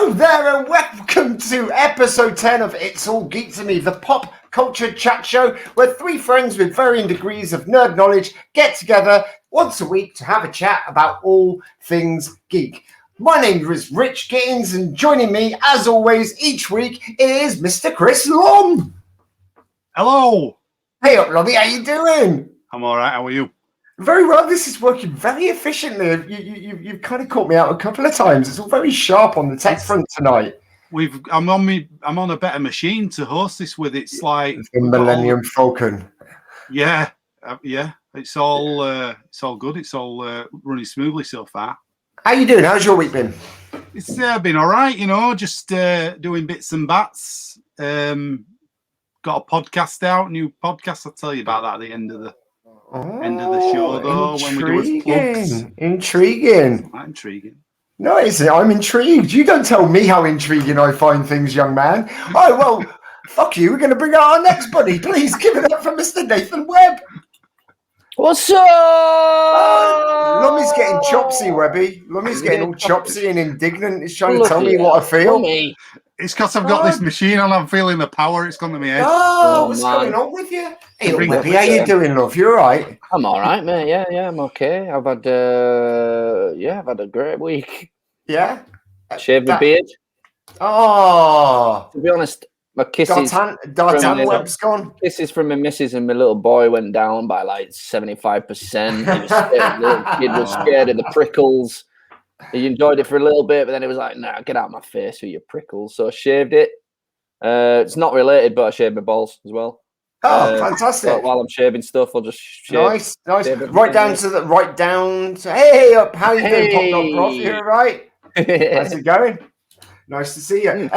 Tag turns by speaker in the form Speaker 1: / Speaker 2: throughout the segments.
Speaker 1: Hello there and welcome to episode 10 of It's All Geek to Me, the pop culture chat show where three friends with varying degrees of nerd knowledge get together once a week to have a chat about all things geek. My name is Rich Gittins and joining me as always each week is Mr. Chris Lom.
Speaker 2: Hello.
Speaker 1: Hey up, Lobby, how you doing?
Speaker 2: I'm all right. How are you?
Speaker 1: Very well. This is working very efficiently. You've kind of caught me out a couple of times. It's all very sharp on the tech front tonight.
Speaker 2: I'm on a better machine to host this with. It's like
Speaker 1: the Millennium Falcon.
Speaker 2: Yeah. It's all good. It's all running smoothly so far.
Speaker 1: How you doing? How's your week been?
Speaker 2: It's been all right. Just doing bits and bats. Got a podcast out, new podcast. I'll tell you about that at the end of the show, though. When we do his plugs.
Speaker 1: Intriguing.
Speaker 2: Not intriguing.
Speaker 1: No, it isn't. I'm intrigued. You don't tell me how intriguing I find things, young man. Oh, well, fuck you. We're going to bring out our next buddy. Please give it up for Mr. Nathan Webb.
Speaker 3: What's up?
Speaker 1: Lummy's getting chopsy, Webby. Lummy's getting all chopsy and indignant. He's trying to tell me what I feel.
Speaker 3: Lummy.
Speaker 2: It's because I've got this machine and I'm feeling the power. It's gone to my head.
Speaker 1: What's going on with you? Hey, Webby, how you doing, love? You all right?
Speaker 3: I'm all right, mate. Yeah, I'm okay. I've had a great week.
Speaker 1: Yeah?
Speaker 3: Shaved my beard.
Speaker 1: Oh.
Speaker 3: To be honest, my kisses.
Speaker 1: Dartan Webb's gone.
Speaker 3: Kisses from my missus and my little boy went down by like 75%. The little kid was scared of the prickles. He enjoyed it for a little bit, but then it was like, nah, get out of my face with your prickles. So I shaved it. It's not related, but I shaved my balls as well.
Speaker 1: Oh, fantastic!
Speaker 3: So while I'm shaving stuff, I'll just shave.
Speaker 1: Nice. Right down to hey up. How you doing, Pop Dog Prof? You all right? How's it going? Nice to see you.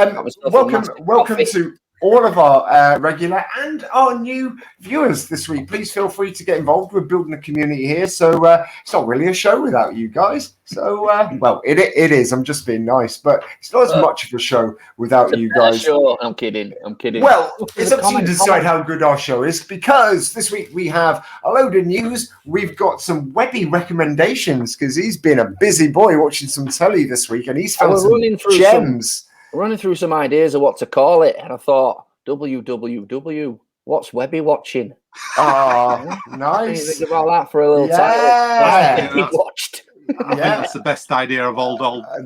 Speaker 1: Welcome to all of our regular and our new viewers this week. Please feel free to get involved. We're building a community here, so it's not really a show without you guys. So, well, it is. I'm just being nice, but it's not as much of a show without you guys.
Speaker 3: Sure, I'm kidding.
Speaker 1: Well, it's up to you to decide how good our show is, because this week we have a load of news. We've got some Webby recommendations because he's been a busy boy watching some telly this week, and he's found some gems.
Speaker 3: Running through some ideas of what to call it, and I thought, WWW, what's Webby watching?
Speaker 1: Oh, nice.
Speaker 3: Think about that for a little time. He watched.
Speaker 2: I think that's the best idea of all.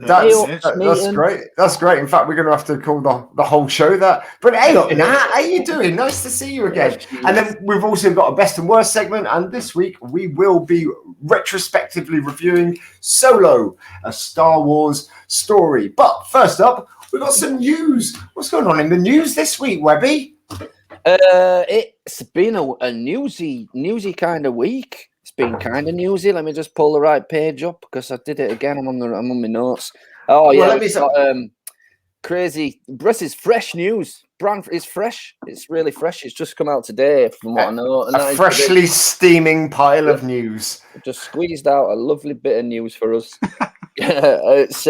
Speaker 1: That's great. That's great. In fact, we're going to have to call the whole show that. But hey, look, Nat, how you doing? Nice to see you again. And then we've also got a best and worst segment. And this week we will be retrospectively reviewing Solo, a Star Wars story. But first up, we've got some news. What's going on in the news this week, Webby?
Speaker 3: It's been a newsy kind of week. It's been kind of newsy. Let me just pull the right page up because I did it again. I'm on my notes. Oh yeah, crazy. This is fresh news. Brand is fresh. It's really fresh. It's just come out today, from what I know. And
Speaker 1: a freshly steaming pile of news.
Speaker 3: Just squeezed out a lovely bit of news for us. It's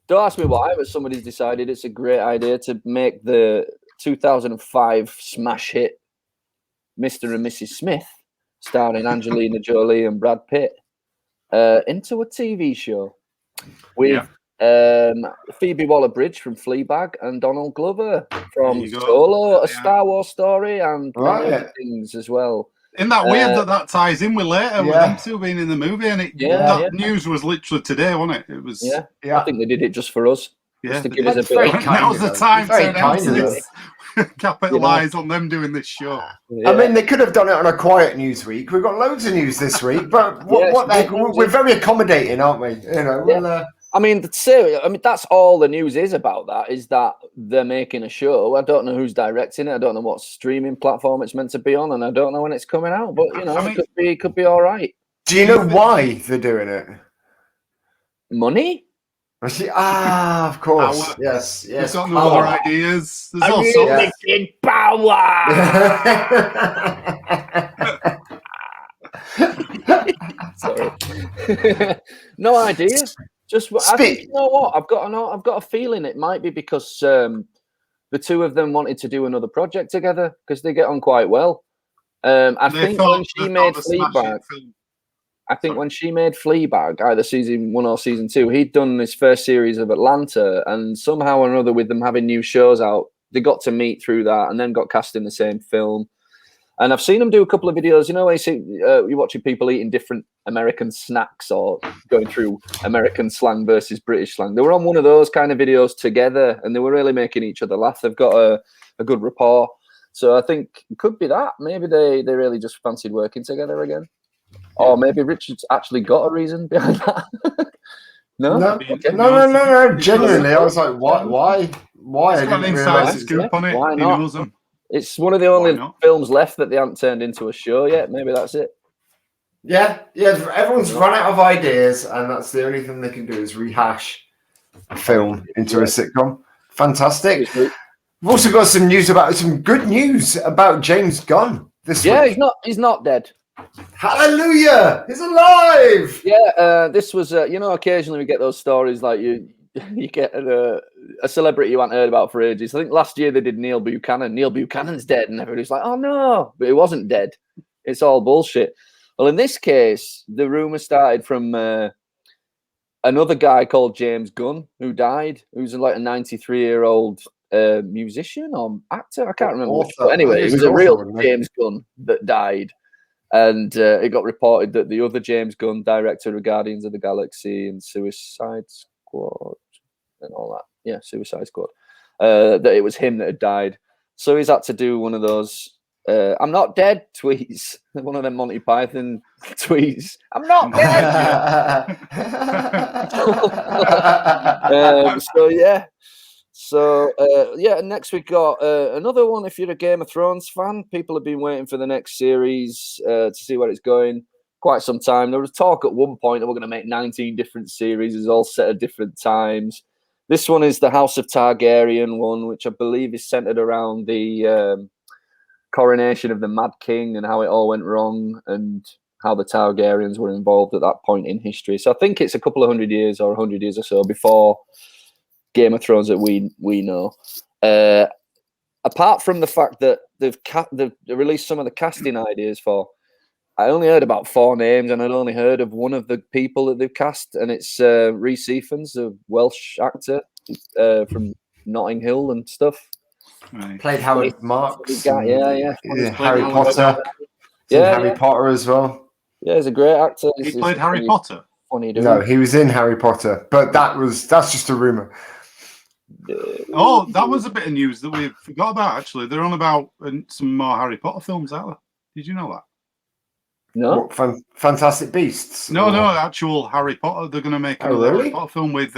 Speaker 3: don't ask me why, but somebody's decided it's a great idea to make the 2005 smash hit Mr. and Mrs. Smith, starring Angelina Jolie and Brad Pitt, into a TV show with Phoebe Waller-Bridge from Fleabag and Donald Glover from Solo, a Star Wars story, and other things as well.
Speaker 2: Isn't that weird that ties in with later with them two being in the movie? And that news was literally today, wasn't it? It was.
Speaker 3: Yeah. I think they did it just for us.
Speaker 2: Yeah,
Speaker 3: just to give us a bit.
Speaker 2: That was the time to capitalize on them doing this show.
Speaker 1: I mean, they could have done it on a quiet news week. We've got loads of news this week, but we're very accommodating, aren't we? You know,
Speaker 3: I mean, that's all the news is about. That is that they're making a show. I don't know who's directing it. I don't know what streaming platform it's meant to be on, and I don't know when it's coming out. But it could be all right.
Speaker 1: Do you know why they're doing it?
Speaker 3: Money.
Speaker 1: Of course. Yes.
Speaker 2: There's got no more ideas. There's all
Speaker 3: sorts. Power. Sorry. No idea. I think, you know what? I've got a feeling it might be because the two of them wanted to do another project together because they get on quite well. I think when she made Fleabag, I think when she made Fleabag, either season 1 or season 2, he'd done his first series of Atlanta, and somehow or another, with them having new shows out, they got to meet through that, and then got cast in the same film. And I've seen them do a couple of videos. You know, where you see you're watching people eating different American snacks or going through American slang versus British slang. They were on one of those kind of videos together, and they were really making each other laugh. They've got a good rapport. So I think it could be that. Maybe they really just fancied working together again. Or maybe Richard's actually got a reason behind that.
Speaker 1: No. Genuinely, I was like, why?
Speaker 2: It's got an inside scoop on it.
Speaker 3: Why
Speaker 2: He
Speaker 3: not?
Speaker 2: knows them.
Speaker 3: It's one of the only films left that they haven't turned into a show yet. Maybe that's it.
Speaker 1: Yeah. Everyone's run out of ideas, and that's the only thing they can do is rehash a film into a sitcom. Fantastic. We've also got some good news about James Gunn this week.
Speaker 3: He's not dead.
Speaker 1: Hallelujah! He's alive!
Speaker 3: Yeah, this was, occasionally we get those stories like you get a celebrity you haven't heard about for ages. I think last year they did Neil Buchanan. Neil Buchanan's dead, and everybody's like, oh no, but he wasn't dead. It's all bullshit. Well, in this case, the rumor started from another guy called James Gunn, who died, who's like a 93-year-old musician or actor. I can't remember. But anyway, it was a real James Gunn that died. And it got reported that the other James Gunn, director of Guardians of the Galaxy and Suicide Squad and all that. Yeah, Suicide Squad. That it was him that had died. So he's had to do one of those I'm not dead tweets. One of them Monty Python tweets. I'm not dead. Next we got another one. If you're a Game of Thrones fan, people have been waiting for the next series to see where it's going quite some time. There was talk at one point that we're going to make 19 different series, all set at different times. This one is the House of Targaryen one, which I believe is centered around the coronation of the Mad King and how it all went wrong and how the Targaryens were involved at that point in history. So I think it's a couple of 100 years or 100 years or so before Game of Thrones that we know. Apart from the fact that they've released some of the casting ideas for, I only heard about 4 names, and I'd only heard of one of the people that they've cast, and it's Rhys Ifans, a Welsh actor from Notting Hill and stuff.
Speaker 1: Right. Played Howard Marks.
Speaker 3: Yeah.
Speaker 1: Harry Potter. Harry Potter as well.
Speaker 3: Yeah, he's a great actor.
Speaker 2: He played Harry Potter.
Speaker 3: Funny dude.
Speaker 1: No, he was in Harry Potter, but that's just a rumor.
Speaker 2: Oh, that was a bit of news that we forgot about. Actually, they're on about some more Harry Potter films out there. Did you know that?
Speaker 3: No.
Speaker 1: What, Fantastic Beasts?
Speaker 2: No, actual Harry Potter. They're going to make another Harry Potter film with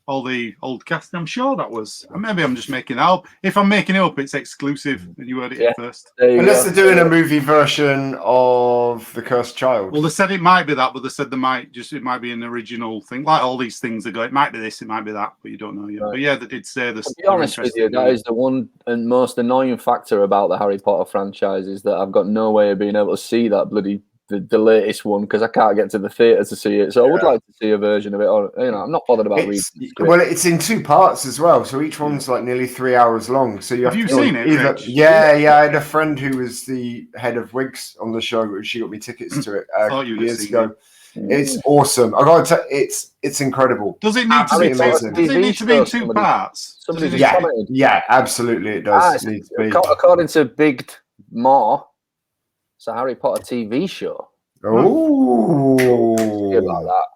Speaker 2: all the old cast. I'm sure that was. Maybe I'm just making it up. If I'm making it up, it's exclusive, and you heard it here first.
Speaker 1: Unless they're doing a movie version of The Cursed Child.
Speaker 2: Well, they said it might be that, but they said it might be an original thing. Like all these things, they go, it might be this, it might be that, but you don't know yet. Right. But yeah, they did say this.
Speaker 3: To be honest with you, that is the one and most annoying factor about the Harry Potter franchise is that I've got no way of being able to see that bloody the latest one because I can't get to the theatre to see it. So I would like to see a version of it. Or I'm not bothered about reading.
Speaker 1: It's in 2 parts as well, so each one's like nearly 3 hours long. So you have
Speaker 2: you seen it?
Speaker 1: Yeah. I had a friend who was the head of Wigs on the show. She got me tickets to it years ago. It's awesome. I got to tell it's incredible.
Speaker 2: Does it need to be amazing? Does it need to be in 2 parts?
Speaker 1: Yeah, absolutely it does.
Speaker 3: According to Big More, it's a Harry Potter TV show.
Speaker 1: Oh,
Speaker 3: about that,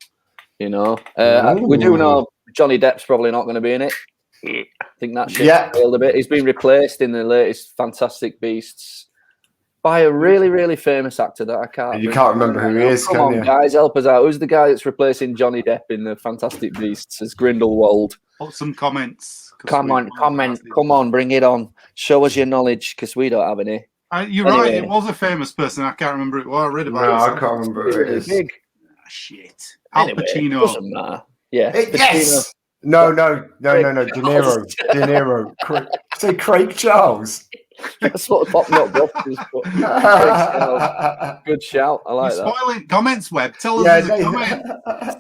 Speaker 3: we do know Johnny Depp's probably not going to be in it. I think that shit failed a bit. He's been replaced in the latest Fantastic Beasts by a really, really famous actor that I can't.
Speaker 1: You can't remember who he is.
Speaker 3: Come on, guys, help us out. Who's the guy that's replacing Johnny Depp in the Fantastic Beasts as Grindelwald?
Speaker 2: Put some comments.
Speaker 3: Come on, bring it on. Show us your knowledge because we don't have any.
Speaker 2: You're right. It was a famous person. I can't remember it. Well, I read about it.
Speaker 1: No, I can't remember who it is.
Speaker 3: Big.
Speaker 2: Shit. Al Pacino.
Speaker 3: Doesn't matter. Yeah.
Speaker 1: Yes. No. De Niro. Say Craig Charles.
Speaker 3: That's what popped up. Good shout. I like that.
Speaker 2: Spoiling comments, Web. Tell us a comment.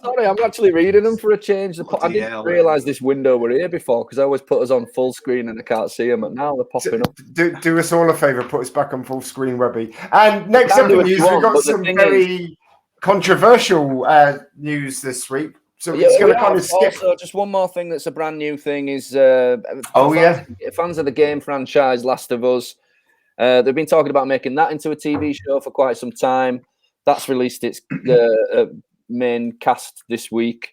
Speaker 3: Sorry, I'm actually reading them for a change. I didn't realise this window were here before because I always put us on full screen and I can't see them. But now they're popping up.
Speaker 1: Do us all a favour. Put us back on full screen, Webby. And next up in news, we've got some very controversial news this week. So it's going to kind of skip.
Speaker 3: Also, just one more thing that's a brand new thing is fans of the game franchise Last of Us. They've been talking about making that into a TV show for quite some time. That's released its main cast this week.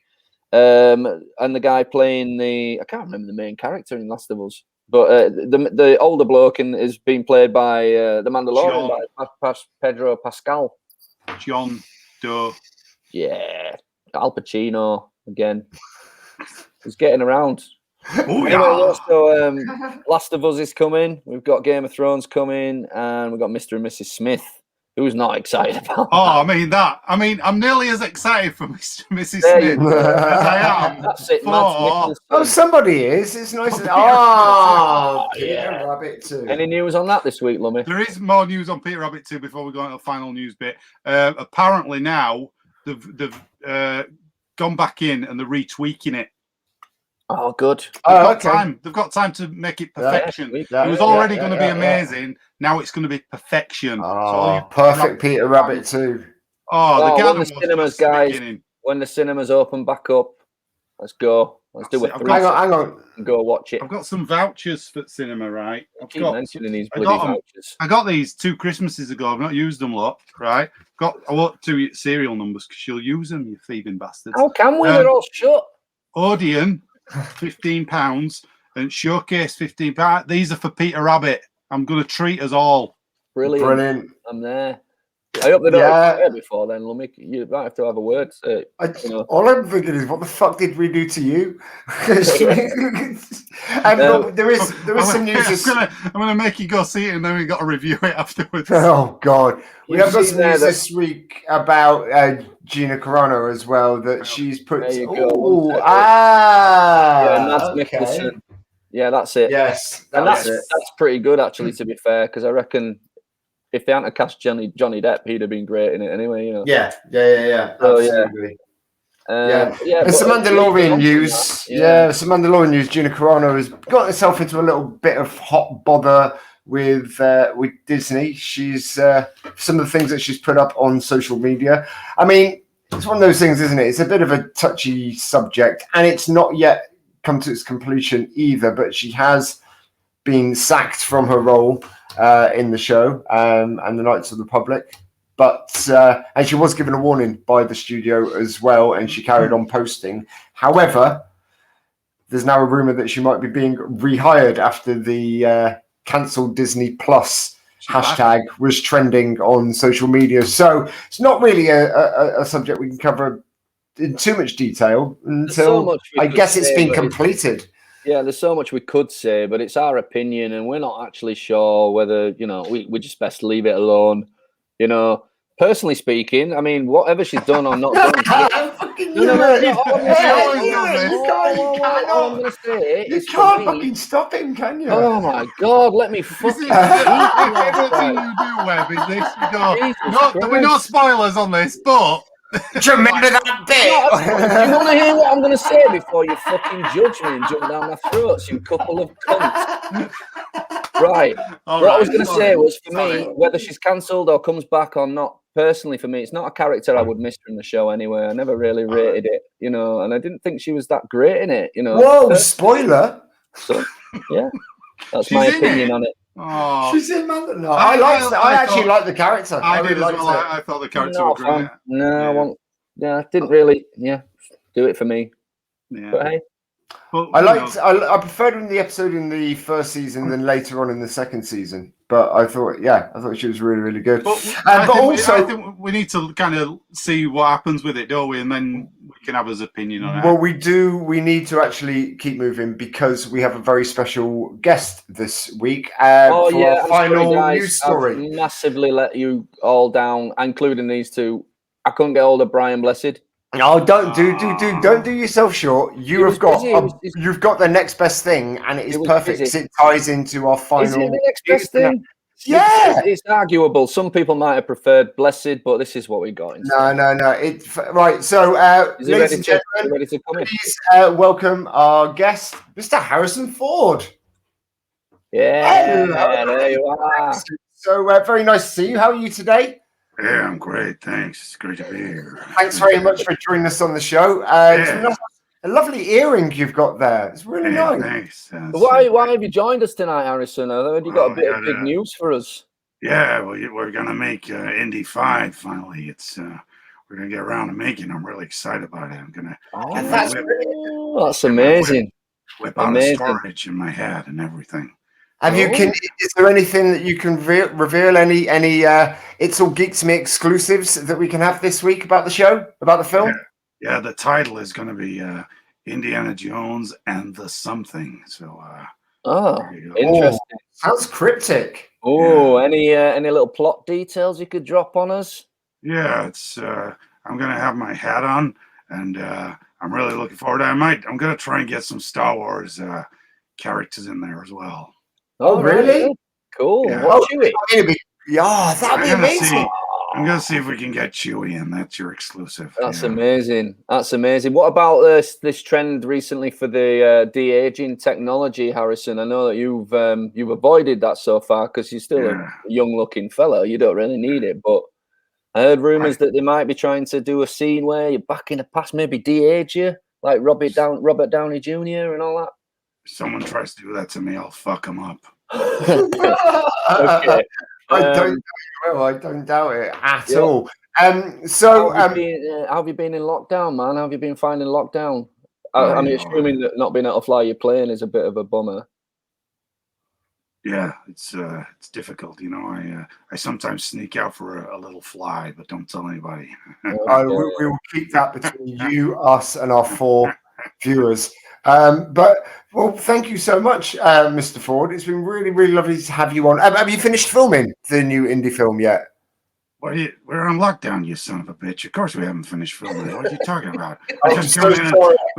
Speaker 3: And the guy playing I can't remember the main character in Last of Us, but the older bloke is being played by the Mandalorian by Pedro Pascal.
Speaker 2: John Doe.
Speaker 3: Yeah. Al Pacino again. He's getting around.
Speaker 2: Oh, yeah.
Speaker 3: So Last of Us is coming. We've got Game of Thrones coming, and we've got Mr. and Mrs. Smith. Who's not excited about that?
Speaker 2: I mean, I'm nearly as excited for Mr. and Mrs. Smith as I am.
Speaker 3: That's it,
Speaker 1: somebody is. It's nice. Peter Rabbit 2.
Speaker 3: Any news on that this week, Lummy?
Speaker 2: There is more news on Peter Rabbit 2 before we go into the final news bit. Apparently now they've gone back in and they're retweaking it.
Speaker 3: Oh, good.
Speaker 2: They've got time to make it perfection. It was already going to be amazing. Now it's going to be perfection.
Speaker 1: Perfect Peter Rabbit 2.
Speaker 3: When the cinemas, guys, when the cinemas open back up, let's go. Let's do it.
Speaker 1: Hang on.
Speaker 3: And go watch it.
Speaker 2: I've got some vouchers for cinema, right?
Speaker 3: Mentioning these bloody vouchers.
Speaker 2: I got these 2 Christmases ago. I've not used them, lot, right? I want 2 serial numbers because you'll use them, you thieving bastards.
Speaker 3: How can we? They're all shut.
Speaker 2: Odeon, £15, and Showcase, £15. These are for Peter Rabbit. I'm going to treat us all.
Speaker 3: Brilliant. I'm there. I hope they don't expire before then, Lummy. You might have to have a word.
Speaker 1: All I'm thinking is, what the fuck did we do to you? And there is some news.
Speaker 2: I'm gonna make you go see it, and then we got to review it afterwards.
Speaker 1: Oh God, we have got some news this week about Gina Carano as well. That she's put.
Speaker 3: There you
Speaker 1: go.
Speaker 3: Nicholson. Yeah, that's it.
Speaker 1: Yes,
Speaker 3: that's pretty good actually. To be fair, because I reckon if they hadn't cast Johnny Depp, he'd have been great in it anyway. You know.
Speaker 1: Yeah.
Speaker 3: So,
Speaker 1: absolutely.
Speaker 3: And
Speaker 1: some Mandalorian news. Some Mandalorian news. Gina Carano has got herself into a little bit of hot bother with Disney. She's some of the things that she's put up on social media. I mean, it's one of those things, isn't it? It's a bit of a touchy subject, and it's not yet come to its completion either. But she has been sacked from her role in the show and the Knights of the Republic. But and she was given a warning by the studio as well, and she carried on posting. However, there's now a rumor that she might be being rehired after the cancelled Disney Plus hashtag was trending on social media. So it's not really a subject we can cover in too much detail until I guess it's been completed.
Speaker 3: Yeah, there's so much we could say, but it's our opinion, and we're not actually sure whether, we just best leave it alone. Personally speaking, I mean, whatever she's done or not done.
Speaker 1: You can't fucking stop him, can you?
Speaker 3: Oh my God, let me fucking.
Speaker 2: Everything you do, Webb, is this. There'll be no spoilers on this, but.
Speaker 1: Do you remember that bit?
Speaker 3: Do you want to hear what I'm going to say before you fucking judge me and jump down my throats, you couple of cunts? Right. What I was going to say was, for me, whether she's cancelled or comes back or not, personally, for me, it's not a character I would miss in the show anyway. I never really rated it, and I didn't think she was that great in it,
Speaker 1: Whoa, spoiler!
Speaker 3: So, yeah, that's my opinion on it.
Speaker 2: Oh.
Speaker 1: She's in Mandalorian. No, I actually like the character.
Speaker 2: I did as well. I thought the character was great.
Speaker 3: I didn't really, do it for me.
Speaker 2: Yeah.
Speaker 3: But hey.
Speaker 1: Well, I preferred in the episode in the first season than later on in the second season. But I thought she was really, really good.
Speaker 2: But I think we need to kind of see what happens with it, don't we? And then we can have his opinion on it.
Speaker 1: Well, we do. We need to actually keep moving because we have a very special guest this week for our final news story.
Speaker 3: I've massively let you all down, including these two. I couldn't get hold of Brian Blessed.
Speaker 1: No, don't do yourself short. You've got the next best thing, and it is perfect because it ties into our final.
Speaker 3: Is it the next best thing?
Speaker 1: Yeah,
Speaker 3: it's arguable. Some people might have preferred Blessed, but this is what we got.
Speaker 1: No. Right. So, ladies and gentlemen, please welcome our guest, Mr. Harrison Ford.
Speaker 3: Yeah, there you are.
Speaker 1: So very nice to see you. How are you today?
Speaker 2: Yeah, I'm great. Thanks. It's great to be here.
Speaker 1: Thanks very much for joining us on the show. It's a lovely earring you've got there. It's really nice.
Speaker 2: Thanks.
Speaker 3: Why have you joined us tonight, Harrison? I heard you got a bit of big news for us.
Speaker 2: Yeah, well, we're gonna make Indy 5 finally. It's we're gonna get around to making. I'm really excited about it. I'm gonna.
Speaker 3: That's amazing.
Speaker 2: Whip out a storage in my head and everything.
Speaker 1: Is there anything that you can reveal? Any It's All Geeks Me exclusives that we can have this week about the show, about the film?
Speaker 2: Yeah, the title is going to be Indiana Jones and the Something. So,
Speaker 3: interesting.
Speaker 1: Sounds cryptic.
Speaker 3: Any little plot details you could drop on us?
Speaker 2: Yeah, it's I'm going to have my hat on, and I'm really looking forward to it. I'm going to try and get some Star Wars characters in there as well.
Speaker 1: Oh, really?
Speaker 3: Right. Cool.
Speaker 2: Yeah.
Speaker 3: Chewie.
Speaker 1: That'd be amazing.
Speaker 2: I'm gonna see if we can get Chewie in. That's your exclusive.
Speaker 3: That's amazing. That's amazing. What about this trend recently for the de-aging technology, Harrison? I know that you've avoided that so far because you're still a young-looking fellow. You don't really need it, but I heard rumors that they might be trying to do a scene where you're back in the past, maybe de-age you, like Robert Downey Jr. and all that.
Speaker 2: If someone tries to do that to me, I'll fuck them up.
Speaker 3: Okay.
Speaker 1: I don't doubt it at all.
Speaker 3: How have you been in lockdown, man? How have you been finding lockdown? I'm assuming that not being able to fly your plane is a bit of a bummer.
Speaker 2: Yeah, it's difficult. You know, I sometimes sneak out for a little fly, but don't tell anybody.
Speaker 1: We will keep that between you, us, and our 4 viewers. But thank you so much, Mr. Ford. It's been really, really lovely to have you on. Have you finished filming the new indie film yet?
Speaker 2: We're on lockdown, you son of a bitch. Of course we haven't finished filming. What are you talking about?
Speaker 1: We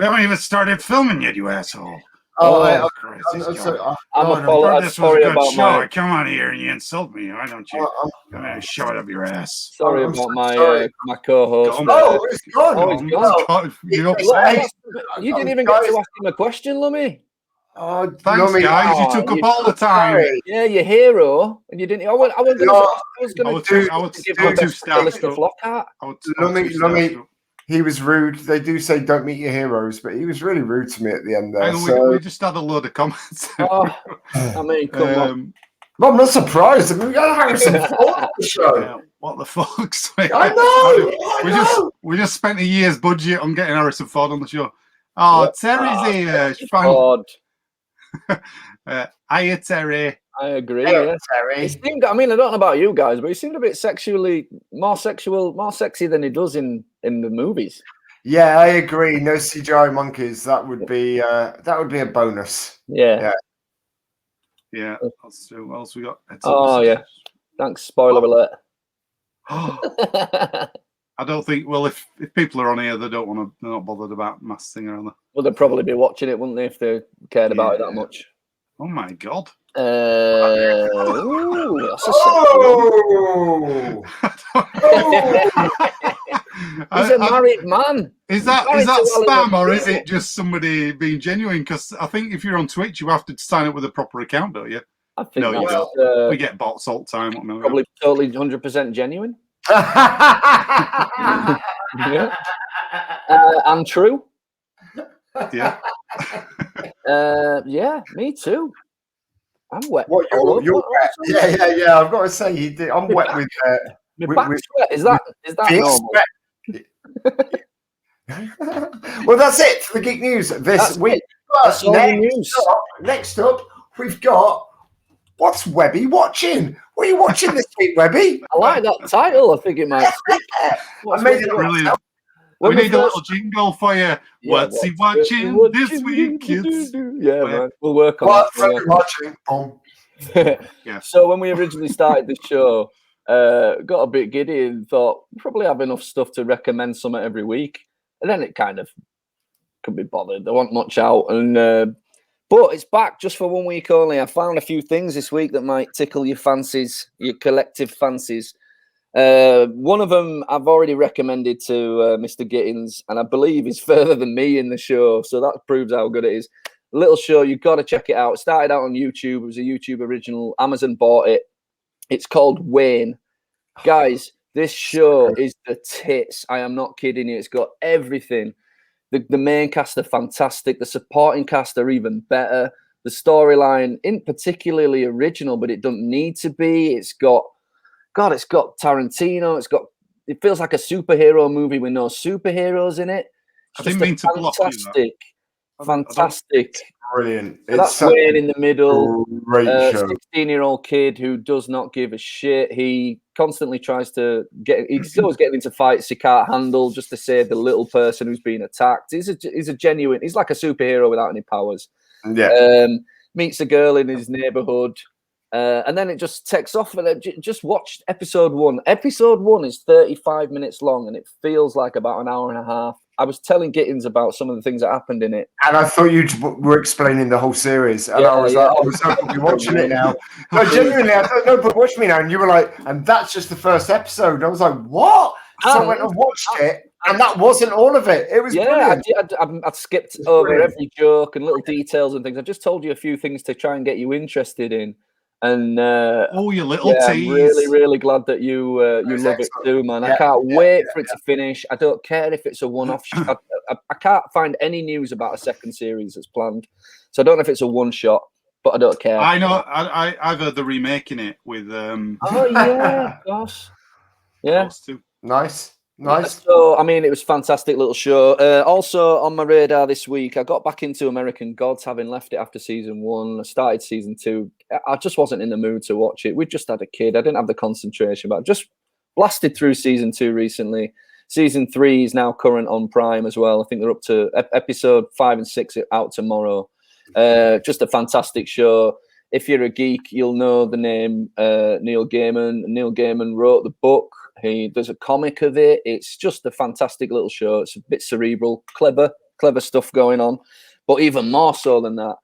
Speaker 2: haven't even started filming yet, you asshole.
Speaker 3: Christ! I'm sorry about my.
Speaker 2: Come on here and you insult me. Why don't you shove it up your ass?
Speaker 3: Sorry about my co-host.
Speaker 1: It's gone.
Speaker 3: You didn't even get to ask him a question, Lummy.
Speaker 2: Oh, thanks, guys. You took up all the time.
Speaker 3: Yeah, your hero, and you didn't. I was going to give him a list of Lockhart.
Speaker 1: Lummy. He was rude. They do say don't meet your heroes, but he was really rude to me at the end there.
Speaker 2: We just had a load of comments.
Speaker 3: I mean, come on.
Speaker 1: Well, I'm not surprised. I mean, we got to have some fun on the show.
Speaker 2: Yeah, what the fuck?
Speaker 1: I know.
Speaker 2: We just spent a year's budget on getting Harrison Ford on the show. Oh, Terry's here.
Speaker 3: Ford.
Speaker 2: Hiya, Terry.
Speaker 3: I agree.
Speaker 1: Hey, Terry.
Speaker 3: He seemed, I mean, I don't know about you guys, but he seemed a bit more sexy than he does in the movies.
Speaker 1: Yeah, I agree. No CGI monkeys. That would be a bonus.
Speaker 3: Yeah.
Speaker 2: What else we got?
Speaker 3: Yeah. Thanks. Spoiler alert.
Speaker 2: I don't think. Well, if people are on here, they're not bothered about Masked Singer, are they?
Speaker 3: Well, they'd probably be watching it, wouldn't they, if they cared about it that much?
Speaker 2: Oh my god.
Speaker 3: That's he's a married man.
Speaker 2: Is that spam or is it just somebody being genuine? Because I think if you're on Twitch, you have to sign up with a proper account, don't you?
Speaker 3: I think
Speaker 2: you don't. We get bots all the time.
Speaker 3: Probably totally 100% genuine. And true.
Speaker 2: Yeah.
Speaker 1: Yeah,
Speaker 3: me too. I'm wet.
Speaker 1: What, you're wet? Yeah. I've got to say, you did. I'm wet with.
Speaker 3: My back sweat. Is that normal?
Speaker 1: Well, that's it for the Geek News this week. Next up, we've got what's Webby watching? What are you watching this week, Webby?
Speaker 3: I like that title. I think it might.
Speaker 2: I made it brilliant. We need a little jingle for you. What's he watching this week, kids?
Speaker 3: Yeah, man. We'll work on
Speaker 1: that.
Speaker 3: Yeah. So when we originally started the show, got a bit giddy and thought probably have enough stuff to recommend something every week. And then it kind of could be bothered. There wasn't much out. And but it's back just for 1 week only. I found a few things this week that might tickle your fancies, your collective fancies. One of them I've already recommended to Mr. Gittins, and I believe he's further than me in the show, so that proves how good it is. A little show, you've got to check it out. It started out on YouTube. It was a YouTube original. Amazon bought it. It's called Wayne. Guys, This show is the tits. I am not kidding you. It's got everything. The main cast are fantastic. The supporting cast are even better. The storyline isn't particularly original, but it doesn't need to be. It's got Tarantino. It feels like a superhero movie with no superheroos in it.
Speaker 2: I didn't mean to block you.
Speaker 3: Fantastic.
Speaker 1: Brilliant.
Speaker 3: So that's Wayne in the middle.
Speaker 1: Great show.
Speaker 3: 16-year-old kid who does not give a shit. He constantly tries to he's always getting into fights he can't handle just to save the little person who's being attacked. He's like a superhero without any powers.
Speaker 1: Yeah.
Speaker 3: Meets a girl in his neighborhood. And then it just takes off. And just watch episode 1. Episode 1 is 35 minutes long, and it feels like about an hour and a half. I was telling Gittins about some of the things that happened in it.
Speaker 1: And I thought you were explaining the whole series. And I was hoping to be watching it now. No, genuinely, I thought, no, but watch me now. And you were like, and that's just the first episode. And I was like, what? So I went and watched it, and that wasn't all of it. It was brilliant.
Speaker 3: I'd skipped over every joke and little details and things. I just told you a few things to try and get you interested in. And
Speaker 2: you little tease.
Speaker 3: I'm really, really glad that you love it too, man. I can't wait for it to finish. I don't care if it's a one-off. I can't find any news about a second series that's planned, so I don't know if it's a one-shot, but I don't care.
Speaker 2: I know. I've heard they're remaking it with.
Speaker 3: Oh yeah, of course. Yeah.
Speaker 1: Nice.
Speaker 3: So, I mean, it was a fantastic little show. Also on my radar this week, I got back into American Gods, having left it after season 1. I started season 2. I just wasn't in the mood to watch it. We just had a kid. I didn't have the concentration, but I just blasted through season 2 recently. Season 3 is now current on Prime as well. I think they're up to episode 5 and 6 out tomorrow. Just a fantastic show. If you're a geek, you'll know the name Neil Gaiman. Neil Gaiman wrote the book. There's a comic of it. It's just a fantastic little show. It's a bit cerebral, clever stuff going on. But even more so than that,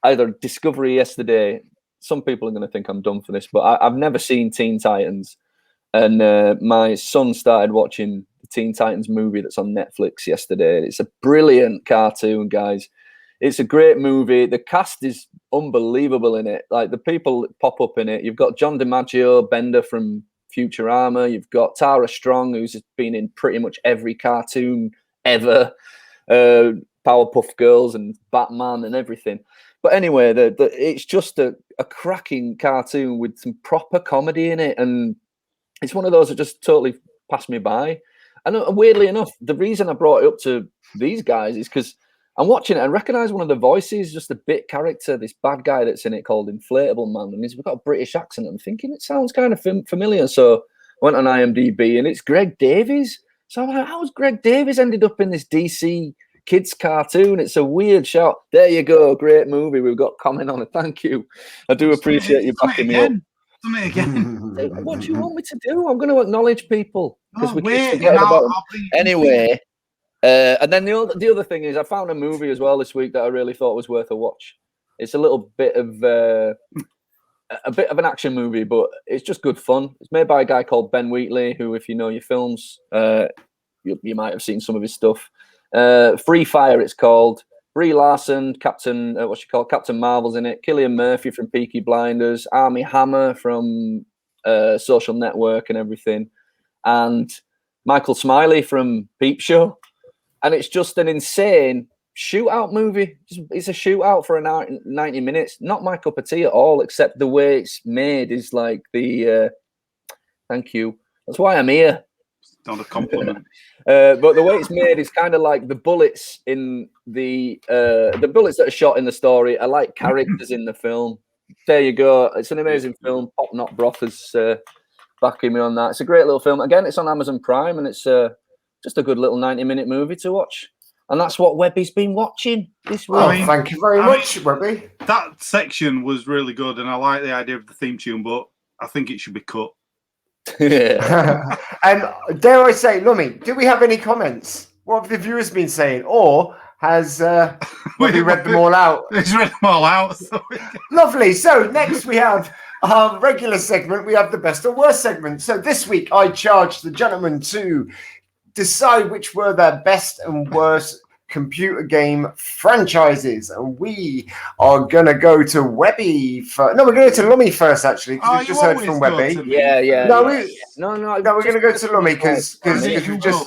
Speaker 3: either Discovery yesterday. Some people are going to think I'm dumb for this, but I've never seen Teen Titans. And my son started watching the Teen Titans movie that's on Netflix yesterday. It's a brilliant cartoon, guys. It's a great movie. The cast is unbelievable in it. Like the people that pop up in it. You've got John DiMaggio, Bender from Futurama. You've got Tara Strong, who's been in pretty much every cartoon ever. Powerpuff Girls and Batman and everything. But anyway, it's just a cracking cartoon with some proper comedy in it. And it's one of those that just totally passed me by. And weirdly enough, the reason I brought it up to these guys is because I'm watching it and recognize one of the voices, just a bit character, this bad guy that's in it called Inflatable Man. And he's got a British accent. I'm thinking it sounds kind of familiar. So I went on IMDb and it's Greg Davies. So I'm like, how's Greg Davies ended up in this DC kids cartoon? It's a weird shout. There you go. Great movie. We've got comment on it. Thank you. I do appreciate you backing me up. What do you want me to do? I'm going to acknowledge people because we keep forgetting about them. Anyway. And then the other thing is I found a movie as well this week that I really thought was worth a watch. It's a little bit of an action movie, but it's just good fun. It's made by a guy called Ben Wheatley, who, if you know your films, you might have seen some of his stuff. Free Fire, it's called. Brie Larson, Captain Marvel's in it. Cillian Murphy from Peaky Blinders. Armie Hammer from Social Network and everything. And Michael Smiley from Peep Show. And it's just an insane shootout movie. It's a shootout for 90 minutes. Not my cup of tea at all, except the way it's made is like thank you. That's why I'm here.
Speaker 2: It's not a compliment.
Speaker 3: But the way it's made is kind of like the bullets in the bullets that are shot in the story are like characters in the film. There you go. It's an amazing film. Pop Not Broth is backing me on that. It's a great little film. Again, it's on Amazon Prime, and it's just a good little 90-minute movie to watch. And that's what Webby's been watching this week.
Speaker 1: Thank you very much, Webby.
Speaker 2: That section was really good, and I like the idea of the theme tune, but I think it should be cut.
Speaker 1: And dare I say, Lummy, do we have any comments? What have the viewers been saying? Or has Webby read them all out?
Speaker 2: He's read them all out. So
Speaker 1: Lovely. So next we have our regular segment. We have the best or worst segment. So this week I charged the gentlemen to decide which were their best and worst computer game franchises, and we are gonna go to Webby first. No, we're going to Lummy first, actually, because we've just heard from Webby.
Speaker 3: Yeah.
Speaker 1: No, we're going to go to Lummy because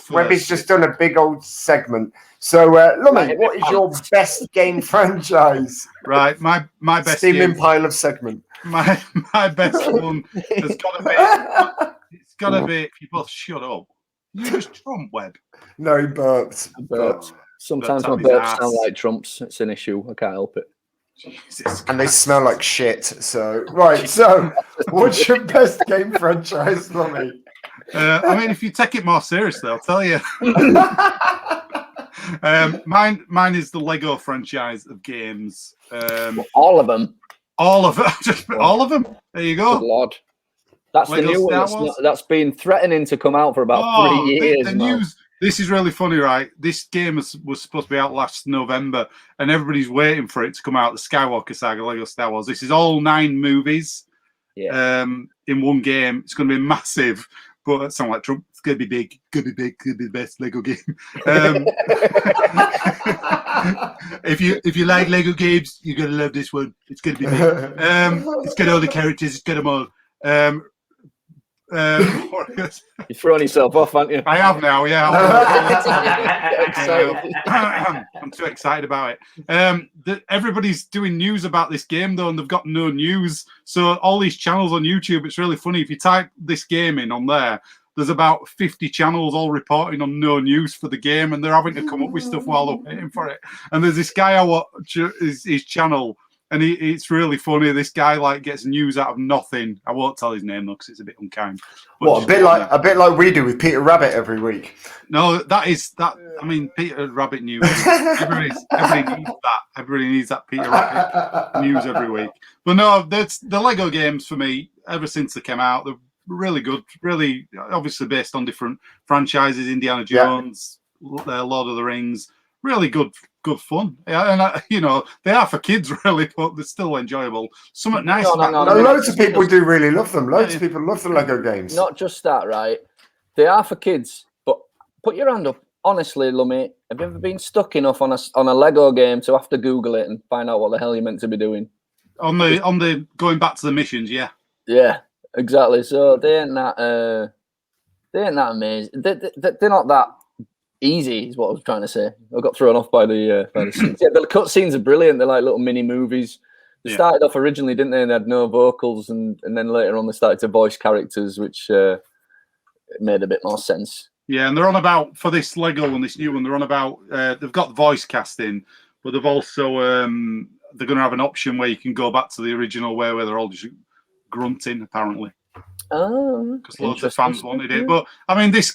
Speaker 1: Webby's just done a big old segment. So, Lummy, what is your best game franchise?
Speaker 2: Right, my best
Speaker 1: steaming
Speaker 2: game,
Speaker 1: pile of segment.
Speaker 2: My best one has got to be. It's got to be. If you both shut up, you just Trump Web.
Speaker 1: No, he burped.
Speaker 3: Sometimes my burps sound like Trump's. It's an issue. I can't help it.
Speaker 2: Jesus
Speaker 1: and they smell like shit. So, right. So, what's your best game franchise, Lummy?
Speaker 2: I mean, if you take it more seriously, I'll tell you. Mine is the Lego franchise of games.
Speaker 3: All of them.
Speaker 2: All of them. Just all of them. There you go.
Speaker 3: Good Lord. That's Lego the new one. That's been threatening to come out for about 3 years.
Speaker 2: The news. This is really funny, right? This game was supposed to be out last November, and everybody's waiting for it to come out. The Skywalker Saga, Lego Star Wars. This is all 9 movies in one game. It's going to be massive, but it sounds like Trump. It's going to be big. Going to be big. Going to be the best Lego game. If you like Lego games, you're going to love this one. It's going to be big. It's got all the characters. It's got them all.
Speaker 3: You're throwing yourself off, aren't you?
Speaker 2: I have now, yeah. I'm too excited about it. Everybody's doing news about this game, though, and they've got no news. So all these channels on YouTube, it's really funny. If you type this game in on there's about 50 channels all reporting on no news for the game, and they're having to come up with stuff while they're waiting for it. And there's this guy I watch his channel, and it's really funny. This guy gets news out of nothing. I won't tell his name though, because it's a bit unkind.
Speaker 1: What a bit like we do with Peter Rabbit every week.
Speaker 2: No, that. I mean, Peter Rabbit news. Everybody needs that. Everybody needs that Peter Rabbit news every week. But no, that's the Lego games for me. Ever since they came out, they're really good. Really, obviously based on different franchises. Indiana Jones, Lord of the Rings. Really good fun. Yeah, and they are for kids, really, but they're still enjoyable. Something nice.
Speaker 1: Loads of people do really love them. Loads of people love the Lego games.
Speaker 3: Not just that, right? They are for kids, but put your hand up. Honestly, Lummy, have you ever been stuck enough on a Lego game to have to Google it and find out what the hell you're meant to be doing?
Speaker 2: On the going back to the missions, yeah.
Speaker 3: Yeah, exactly. So they ain't that amazing. They're not that easy, is what I was trying to say. I got thrown off by the scenes. Yeah, the cutscenes are brilliant. They're like little mini movies. They started off originally, didn't they? And they had no vocals, and then later on they started to voice characters, which made a bit more sense.
Speaker 2: Yeah, and they're on about, for this Lego one, this new one, they're on about, they've got voice casting, but they've also, they're going to have an option where you can go back to the original where they're all just grunting, apparently.
Speaker 3: Oh,
Speaker 2: because loads of fans wanted it. But I mean, this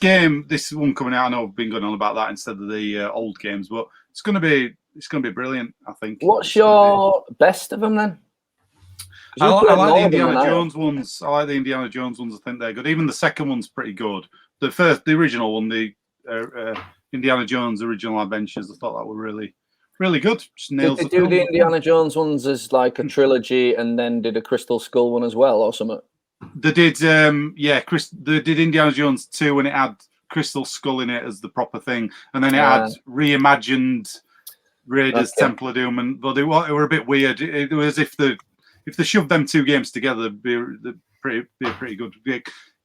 Speaker 2: one coming out, I know I've been going on about that instead of the old games, but it's going to be brilliant, I think.
Speaker 3: What's your best of them then?
Speaker 2: I like the Indiana Jones ones. I like the Indiana Jones ones. I think they're good. Even the second one's pretty good. The original one, the Indiana Jones Original Adventures, I thought that were really, really good. Just nails
Speaker 3: did they do the Indiana Jones ones as like a trilogy, and then did a Crystal Skull one as well, or something?
Speaker 2: They did, they did Indiana Jones 2 and it had Crystal Skull in it as the proper thing, and then it had reimagined Raiders Temple of Doom, and but they were a bit weird. It was if they shoved them 2 games together, it'd be a pretty good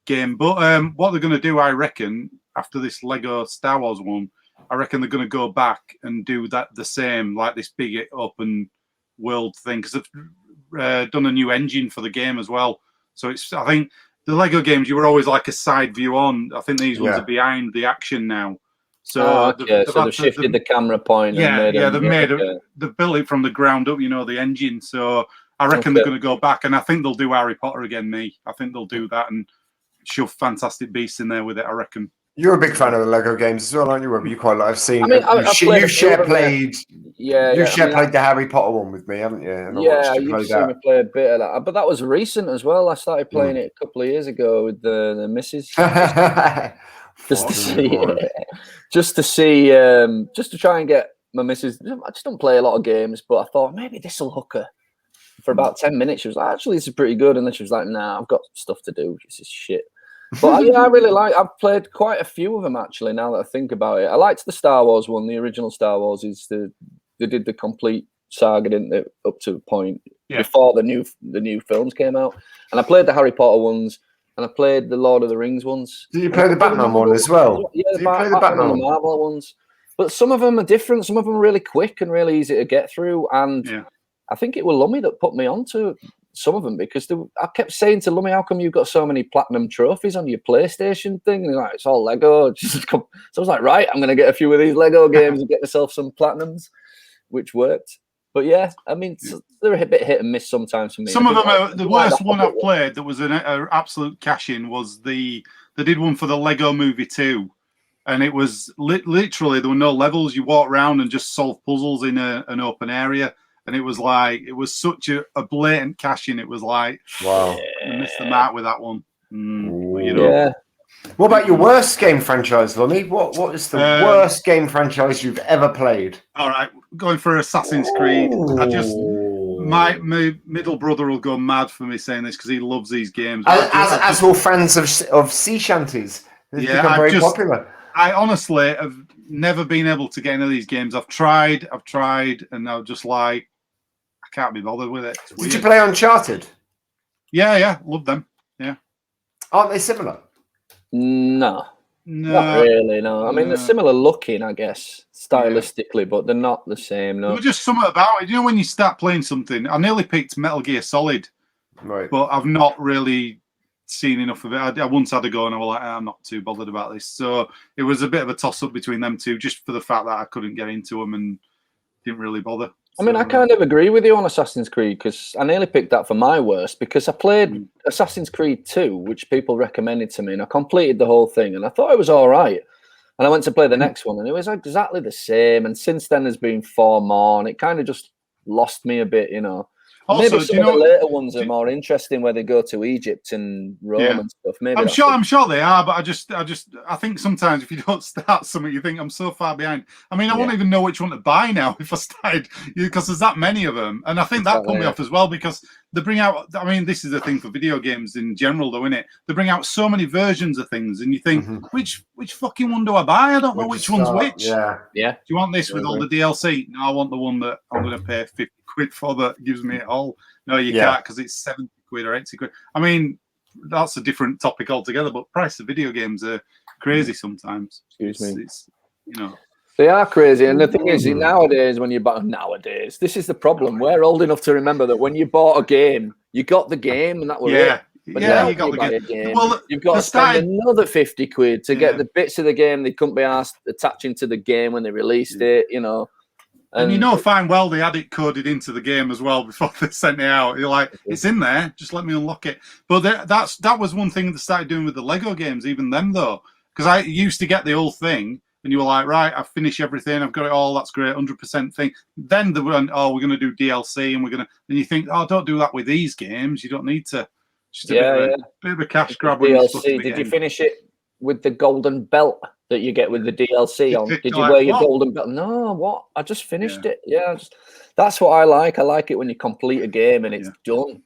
Speaker 2: game. But what they're going to do, I reckon, after this Lego Star Wars one, I reckon they're going to go back and do that the same, like this big open world thing, because they've done a new engine for the game as well. So I think the Lego games, you were always like a side view on. I think these ones are behind the action now. So
Speaker 3: they've shifted the camera point.
Speaker 2: They've built it from the ground up, the engine. So I reckon they're going to go back, and I think they'll do Harry Potter again, I think they'll do that and shove Fantastic Beasts in there with it, I reckon.
Speaker 1: You're a big fan of the Lego games as well, aren't you, Rob? You quite like. I've seen.
Speaker 3: I mean,
Speaker 1: you've played the Harry Potter one with me, haven't you? And
Speaker 3: you've seen me play a bit of that. But that was recent as well. I started playing it a couple of years ago with the missus. Just to try and get my missus. I just don't play a lot of games, but I thought maybe this will hook her. For about 10 minutes, she was like, "Actually, this is pretty good," and then she was like, "Nah, I've got stuff to do. This is shit." But I really I've played quite a few of them actually. Now that I think about it, I liked the Star Wars one. The original Star Wars they did the complete saga, didn't they, up to a point before the new films came out. And I played the Harry Potter ones, and I played the Lord of the Rings ones.
Speaker 1: Did you play the Batman one as well?
Speaker 3: Yeah, the Batman and the Marvel ones. But some of them are different. Some of them are really quick and really easy to get through. And I think it was Lummy that put me onto some of them, because I kept saying to Lummy, how come you've got so many platinum trophies on your PlayStation thing? And he's like, it's all Lego. So I was like, right, I'm going to get a few of these Lego games and get myself some platinums, which worked. But yeah, I mean, they're a bit hit and miss sometimes for me.
Speaker 2: Some of them are the worst one I've played that was an absolute cash-in was they did one for the Lego Movie 2. And it was literally, there were no levels. You walk around and just solve puzzles in an open area. And it was such a blatant cash-in. It was like, wow, I missed the mark with that one.
Speaker 3: Yeah.
Speaker 1: What about your worst game franchise, Lummy? What is the worst game franchise you've ever played?
Speaker 2: All right, going for Assassin's Creed. My middle brother will go mad for me saying this because he loves these games.
Speaker 1: As all fans of sea shanties, it's become very popular.
Speaker 2: I honestly have never been able to get into these games. I've tried, and I'm just like, I can't be bothered with it.
Speaker 1: Did you play Uncharted?
Speaker 2: Yeah, love them. Yeah.
Speaker 1: Aren't they similar?
Speaker 3: No, not really. No, I mean they're similar looking, I guess, stylistically, but they're not the same. No,
Speaker 2: there's just something about it. You know, when you start playing something, I nearly picked Metal Gear Solid,
Speaker 1: right?
Speaker 2: But I've not really seen enough of it. I once had a go, and I was like, I'm not too bothered about this. So it was a bit of a toss-up between them two, just for the fact that I couldn't get into them and didn't really bother.
Speaker 3: I mean, I kind of agree with you on Assassin's Creed, because I nearly picked that for my worst, because I played Assassin's Creed 2, which people recommended to me, and I completed the whole thing, and I thought it was all right. And I went to play the next one, and it was exactly the same. And since then, there's been 4 more, and it kind of just lost me a bit, you know. Also, maybe some of the later ones are more interesting, where they go to Egypt and Rome and stuff. Maybe
Speaker 2: I'm sure they are, but I think sometimes if you don't start something, you think I'm so far behind. I mean, I won't even know which one to buy now if I started, because there's that many of them, and I think that put me off as well, because they bring out. I mean, this is the thing for video games in general, though, isn't it? They bring out so many versions of things, and you think, which fucking one do I buy? I don't know which one's which.
Speaker 1: Yeah.
Speaker 2: Do you want this with all the DLC? No, I want the one that I'm going to pay 50 quid for that gives me it all. No, you can't, because it's 70 quid or 80 quid. I mean, that's a different topic altogether, but price of video games are crazy sometimes. It's, you know.
Speaker 3: They are crazy. And the thing is, nowadays, this is the problem. We're old enough to remember that when you bought a game, you got the game, and that was it. But now
Speaker 2: you got the
Speaker 3: game. Well, you've got to spend another 50 quid to get the bits of the game they couldn't be asked attaching to the game when they released it, you know.
Speaker 2: And you know fine well they had it coded into the game as well before they sent it out. You're like, it's in there, just let me unlock it. But that was one thing they started doing with the Lego games, even them though. Because I used to get the whole thing, and you were like, right, I've finished everything, I've got it all, that's great, 100% thing. Then they went, we're going to do DLC, and and you think, don't do that with these games, you don't need to. Just a bit of a cash grab.
Speaker 3: DLC, did you finish it with the golden belt that you get with the DLC on? Did you wear your golden belt? No, what? I just finished it. Yeah, that's what I like. I like it when you complete a game and it's done.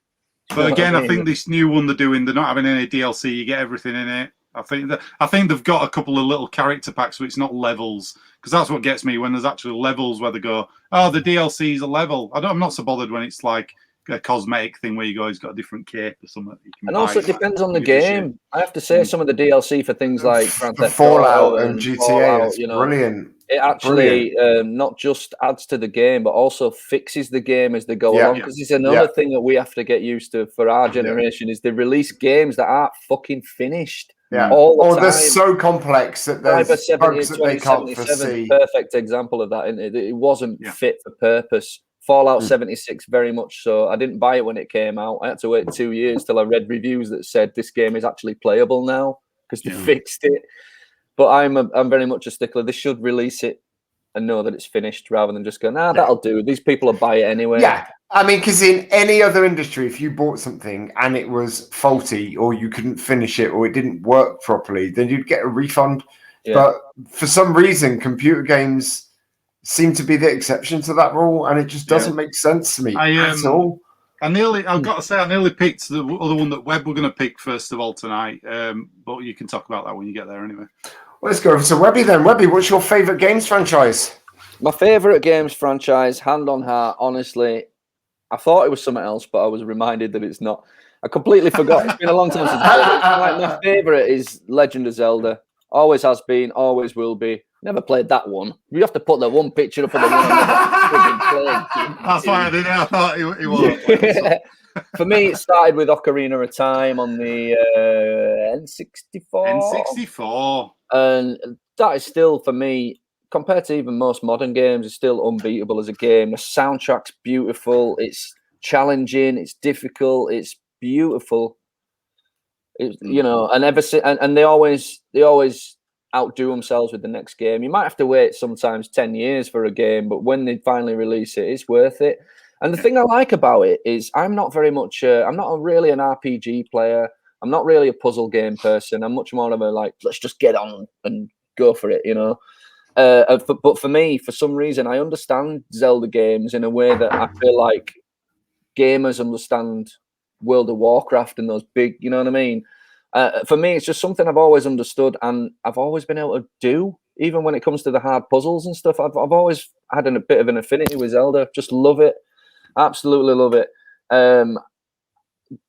Speaker 2: But again, I think this new one they're doing, they're not having any DLC. You get everything in it. I think they've got a couple of little character packs, so it's not levels, because that's what gets me when there's actually levels where they go, the DLC is a level. I'm not so bothered when it's like a cosmetic thing where you go, he's got a different cape or something.
Speaker 3: And also, it depends on the game. I have to say, some of the DLC for things like
Speaker 1: Fallout and GTA is brilliant.
Speaker 3: It actually not just adds to the game, but also fixes the game as they go along. Because it's another thing that we have to get used to for our generation is they release games that aren't fucking finished. All the time.
Speaker 1: They're so complex that there's bugs that they can't foresee.
Speaker 3: Perfect example of that, isn't it? It wasn't fit for purpose. Fallout 76, very much so. I didn't buy it when it came out. I had to wait 2 years till I read reviews that said this game is actually playable now because they fixed it. But I'm very much a stickler. They should release it and know that it's finished rather than just go, that'll do. These people will buy it anyway.
Speaker 1: Yeah, I mean, because in any other industry, if you bought something and it was faulty or you couldn't finish it or it didn't work properly, then you'd get a refund. Yeah. But for some reason, computer games seem to be the exception to that rule, and it just doesn't make sense to me at all.
Speaker 2: I've got to say, I nearly picked the other one that Webb were going to pick first of all tonight. But you can talk about that when you get there anyway.
Speaker 1: Well, let's go over to Webby then. Webby, what's your favourite games franchise?
Speaker 3: My favourite games franchise, hand on heart, honestly, I thought it was something else, but I was reminded that it's not. I completely forgot. It's been a long time since my favourite is Legend of Zelda. Always has been, always will be. Never played that one. You have to put the one picture up of the one I've played.
Speaker 2: That's why I didn't know. I thought he was.
Speaker 3: For me, it started with Ocarina of Time on the N64.
Speaker 2: N64.
Speaker 3: And that is still, for me, compared to even most modern games, is still unbeatable as a game. The soundtrack's beautiful. It's challenging. It's difficult. It's beautiful. And they always outdo themselves with the next game. You might have to wait sometimes 10 years for a game, but when they finally release it, it's worth it. And the thing I like about it is I'm not really an RPG player. I'm not really a puzzle game person. I'm much more of a let's just get on and go for it, But for me, for some reason, I understand Zelda games in a way that I feel like gamers understand World of Warcraft and those big, you know what I mean? For me, it's just something I've always understood and I've always been able to do, even when it comes to the hard puzzles and stuff. I've always had a bit of an affinity with Zelda. Just love it. Absolutely love it.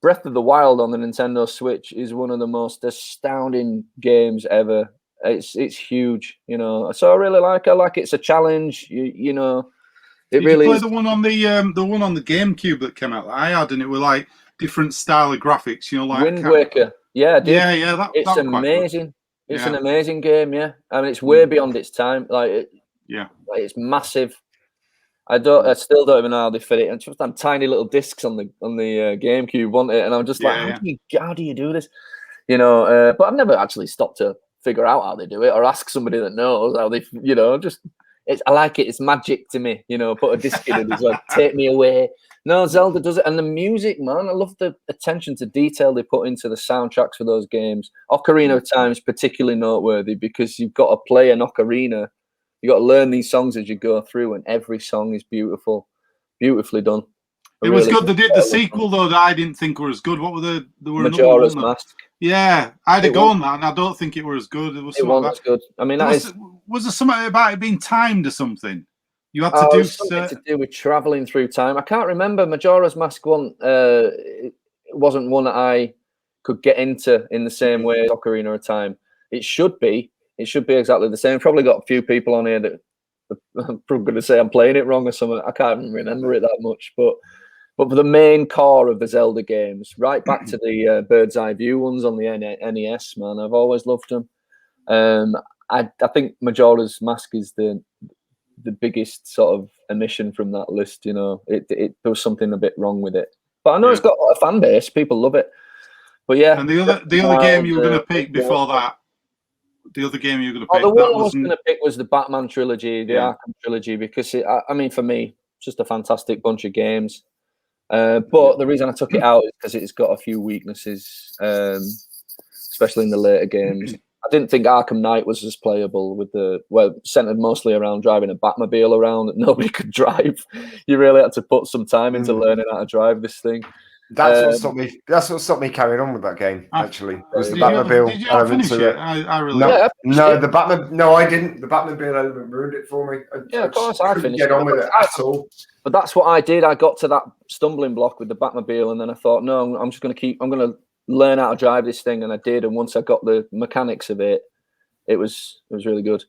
Speaker 3: Breath of the Wild on the Nintendo Switch is one of the most astounding games ever. It's huge, So I really like it. I like it's a challenge, Did really
Speaker 2: you play the one on the GameCube that came out that I had, and it was different style of graphics,
Speaker 3: Wind Waker. Yeah, dude.
Speaker 2: Yeah.
Speaker 3: It's amazing. It's an amazing game. Yeah, I mean, it's way beyond its time. It's massive. I still don't even know how they fit it. And just on tiny little discs on the GameCube, wasn't it? And I'm just how do you do this? But I've never actually stopped to figure out how they do it or ask somebody that knows how they. I like it. It's magic to me. Put a disc in and it's take me away. No, Zelda does it, and the music, man. I love the attention to detail they put into the soundtracks for those games. Ocarina of Time is particularly noteworthy because you've got to play an ocarina. You got to learn these songs as you go through, and every song is beautifully done.
Speaker 2: It was good. They did the sequel though that I didn't think were as good. What were the? There were
Speaker 3: Majora's Mask.
Speaker 2: Yeah, I had to go on that, and I don't think it were as good. It wasn't
Speaker 3: as good. I mean,
Speaker 2: was there something about it being timed or something? You had to do
Speaker 3: something to do with traveling through time. I can't remember. Majora's Mask one. It wasn't one that I could get into in the same way as Ocarina of Time. It should be. It should be exactly the same. Probably got a few people on here that I'm probably going to say I'm playing it wrong or something. I can't even remember it that much. But for the main core of the Zelda games, right back to the bird's eye view ones on the NES, man, I've always loved them. I think Majora's Mask is the biggest sort of omission from that list. There was something a bit wrong with it. But I know it's got a fan base. People love it. But yeah.
Speaker 2: And the other game you were going to pick before that. The other game you were going to pick.
Speaker 3: The one I was going to pick was the Batman trilogy, the Arkham trilogy, because for me, it's just a fantastic bunch of games. But the reason I took it out is because it's got a few weaknesses, especially in the later games. I didn't think Arkham Knight was as playable centered mostly around driving a Batmobile around that nobody could drive. You really had to put some time into learning how to drive this thing.
Speaker 1: That's what stopped me. That's what stopped me carrying on with that game. Actually, was the Batmobile
Speaker 2: did you finish it? I really
Speaker 1: the Batmobile. No, I didn't. The Batmobile element ruined it for me.
Speaker 3: Of course, I finished.
Speaker 1: Get on with it at all.
Speaker 3: But that's what I did. I got to that stumbling block with the Batmobile, and then I thought, no, I'm going to learn how to drive this thing, and I did. And once I got the mechanics of it, it was really good.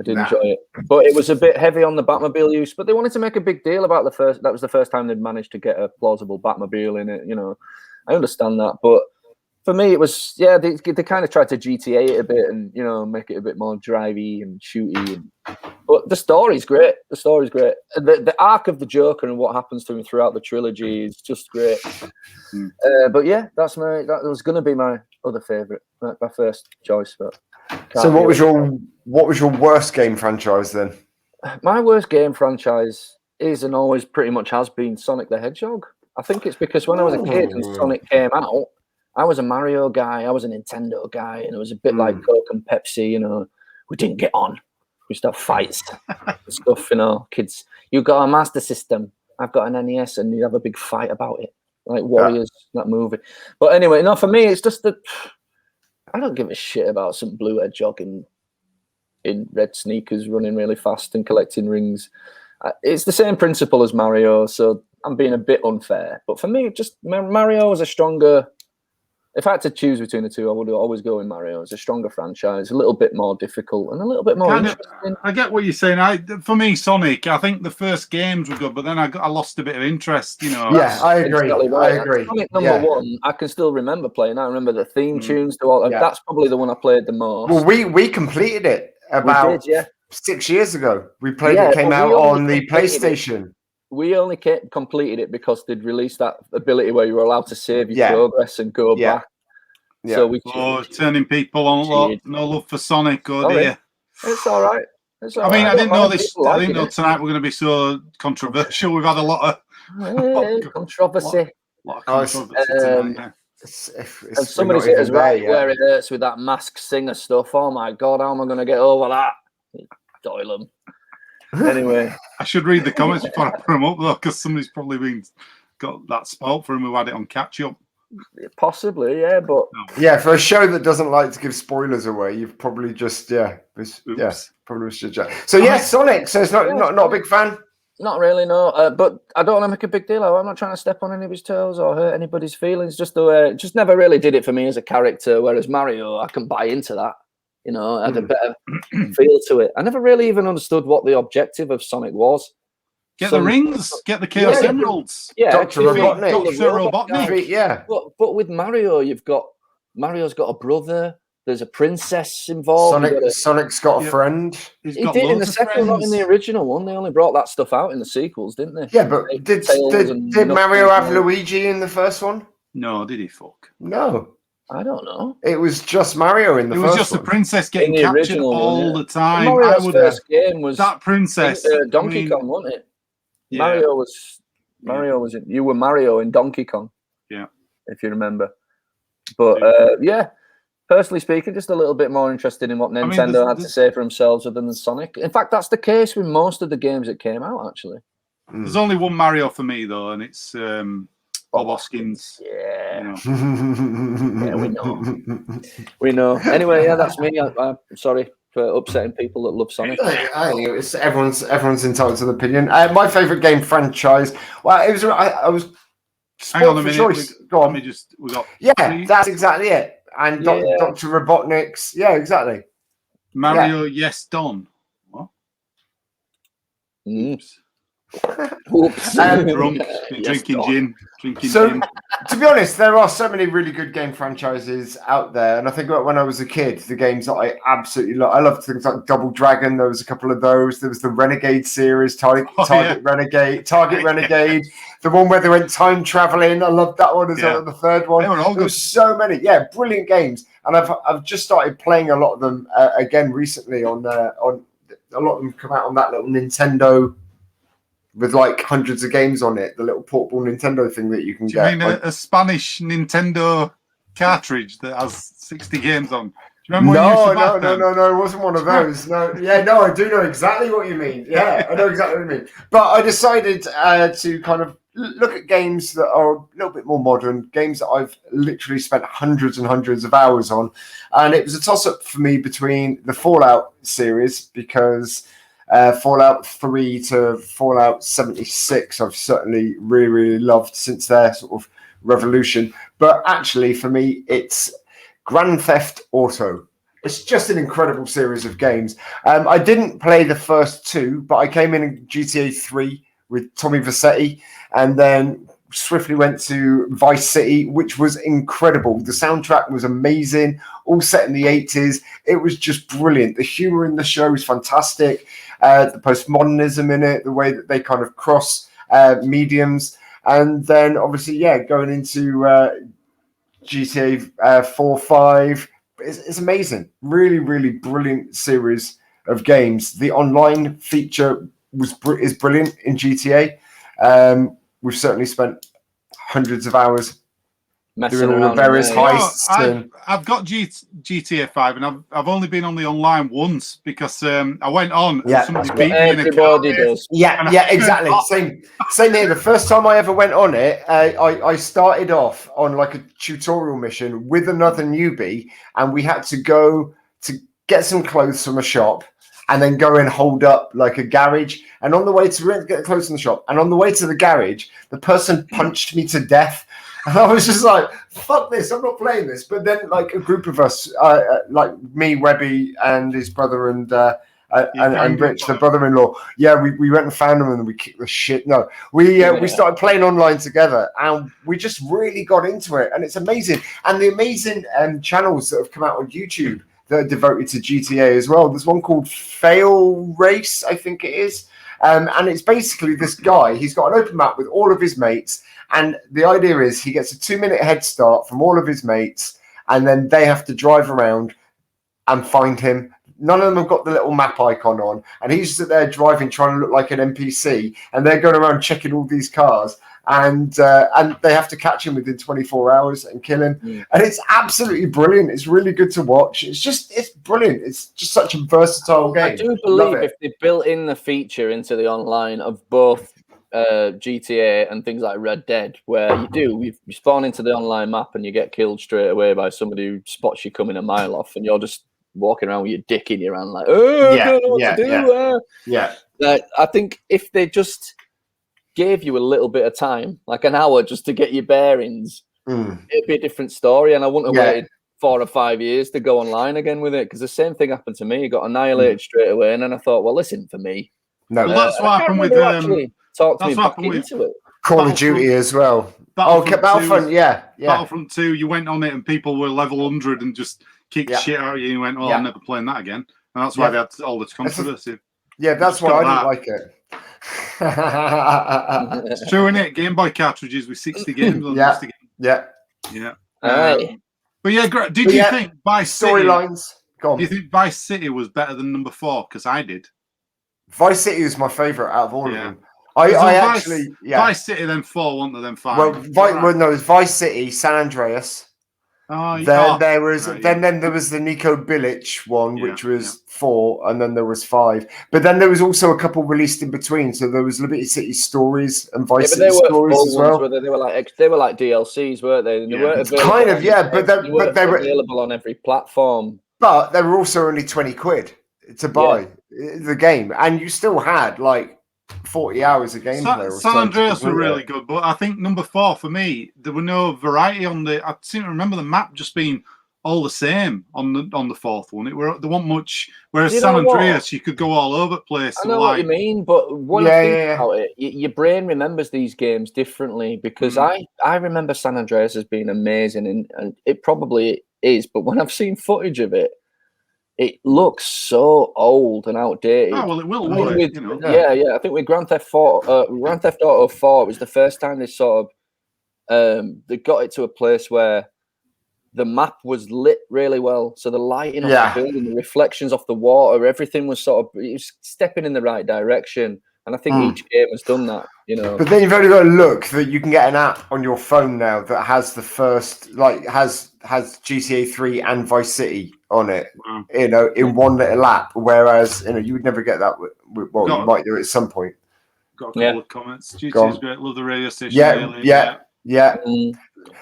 Speaker 3: I did enjoy it, but it was a bit heavy on the Batmobile use. But they wanted to make a big deal about that was the first time they'd managed to get a plausible Batmobile in it. I understand that, but for me, it was they kind of tried to GTA it a bit and make it a bit more drivey and shooty. But the story's great. The arc of the Joker and what happens to him throughout the trilogy is just great. But yeah, that was going to be my other favorite, my first choice. But
Speaker 1: so, what was your worst game franchise then?
Speaker 3: My worst game franchise is and always pretty much has been Sonic the Hedgehog. I think it's because when I was a kid and Sonic came out, I was a Mario guy, I was a Nintendo guy, and it was a bit like Coke and Pepsi. We didn't get on. We used to have fights and stuff. Kids, you got a Master System. I've got an NES, and you have a big fight about it, like Warriors, that movie. But anyway, no, for me, it's just that I don't give a shit about some blue hedgehog in red sneakers running really fast and collecting rings. It's the same principle as Mario, so I'm being a bit unfair. But for me, just Mario is a stronger. If I had to choose between the two, I would always go with Mario. It's a stronger franchise, a little bit more difficult, and a little bit more interesting.
Speaker 2: I get what you're saying. For me, Sonic, I think the first games were good, but then I lost a bit of interest,
Speaker 1: Yeah, I agree.
Speaker 3: Exactly right.
Speaker 1: I agree.
Speaker 3: Sonic number one, I can still remember playing. I remember the theme tunes to all. That's probably the one I played the most.
Speaker 1: Well, we completed it about 6 years ago. We played it, came out on the PlayStation.
Speaker 3: We only completed it because they'd released that ability where you were allowed to save your progress and go back.
Speaker 1: Yeah.
Speaker 3: So we
Speaker 2: turning people on no love for Sonic. Dear.
Speaker 3: It's all right.
Speaker 2: I mean, I didn't know this. I didn't know tonight we're going to be so controversial. We've had a lot of
Speaker 3: controversy.
Speaker 2: Tonight.
Speaker 3: And somebody's hit us right where it hurts with that Masked Singer stuff. Oh my God, how am I going to get over that? Doylem. Anyway,
Speaker 2: I should read the comments before I put them up though, because somebody's probably got that spoiled for him who had it on catch up.
Speaker 3: Possibly, yeah, but
Speaker 1: for a show that doesn't like to give spoilers away, you've probably just probably should. So Sonic. So it's not a big fan.
Speaker 3: Not really, no. But I don't want to make a big deal out. I'm not trying to step on any of his toes or hurt anybody's feelings. Just the way, just never really did it for me as a character. Whereas Mario, I can buy into that. I had a better feel to it. I never really even understood what the objective of Sonic was.
Speaker 2: Get the rings, get the Chaos Emeralds.
Speaker 3: Yeah,
Speaker 1: Dr. Robotnik.
Speaker 3: Yeah. But with Mario, Mario's got a brother. There's a princess involved.
Speaker 1: Sonic's got a friend.
Speaker 3: He did in the second, not in the original one. They only brought that stuff out in the sequels, didn't they?
Speaker 1: Yeah, but did Mario have Luigi in the first one?
Speaker 2: No, did he?
Speaker 1: No.
Speaker 3: I don't know.
Speaker 1: It was just Mario in the first one.
Speaker 2: It was just the princess getting captured all the time.
Speaker 3: Mario's first game was
Speaker 2: that princess.
Speaker 3: Donkey Kong, wasn't it? Yeah. Mario was you were Mario in Donkey Kong.
Speaker 2: Yeah.
Speaker 3: If you remember. But personally speaking, just a little bit more interested in what Nintendo had to say for themselves other than Sonic. In fact, that's the case with most of the games that came out, actually.
Speaker 2: There's only one Mario for me, though, and it's Bob Hoskins.
Speaker 3: Yeah. Yeah, we know. Anyway, that's me. I'm sorry for upsetting people that love Sonic.
Speaker 1: Everyone's entitled to an opinion. My favourite game franchise. Well, it was. I was.
Speaker 2: Hang on a minute.
Speaker 1: Choice. Go on.
Speaker 2: We got.
Speaker 1: Yeah, that's exactly it. And Dr. Robotnik's. Yeah, exactly.
Speaker 2: Mario, yes, Don. What?
Speaker 3: Oops.
Speaker 2: Drunk, drinking gin.
Speaker 1: To be honest, there are so many really good game franchises out there, and I think when I was a kid, the games that I absolutely love. I loved things like Double Dragon. There was a couple of those. There was the Renegade series, Target Renegade, the one where they went time traveling. I loved that one as well. The third one. There were so many, brilliant games, and I've just started playing a lot of them again recently. On a lot of them come out on that little Nintendo. With like hundreds of games on it, the little portable Nintendo thing that you can get.
Speaker 2: You mean a Spanish Nintendo cartridge that has 60 games on? Do you remember
Speaker 1: No, it wasn't one of those. No, I do know exactly what you mean. Yeah, I know exactly what you mean. But I decided to kind of look at games that are a little bit more modern, games that I've literally spent hundreds and hundreds of hours on. And it was a toss-up for me between the Fallout series, because Fallout 3 to Fallout 76 I've certainly really, really loved since their sort of revolution. But actually, for me, it's Grand Theft Auto. It's just an incredible series of games. I didn't play the first two, but I came in GTA 3 with Tommy Vercetti, and then swiftly went to Vice City, which was incredible. The soundtrack was amazing, all set in the 80s. It was just brilliant. The humor in the show is fantastic. The postmodernism in it, the way that they kind of cross mediums. And then obviously, going into GTA 4, 5. It's amazing. Really, really brilliant series of games. The online feature is brilliant in GTA. We've certainly spent hundreds of hours
Speaker 3: messing
Speaker 1: doing all
Speaker 3: around
Speaker 1: the various
Speaker 3: in there.
Speaker 1: heists.
Speaker 2: I've got GTA 5, and I've only been on the online once because I went on and somebody beat me in a car.
Speaker 3: Does.
Speaker 1: Yeah, exactly. Same here. The first time I ever went on it, I started off on like a tutorial mission with another newbie, and we had to go to get some clothes from a shop and then go and hold up like a garage. And on the way to get clothes from the shop, and on the way to the garage, the person punched me to death. And I was just like, fuck this, I'm not playing this. But then like a group of us, like me, Webby, and his brother, and Rich, the brother-in-law. Yeah, we went and found him and we kicked the shit. No, we started playing online together, and we just really got into it. And it's amazing. And the amazing channels that have come out on YouTube that are devoted to GTA as well. There's one called Fail Race, I think it is. And it's basically this guy, he's got an open map with all of his mates. And the idea is he gets a 2-minute head start from all of his mates, and then they have to drive around and find him. None of them have got the little map icon on, and he's just there driving, trying to look like an NPC, and they're going around checking all these cars, and they have to catch him within 24 hours and kill him. And it's absolutely brilliant. It's really good to watch. It's brilliant. It's just such a versatile game.
Speaker 3: I do believe if they built in the feature into the online of both GTA and things like Red Dead, where you spawn into the online map and you get killed straight away by somebody who spots you coming a mile off, and you're just walking around with your dick in your hand like, I don't know what to do. I think if they just gave you a little bit of time, like an hour just to get your bearings, it'd be a different story. And I wouldn't have waited 4 or 5 years to go online again with it, because the same thing happened to me. I got annihilated straight away, and then I thought, well, listen, for me.
Speaker 2: No, well, that's what happened with
Speaker 3: talked me back into it.
Speaker 1: Call of Duty as well. Battlefront,
Speaker 2: Battlefront 2, you went on it and people were level 100 and just kicked shit out of you and you went, I'm never playing that again. And that's why they had all this controversy.
Speaker 1: That's why I didn't like it.
Speaker 2: It's true, isn't it? Game Boy cartridges with 60 games on 60 games. Yeah. But yeah, did you think Vice City...
Speaker 1: Storylines. Go on.
Speaker 2: Do you think Vice City was better than number 4? Because I did.
Speaker 1: Vice City is my favourite out of all of them.
Speaker 2: Vice City, then 4, wasn't there? Then 5.
Speaker 1: Well, it's Vice City, San Andreas. Then there was the Nico Bilic one, which was 4, and then there was 5. But then there was also a couple released in between. So there was Liberty City Stories and Vice City Stories as well.
Speaker 3: They were like DLCs, weren't they? And they weren't
Speaker 1: but they were
Speaker 3: available on every platform.
Speaker 1: But they were also only 20 quid to buy the game, and you still had like 40 hours of gameplay.
Speaker 2: San Andreas were really good, but I think number 4 for me, there were no variety on the. I seem to remember the map just being all the same on the 4th one. There wasn't much. Whereas San Andreas, you could go all over the place.
Speaker 3: I know what you mean, but when I think about it, your brain remembers these games differently, because I remember San Andreas as being amazing, and it probably is. But when I've seen footage of it, it looks so old and outdated.
Speaker 2: Oh, well, it will look.
Speaker 3: I think with Grand Theft Auto 4, it was the first time they sort of they got it to a place where the map was lit really well. So the lighting off the building, the reflections off the water, everything was sort of, it was stepping in the right direction. And I think each game has done that,
Speaker 1: But then you've only got to look that you can get an app on your phone now that has the first, has GTA 3 and Vice City on it, in one little app. Whereas, you would never get that. You might do it at some point.
Speaker 2: Got a couple of comments. GTA's great. Love the radio station.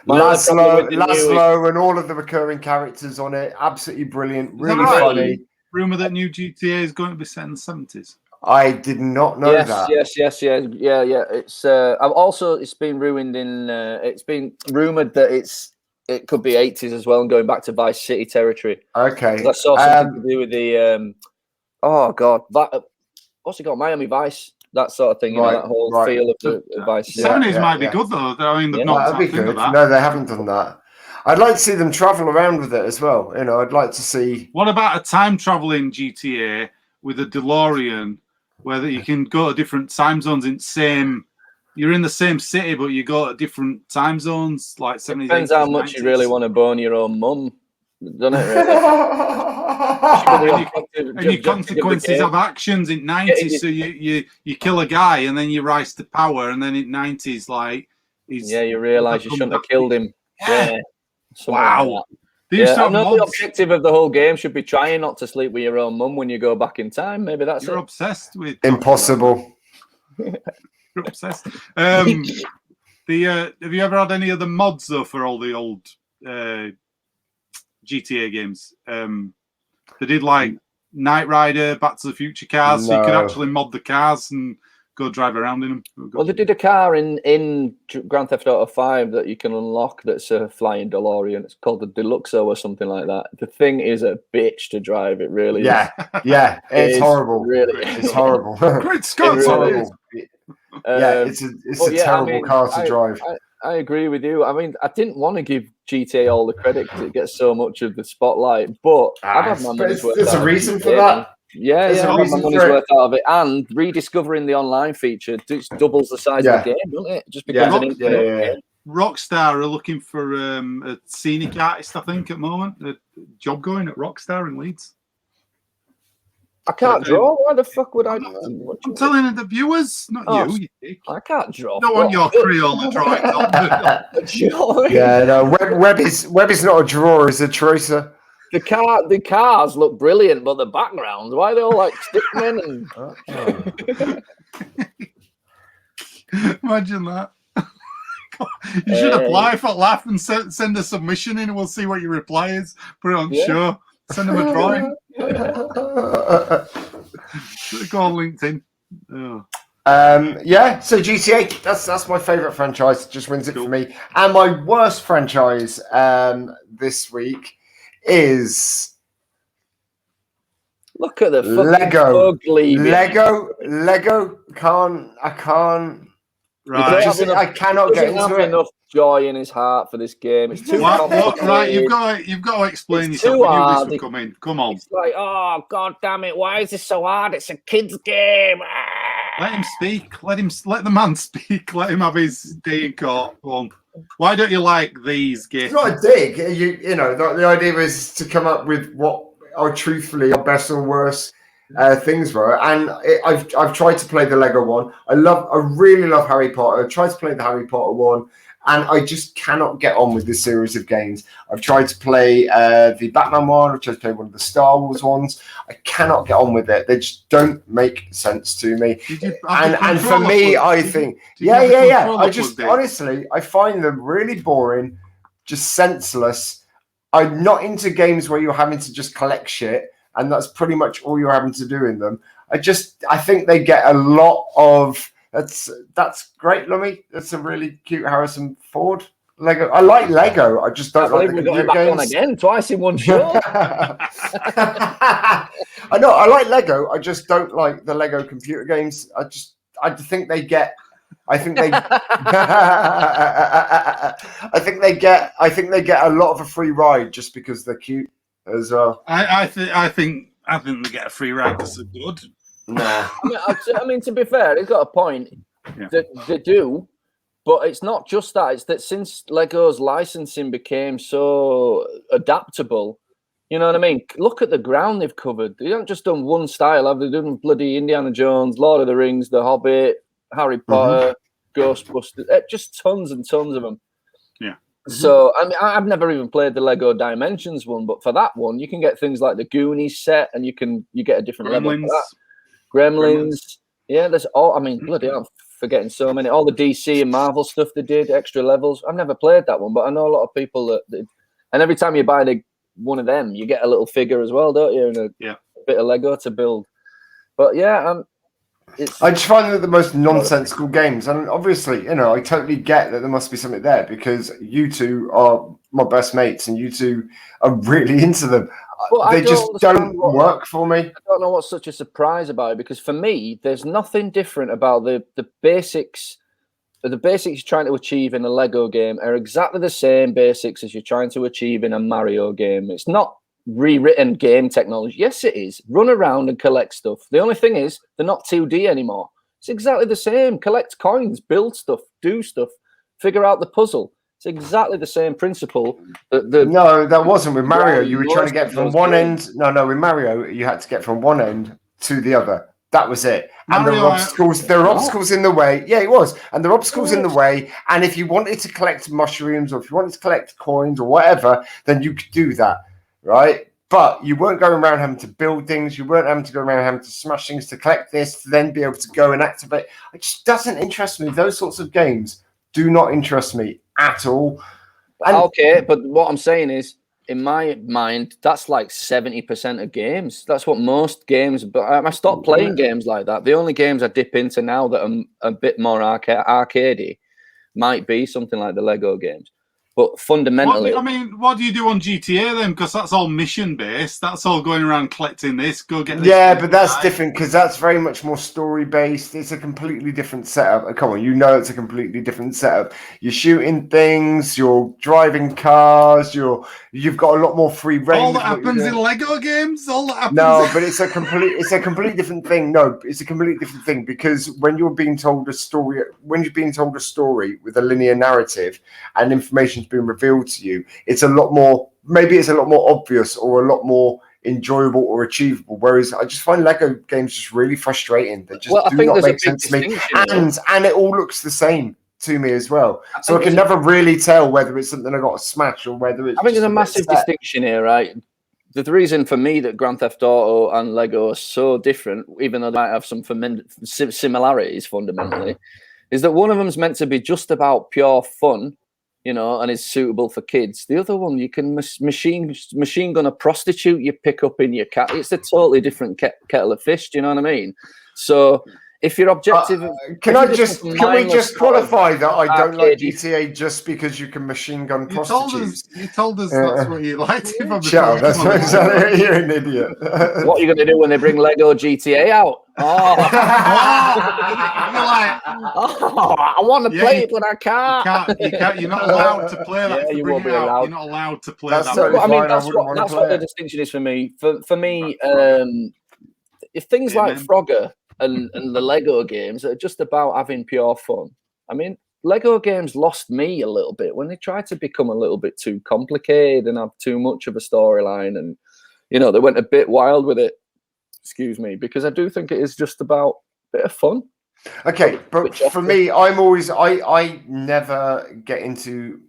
Speaker 1: Laszlo and all of the recurring characters on it. Absolutely brilliant. Really funny.
Speaker 2: Rumor that new GTA is going to be set in the 70s.
Speaker 1: I did not know that.
Speaker 3: Yes. It's it's been ruined in. It's been rumored that it could be 80s as well, and going back to Vice City territory.
Speaker 1: Okay,
Speaker 3: so that's something to do with the. What's it got? Miami Vice, that sort of thing. That whole feel of the Vice City.
Speaker 2: 70s might be good though. I mean,
Speaker 1: that'd be good. No, they haven't done that. I'd like to see them travel around with it as well. I'd like to see.
Speaker 2: What about a time traveling GTA with a DeLorean? Where you can go to different time zones you're in the same city, but you go to different time zones, like 70s.
Speaker 3: Depends how much 90s. You really want to bone your own mum, doesn't it? Really?
Speaker 2: And your consequences of actions in 90s. So you kill a guy and then you rise to power, and then in 90s, you realise
Speaker 3: you shouldn't have killed him. Yeah.
Speaker 2: Wow.
Speaker 3: Like I know the objective of the whole game should be trying not to sleep with your own mum when you go back in time. Maybe that's
Speaker 2: You're obsessed with
Speaker 1: impossible.
Speaker 2: You're obsessed. Have you ever had any of the mods though for all the old GTA games? They did like Knight Rider, Back to the Future cars, so you could actually mod the cars and go drive around in them.
Speaker 3: Well, they did a car in Grand Theft Auto 5 that you can unlock that's a flying DeLorean. It's called the Deluxo or something like that. The thing is a bitch to drive. It really is.
Speaker 1: Yeah, it's horrible.
Speaker 3: Really,
Speaker 1: it's horrible.
Speaker 2: Great Scott,
Speaker 1: it's horrible. It's a terrible car to drive.
Speaker 3: I agree with you. I mean, I didn't want to give GTA all the credit because it gets so much of the spotlight, but I've had my money's worth.
Speaker 1: There's a reason for that.
Speaker 3: Yeah, I've had my money's worth out of it, and rediscovering the online feature just doubles the size of the game, doesn't it? It just becomes an game.
Speaker 2: Rockstar are looking for a scenic artist, I think, at the moment. A job going at Rockstar in Leeds.
Speaker 3: I can't draw. Why the fuck would I?
Speaker 2: I'm telling the viewers, not you.
Speaker 3: I can't draw.
Speaker 2: Don't want your Crayola drawing.
Speaker 1: Yeah, no. Web is not a drawer; it's a tracer.
Speaker 3: The cars look brilliant, but the backgrounds, why are they all like stickmen and?
Speaker 2: Imagine that. You should apply for Laugh and send a submission in, and we'll see what your reply is. Put it on show. Send them a drawing. Go on LinkedIn. Oh.
Speaker 1: So GTA, that's my favourite franchise. Just wins it for me. And my worst franchise this week is
Speaker 3: look at the
Speaker 1: Lego.
Speaker 3: Ugly
Speaker 1: Lego. I can't.
Speaker 2: Right.
Speaker 1: I cannot get into it.
Speaker 3: Enough joy in his heart for this game. It's too complicated.
Speaker 2: Right, you've got to explain
Speaker 3: it's
Speaker 2: yourself.
Speaker 3: Too hard.
Speaker 2: This come in. Come on.
Speaker 3: It's like, oh god damn it! Why is this so hard? It's a kid's game.
Speaker 2: Let him speak. Let the man speak. Let him have his day in court. Go on. Why don't you like these games?
Speaker 1: It's not a dig. You know the idea is to come up with what are truthfully our best or worst things were, and I've tried to play the Lego one. I really love Harry Potter. I tried to play the Harry Potter one, and I just cannot get on with this series of games. I've tried to play the Batman one. I've tried to play one of the Star Wars ones. I cannot get on with it. They just don't make sense to me. And for me, I think I just honestly I find them really boring, just senseless. I'm not into games where you're having to just collect shit, and that's pretty much all you're having to do in them. I think they get a lot of that's great, Lummy. That's a really cute Harrison Ford Lego. I like Lego. I just don't like the computer games.
Speaker 3: On again, twice in one show.
Speaker 1: I know I like Lego. I just don't like the Lego computer games. I think they get a lot of a free ride just because they're cute as well.
Speaker 2: I think they get a free ride because they're good.
Speaker 1: Nah.
Speaker 3: I mean, to be fair, it's got a point. That they do, but it's not just that. It's that since Lego's licensing became so adaptable, you know what I mean? Look at the ground they've covered. They haven't just done one style, have they? They've done bloody Indiana Jones, Lord of the Rings, The Hobbit, Harry Potter, Ghostbusters. Just tons and tons of them.
Speaker 2: Yeah.
Speaker 3: So, I mean, I've never even played the Lego Dimensions one, but for that one, you can get things like the Goonies set, and you get a different level for that. Gremlins. Yeah, there's all. I mean, bloody hell, I'm forgetting so many. All the DC and Marvel stuff they did, extra levels. I've never played that one, but I know a lot of people that did. And every time you buy one of them, you get a little figure as well, don't you? And a bit of Lego to build. But yeah,
Speaker 1: I just find that the most nonsensical games, and obviously, I totally get that there must be something there because you two are my best mates, and you two are really into them. They just don't work for me.
Speaker 3: I don't know what's such a surprise about it because for me, there's nothing different about the basics. The basics you're trying to achieve in a Lego game are exactly the same basics as you're trying to achieve in a Mario game. It's not rewritten game technology. Yes, it is. Run around and collect stuff. The only thing is they're not 2D anymore. It's exactly the same. Collect coins, build stuff, do stuff, figure out the puzzle. It's exactly the same principle.
Speaker 1: No, that wasn't with Mario. You were trying to get from one end. No, with Mario, you had to get from one end to the other. That was it. And
Speaker 2: Mario,
Speaker 1: there were obstacles in the way. Yeah, it was. And there were obstacles in the way. And if you wanted to collect mushrooms or if you wanted to collect coins or whatever, then you could do that, right? But you weren't going around having to build things. You weren't having to go around having to smash things to collect this, to then be able to go and activate. It just doesn't interest me. Those sorts of games do not interest me at all. And
Speaker 3: okay, but what I'm saying is, in my mind, that's like 70% of games. That's what most games. But I stopped playing games like that. The only games I dip into now that are a bit more arcadey might be something like the Lego games. But fundamentally,
Speaker 2: what do you do on GTA then? Because that's all mission based. That's all going around collecting this. Go get this.
Speaker 1: Yeah, but that's different because that's very much more story based. It's a completely different setup. Come on, you know it's a completely different setup. You're shooting things. You're driving cars. You've got a lot more free reign.
Speaker 2: All that happens in Lego games. All that happens.
Speaker 1: No, but it's a complete different thing. No, it's a completely different thing because when you're being told a story, with a linear narrative and information's being revealed to you, it's a lot more obvious or a lot more enjoyable or achievable. Whereas I just find Lego games just really frustrating. They just do not make sense to me, and it all looks the same to me as well. So I can never really tell whether it's something I got to smash or whether it's.
Speaker 3: I think there's a massive distinction here, right? The reason for me that Grand Theft Auto and Lego are so different, even though they might have some similarities fundamentally, is that one of them is meant to be just about pure fun, and is suitable for kids. The other one, you can machine gun a prostitute you pick up in your car. It's a totally different kettle of fish. Do you know what I mean? So if your objective,
Speaker 1: can we just qualify that I don't like GTA just because you can machine gun prostitutes?
Speaker 2: You told us that's what you liked.
Speaker 1: Shut up, that's what exactly. You're an idiot.
Speaker 3: What are you going to do when they bring Lego GTA out? Oh, I want to play it with a car.
Speaker 2: You're not allowed to play that.
Speaker 3: Yeah, you won't be allowed.
Speaker 2: You're not allowed to play
Speaker 1: that's
Speaker 2: that.
Speaker 1: Totally fine.
Speaker 3: That's what the distinction is for me. For me, if things like Frogger and the Lego games are just about having pure fun. I mean, Lego games lost me a little bit when they tried to become a little bit too complicated and have too much of a storyline, and they went a bit wild with it. Excuse me, because I do think it is just about a bit of fun.
Speaker 1: Okay, but for me, I never get into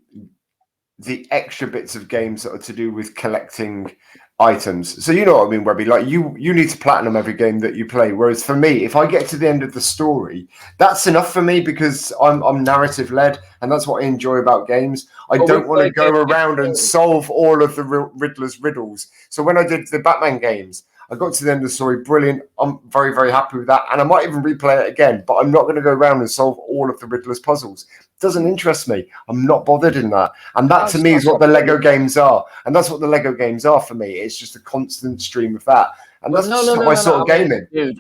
Speaker 1: the extra bits of games that are to do with collecting items. So you know what I mean, Webby? Like you need to platinum every game that you play. Whereas for me, if I get to the end of the story, that's enough for me because I'm narrative led, and that's what I enjoy about games. I don't want to go around and solve all of the Riddler's riddles. So when I did the Batman games, I got to the end of the story, brilliant. I'm very, very happy with that. And I might even replay it again, but I'm not going to go around and solve all of the Riddler's puzzles. It doesn't interest me. I'm not bothered in that. And that to me is what the Lego games are. And that's what the Lego games are for me. It's just a constant stream of that. And that's my sort of gaming.
Speaker 3: Dude,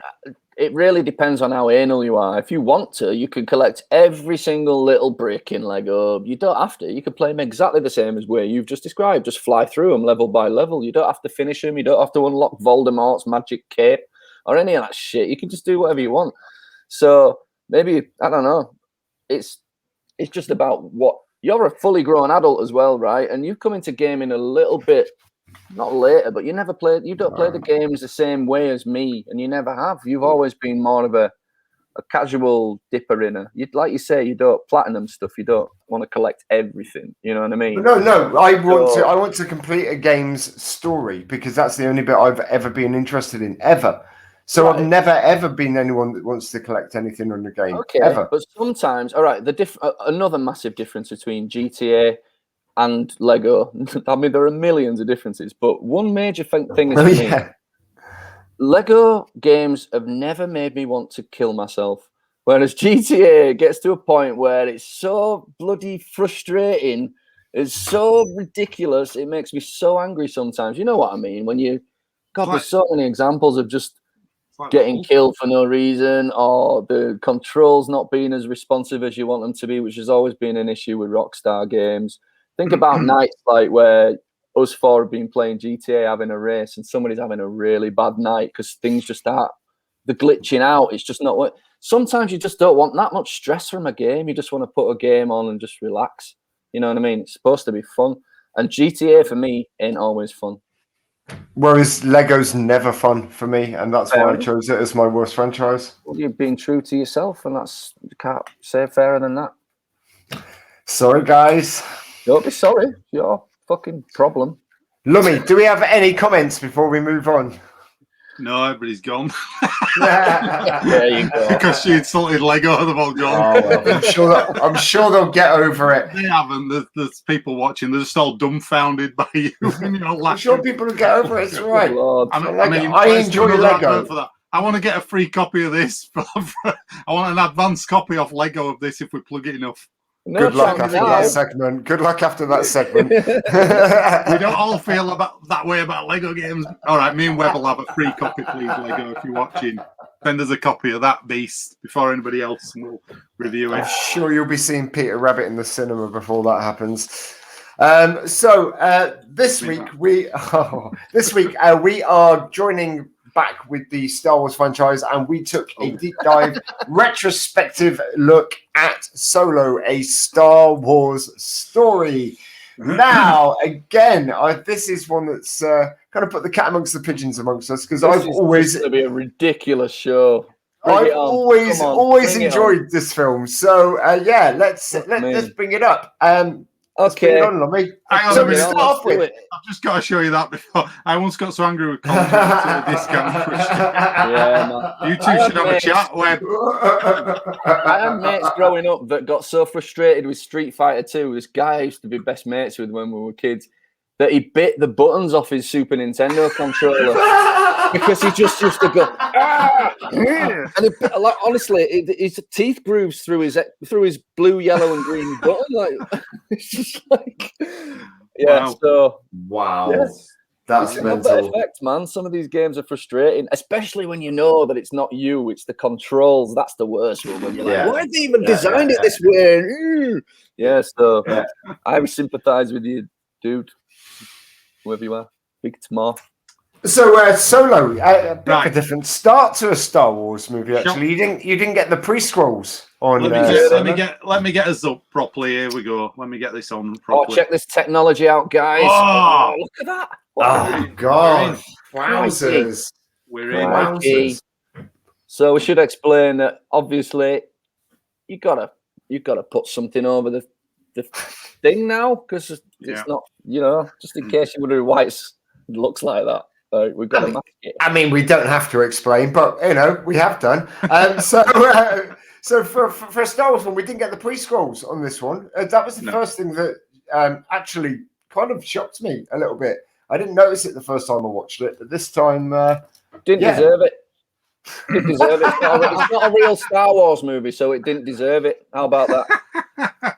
Speaker 3: it really depends on how anal you are. If you want to, you can collect every single little brick in Lego. You don't have to. You can play them exactly the same as where you've just described. Just fly through them level by level. You don't have to finish them. You don't have to unlock Voldemort's magic cape or any of that shit. You can just do whatever you want. So maybe, I don't know. It's just about what you're a fully grown adult as well, right? And you've come into gaming a little bit. Not later, but you don't play the games the same way as me, and you never have. You've always been more of a casual dipper inner. Like you say, you don't platinum stuff. You don't want to collect everything. You know what I mean?
Speaker 1: No. I want to complete a game's story because that's the only bit I've ever been interested in ever. So right. I've never ever been anyone that wants to collect anything on the game ever.
Speaker 3: But sometimes, all right. Another massive difference between GTA and Lego. I mean, there are millions of differences, but one major thing is for me, Lego games have never made me want to kill myself. Whereas GTA gets to a point where it's so bloody frustrating, it's so ridiculous, it makes me so angry sometimes. You know what I mean? When there's so many examples of just getting killed for no reason, or the controls not being as responsive as you want them to be, which has always been an issue with Rockstar games. Think about nights like where us four have been playing GTA, having a race, and somebody's having a really bad night because things just the glitching out. It's just not what. Sometimes you just don't want that much stress from a game. You just want to put a game on and just relax. You know what I mean? It's supposed to be fun, and GTA for me ain't always fun.
Speaker 1: Whereas Lego's never fun for me, and that's why I chose it as my worst franchise.
Speaker 3: Well, you've been true to yourself, and that's, you can't say fairer than that.
Speaker 1: Sorry, guys.
Speaker 3: Don't be sorry. It's your fucking problem.
Speaker 1: Lummy, do we have any comments before we move on?
Speaker 2: No, everybody's gone.
Speaker 3: There you go.
Speaker 2: Because you insulted Lego, they've all gone.
Speaker 1: Oh, well, I'm sure they'll get over it.
Speaker 2: They haven't. There's people watching. They're just all dumbfounded by you.
Speaker 1: I'm sure people will get over it. It's all right.
Speaker 2: I
Speaker 1: enjoy Lego.
Speaker 2: For that. I want to get a free copy of this. I want an advanced copy off Lego of this if we plug it enough.
Speaker 3: No,
Speaker 1: Good luck after that segment. Good luck after that segment.
Speaker 2: We don't all feel that way about Lego games. All right, me and Webb will have a free copy, please, Lego, if you're watching. Send us a copy of that beast before anybody else will review it.
Speaker 1: I'm sure you'll be seeing Peter Rabbit in the cinema before that happens. This week we are joining back with the Star Wars franchise, and we took a deep dive retrospective look at Solo, a Star Wars story. Now, again, this is one that's kind of put the cat amongst the pigeons amongst us, because I've always
Speaker 3: going to be a ridiculous show.
Speaker 1: I've always enjoyed this film. So let's bring it up.
Speaker 3: Okay.
Speaker 1: So we start off with it.
Speaker 2: I've just got to show you that before. I once got so angry with Colin discount.
Speaker 3: Yeah, man.
Speaker 2: You two should have a chat, Webb.
Speaker 3: I had mates growing up that got so frustrated with Street Fighter 2. This guy I used to be best mates with when we were kids, that he bit the buttons off his Super Nintendo controller because he just used to go, ah! And honestly, his teeth grooves through his blue, yellow, and green button. Like, it's just like, yeah.
Speaker 2: Wow.
Speaker 3: So
Speaker 1: wow,
Speaker 3: yes,
Speaker 1: that's mental.
Speaker 3: Effect, man. Some of these games are frustrating, especially when you know that it's not you, it's the controls. That's the worst one. When you're like, why have they even designed it this way? Yeah. So I sympathise with you, dude. Whoever you are, big tomorrow.
Speaker 1: So Solo, a bit of a different start to a Star Wars movie. Actually,
Speaker 2: Sure.
Speaker 1: you didn't get the pre-scrolls on.
Speaker 2: Let me get us up properly. Here we go. Let me get this on properly.
Speaker 3: Oh, check this technology out, guys! Oh look at that!
Speaker 1: Oh God! Wowzers!
Speaker 2: We're in.
Speaker 3: So we should explain that. Obviously, you gotta put something over the thing now, because it's not, just in case you wonder why it looks like that. We've got to mask it.
Speaker 1: I mean, we don't have to explain, but we have done. So for a Star Wars one, we didn't get the pre-scrolls on this one. That was the first thing that actually kind of shocked me a little bit. I didn't notice it the first time I watched it, but this time
Speaker 3: didn't deserve it. Didn't deserve it. It's not a real Star Wars movie, so it didn't deserve it. How about that?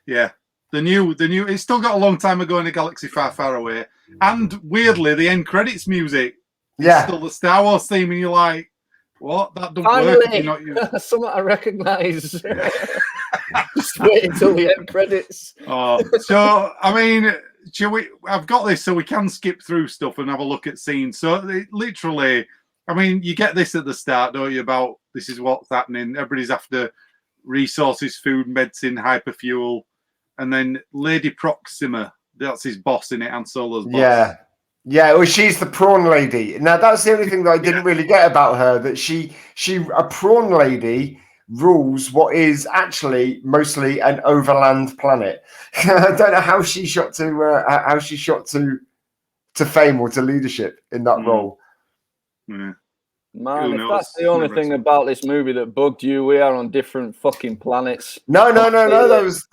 Speaker 2: Yeah. The new, it's still got a long time ago in a galaxy far, far away. And weirdly, the end credits music is still the Star Wars theme, and you're like, what? That don't work if you're not using
Speaker 3: something I recognise. Just wait until the end credits.
Speaker 2: Oh, so, I mean, I've got this so we can skip through stuff and have a look at scenes. So, literally, I mean, you get this at the start, don't you, about this is what's happening. Everybody's after resources, food, medicine, hyperfuel. And then Lady Proxima, that's his boss in it, and Solo's boss.
Speaker 1: Yeah. Well, she's the prawn lady. Now, that's the only thing that I didn't really get about her, that she a prawn lady rules what is actually mostly an overland planet. I don't know how she shot to fame or to leadership in that role.
Speaker 2: Yeah.
Speaker 3: Man, if that's the only thing about this movie that bugged you, we are on different fucking planets.
Speaker 1: No. There was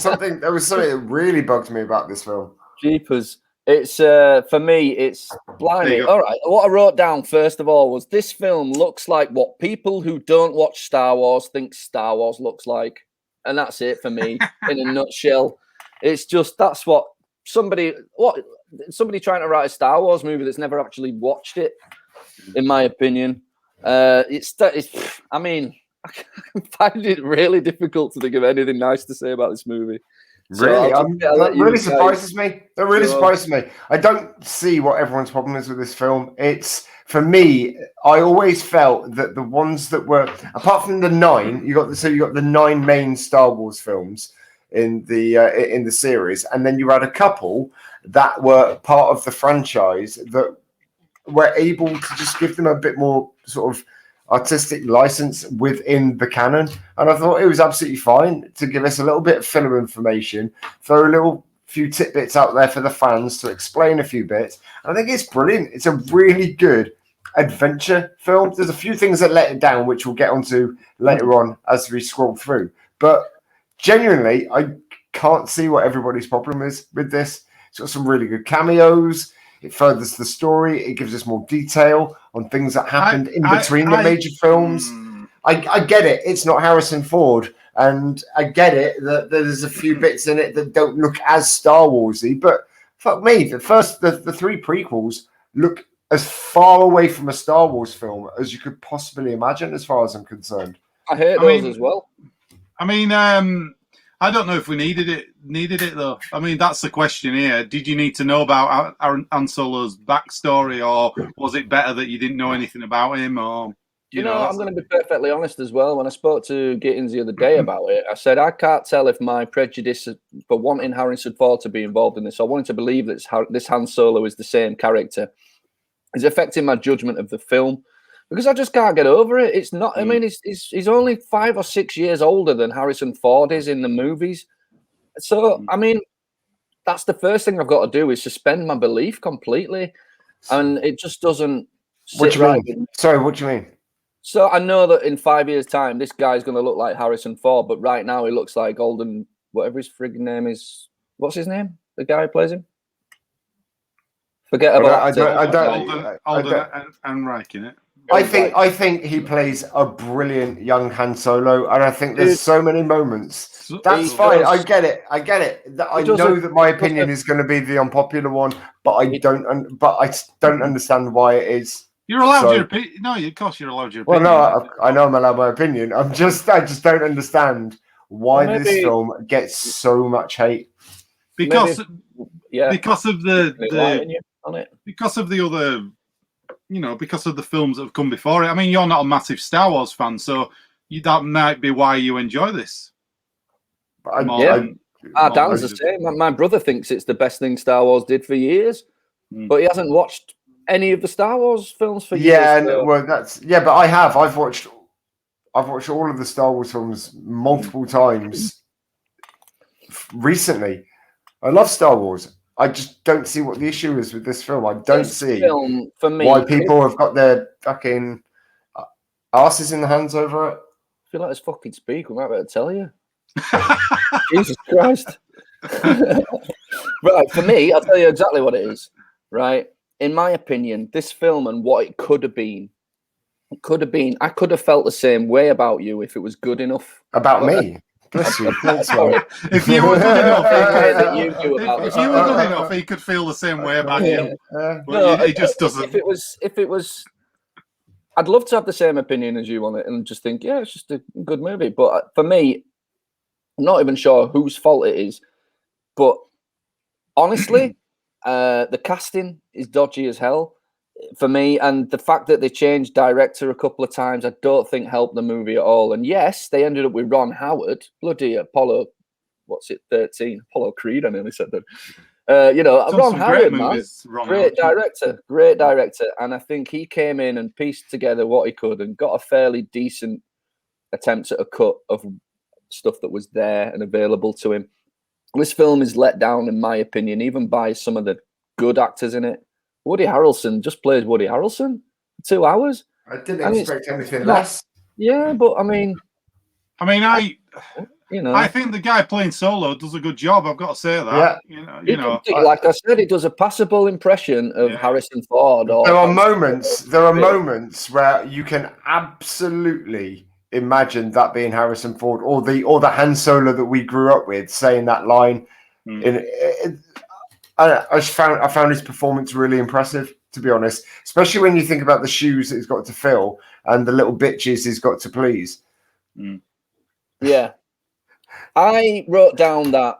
Speaker 1: something that really bugged me about this film.
Speaker 3: Jeepers. It's for me, it's blinding. All right, what I wrote down first of all was this film looks like what people who don't watch Star Wars think Star Wars looks like. And that's it for me in a nutshell. It's just that's what somebody trying to write a Star Wars movie that's never actually watched it. In my opinion, I mean, I find it really difficult to think of anything nice to say about this movie.
Speaker 1: Really, that really surprises me. That really surprises me. I don't see what everyone's problem is with this film. It's, for me, I always felt that the ones that were, apart from the 9, you got the 9 main Star Wars films in the series, and then you had a couple that were part of the franchise that were able to just give them a bit more sort of artistic license within the canon. And I thought it was absolutely fine to give us a little bit of filler information, throw a little few tidbits out there for the fans to explain a few bits. And I think it's brilliant. It's a really good adventure film. There's a few things that let it down, which we'll get onto later on as we scroll through. But genuinely, I can't see what everybody's problem is with this. It's got some really good cameos. It furthers the story. It gives us more detail on things that happened in between the major films. I get it. It's not Harrison Ford. And I get it that there's a few bits in it that don't look as Star Warsy. But fuck me, the three prequels look as far away from a Star Wars film as you could possibly imagine, as far as I'm concerned.
Speaker 3: I hate those as well.
Speaker 2: I mean, I don't know if we needed it though. I mean, that's the question here. Did you need to know about Han Solo's backstory, or was it better that you didn't know anything about him? Or
Speaker 3: you know, I'm going to be perfectly honest as well. When I spoke to Gittins the other day about it, I said I can't tell if my prejudice for wanting Harrison Ford to be involved in this, I wanted to believe that this Han Solo is the same character, is affecting my judgment of the film. Because I just can't get over it. It's not. I mean, he's only 5 or 6 years older than Harrison Ford is in the movies. So, I mean, that's the first thing I've got to do is suspend my belief completely, and it just doesn't.
Speaker 1: What do you mean? Sorry, what do you mean?
Speaker 3: So I know that in 5 years' time, this guy's going to look like Harrison Ford, but right now he looks like Alden, whatever his frigging name is. What's his name? The guy who plays him. Forget about
Speaker 2: Alden and Reich in it.
Speaker 1: I think he plays a brilliant young Han Solo, and I think there's so many moments. That's fine. I get it. I know that my opinion is going to be the unpopular one, but I don't understand why it is.
Speaker 2: You're allowed your opinion. No, of course you're allowed your opinion.
Speaker 1: Well, no, I know I'm allowed my opinion. I just don't understand why this film gets so much hate.
Speaker 2: Because of the other. You know, because of the films that have come before it. I mean, you're not a massive Star Wars fan, so that might be why you enjoy this.
Speaker 3: Dan's the same. My brother thinks it's the best thing Star Wars did for years, but he hasn't watched any of the Star Wars films for years.
Speaker 1: Yeah, but I have. I've watched all of the Star Wars films multiple times recently. I love Star Wars. I just don't see what the issue is with this film. I don't see why people have got their fucking asses in the hands over it.
Speaker 3: I feel like it's fucking speak. We might better tell you. Jesus Christ. Right, for me, I'll tell you exactly what it is. Right, in my opinion, this film and what it could have been, I could have felt the same way about you if it was good enough.
Speaker 1: About me? Bless you.
Speaker 2: If you were good enough, he could feel the same way about you. But he just doesn't.
Speaker 3: If it was, I'd love to have the same opinion as you on it and just think, yeah, it's just a good movie. But for me, I'm not even sure whose fault it is. But honestly, the casting is dodgy as hell for me, and the fact that they changed director a couple of times, I don't think helped the movie at all. And yes, they ended up with Ron Howard, bloody Apollo, 13? Apollo Creed, I nearly said that. Ron Howard, man, great director. And I think he came in and pieced together what he could and got a fairly decent attempt at a cut of stuff that was there and available to him. This film is let down, in my opinion, even by some of the good actors in it. Woody Harrelson just plays Woody Harrelson for 2 hours.
Speaker 1: I didn't expect anything less.
Speaker 3: Yeah, but I
Speaker 2: think the guy playing Solo does a good job. I've got to say that. Yeah.
Speaker 3: Like I said, it does a passable impression of Harrison Ford.
Speaker 1: There are moments where you can absolutely imagine that being Harrison Ford or the Han Solo that we grew up with saying that line. I found his performance really impressive, to be honest, especially when you think about the shoes that he's got to fill and the little bitches he's got to please.
Speaker 3: Yeah. I wrote down that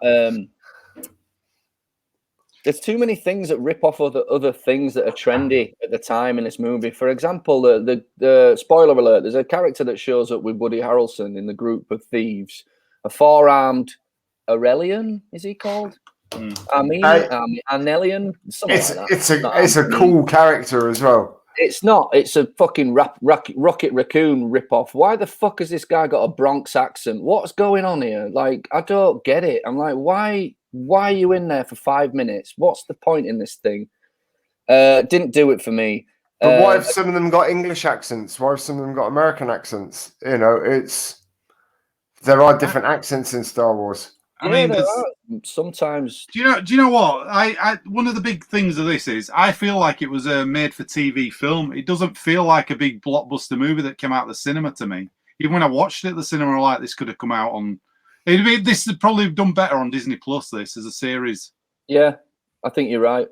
Speaker 3: there's too many things that rip off other things that are trendy at the time in this movie. For example, the spoiler alert, there's a character that shows up with Woody Harrelson in the group of thieves, a four-armed Aurelian, is he called? Arnelian.
Speaker 1: It's a cool character as well.
Speaker 3: It's not. It's a fucking Rocket Raccoon ripoff. Why the fuck has this guy got a Bronx accent? What's going on here? Like, I don't get it. I'm like, why are you in there for 5 minutes? What's the point in this thing? Didn't do it for me.
Speaker 1: But why have some of them got English accents? Why have some of them got American accents? You know, there are different accents in Star Wars.
Speaker 2: I mean,
Speaker 3: sometimes.
Speaker 2: Do you know what? I one of the big things of this is I feel like it was a made-for-TV film. It doesn't feel like a big blockbuster movie that came out of the cinema to me. Even when I watched it at the cinema, like this could have come out on. This would probably have done better on Disney Plus. This as a series.
Speaker 3: Yeah, I think you're right.